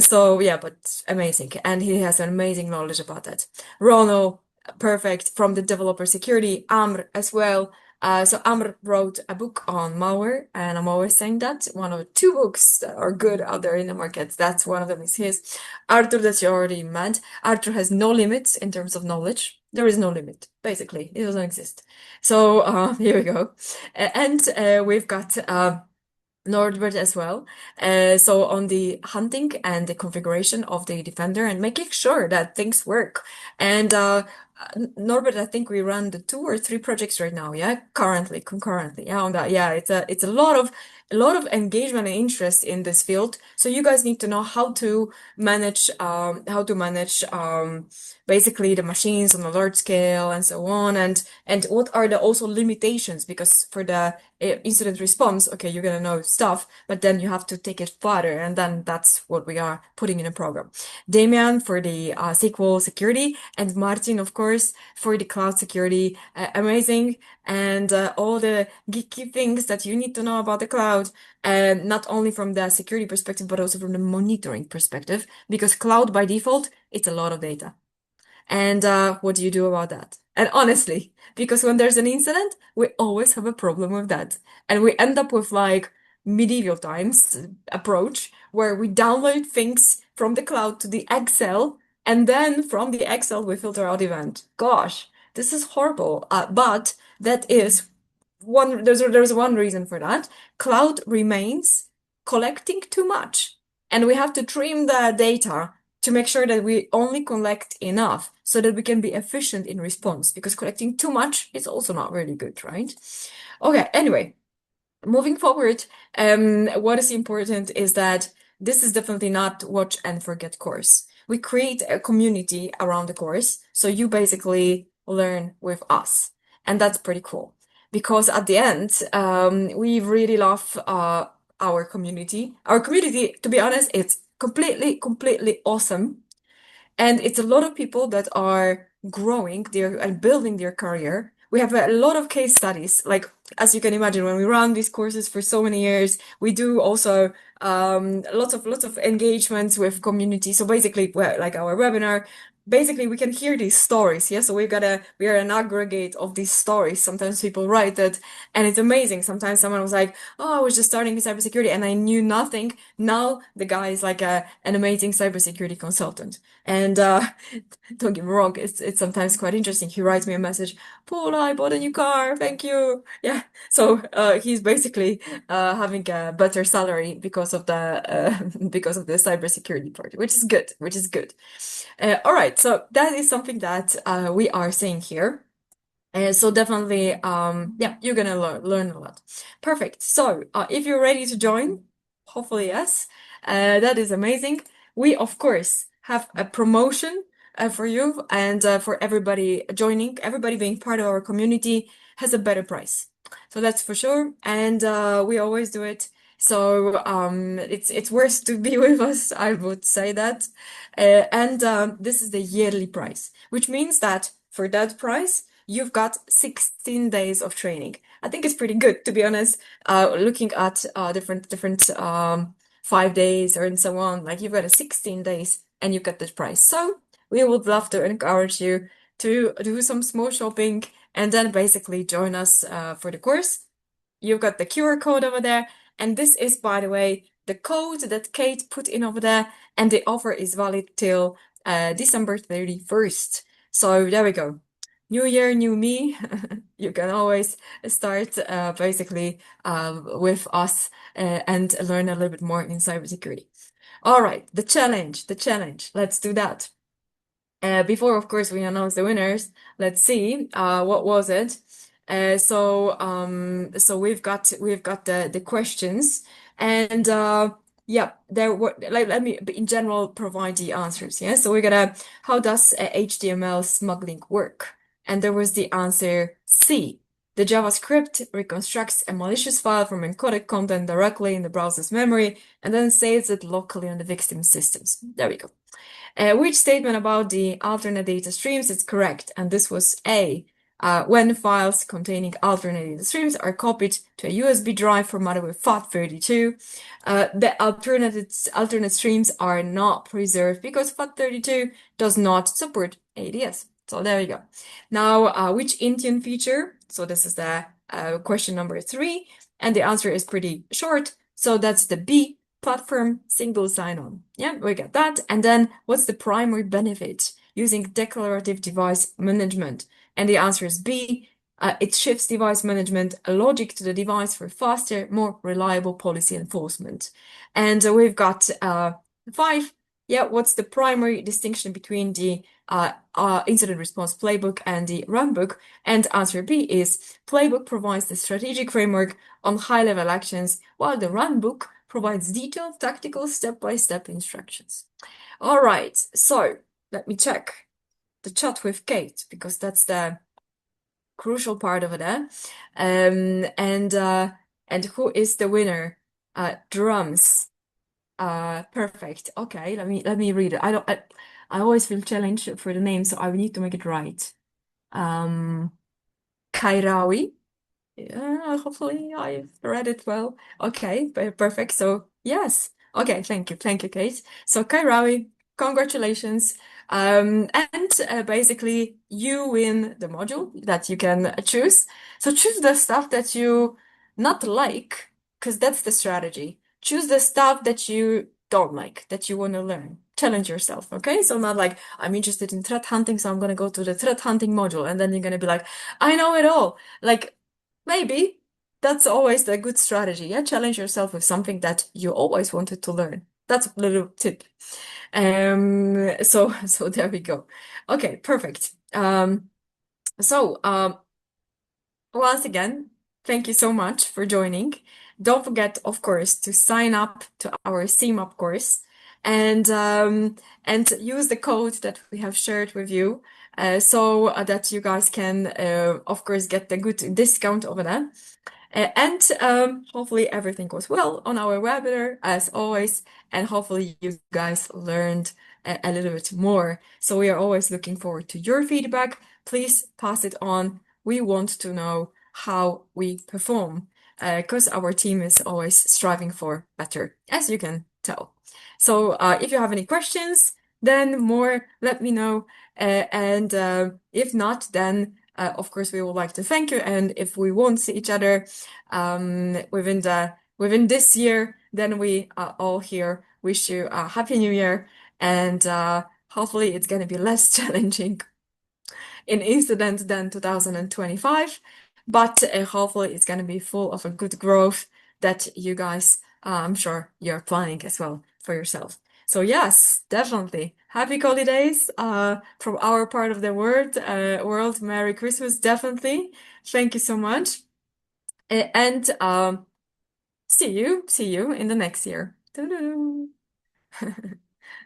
So yeah, but amazing, and he has an amazing knowledge about that. Ronald, perfect, from the developer security. Amr as well. So Amr wrote a book on malware, and I'm always saying that one of the two books that are good out there in the market. That's one of them is his. Arthur, that you already met. Arthur has no limits in terms of knowledge. There is no limit, basically. It doesn't exist. So here we go. And we've got Norbert as well. So on the hunting and the configuration of the Defender and making sure that things work. And Norbert, I think we run the 2 or 3 projects right now, yeah, concurrently, yeah, on that. Yeah, it's a lot of engagement and interest in this field. So you guys need to know how to manage basically the machines on a large scale and so on, and what are the also limitations, because for the incident response, okay, you're gonna know stuff, but then you have to take it further, and then that's what we are putting in a program. Damian for the SQL security, and Martin, of course, for the cloud security. Amazing, and all the geeky things that you need to know about the cloud, not only from the security perspective, but also from the monitoring perspective, because cloud by default, it's a lot of data. And what do you do about that? And honestly, because when there's an incident, we always have a problem with that. And we end up with like medieval times approach, where we download things from the cloud to the Excel, and then from the Excel we filter out event. Gosh, this is horrible. But that is there's one reason for that. Cloud remains collecting too much, and we have to trim the data to make sure that we only collect enough so that we can be efficient in response, because collecting too much is also not really good, right? Okay, anyway, moving forward, what is important is that this is definitely not watch and forget course. We create a community around the course, so you basically learn with us, and that's pretty cool. Because at the end, we really love our community. Our community, to be honest, it's completely awesome. And it's a lot of people that are growing and building their career. We have a lot of case studies. Like, as you can imagine, when we run these courses for so many years, we do also lots of engagements with community. So basically, well, like our webinar, basically we can hear these stories. Yeah, so we are an aggregate of these stories. Sometimes people write it, and it's amazing. Sometimes someone was like, "Oh, I was just starting in cybersecurity and I knew nothing." Now the guy is like an amazing cybersecurity consultant. And don't get me wrong, it's sometimes quite interesting. He writes me a message, "Paula, I bought a new car, thank you." Yeah, so he's basically having a better salary because of the cybersecurity part, which is good, all right, so that is something that we are saying here. So definitely, yeah, you're gonna learn a lot. Perfect. So if you're ready to join, hopefully yes, that is amazing. We of course have a promotion for you, and for everybody joining, everybody being part of our community has a better price. So that's for sure, and we always do it. So it's worth to be with us, I would say that. And this is the yearly price, which means that for that price, you've got 16 days of training. I think it's pretty good, to be honest. Looking at different 5 days or and so on, like you've got a 16 days and you get the price. So we would love to encourage you to do some small shopping and then basically join us for the course. You've got the QR code over there. And this is, by the way, the code that Kate put in over there. And the offer is valid till December 31st. So there we go. New year, new me. You can always start basically with us and learn a little bit more in cybersecurity. All right, the challenge. Let's do that. Before, of course, we announce the winners, let's see, what was it? So we've got the questions, and yeah, there were let me in general provide the answers. Yeah, so we're gonna, how does HTML smuggling work? And there was the answer C. The JavaScript reconstructs a malicious file from encoded content directly in the browser's memory and then saves it locally on the victim systems. There we go. Which statement about the alternate data streams is correct? And this was A. When files containing alternate data streams are copied to a USB drive formatted with FAT32, the alternate streams are not preserved because FAT32 does not support ADS. So there we go. Now, which Intune feature? So this is the question number 3, and the answer is pretty short. So that's the B. Platform single sign-on. Yeah, we get that. And then what's the primary benefit using declarative device management? And the answer is B. It shifts device management logic to the device for faster, more reliable policy enforcement. And we've got 5. Yeah, what's the primary distinction between the incident response playbook and the runbook? And answer B is playbook provides the strategic framework on high-level actions, while the runbook provides detailed tactical step-by-step instructions. All right, so let me check the chat with Kate because that's the crucial part over there. And who is the winner? Drums. Perfect. Okay, let me read it. I always feel challenged for the name, so I need to make it right. Kairawi. Yeah, hopefully I read it well. Okay, perfect. So yes. Okay, thank you, Kate. So Kairawi, congratulations. And basically you win the module that you can choose. So choose the stuff that you not like, because that's the strategy. Choose the stuff that you don't like, that you want to learn. Challenge yourself, okay? So not like, I'm interested in threat hunting, so I'm gonna go to the threat hunting module, and then you're gonna be like, I know it all. Like, maybe that's always the good strategy. Yeah, challenge yourself with something that you always wanted to learn. That's a little tip. So there we go. Okay, perfect. Once again, thank you so much for joining. Don't forget, of course, to sign up to our CMAP course and use the code that we have shared with you so that you guys can, of course, get the good discount over there. And hopefully everything goes well on our webinar as always, and hopefully you guys learned a little bit more. So we are always looking forward to your feedback. Please pass it on. We want to know how we perform because our team is always striving for better, as you can tell. So if you have any questions, then more, let me know. And if not, then of course we would like to thank you. And if we won't see each other within this year, then we are all here. Wish you a happy new year, and hopefully it's going to be less challenging in incident than 2025, but hopefully it's going to be full of a good growth that you guys, I'm sure you're planning as well for yourself. So yes, definitely. Happy holidays from our part of the world. Merry Christmas, definitely. Thank you so much. And see you in the next year. Doo-doo.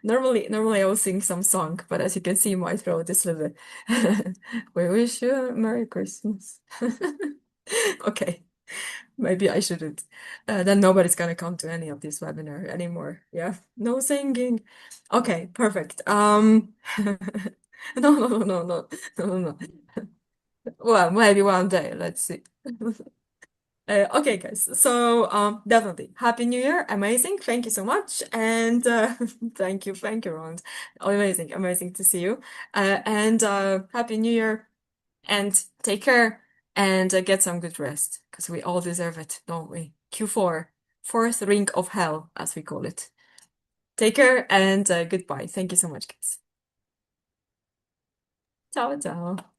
Normally I will sing some song, but as you can see, my throat is a little bit. We wish you a Merry Christmas. Okay, maybe I shouldn't. Then nobody's gonna come to any of this webinar anymore. Yeah, no singing. Okay, perfect. No, no, no, no, no, no, no, no. Well, maybe one day. Let's see. Okay, guys. So, definitely Happy New Year. Amazing. Thank you so much. And thank you, Ron. Amazing, amazing to see you. And Happy New Year. And take care and get some good rest because we all deserve it, don't we? Q4, fourth ring of hell, as we call it. Take care and goodbye. Thank you so much, guys. Ciao, ciao.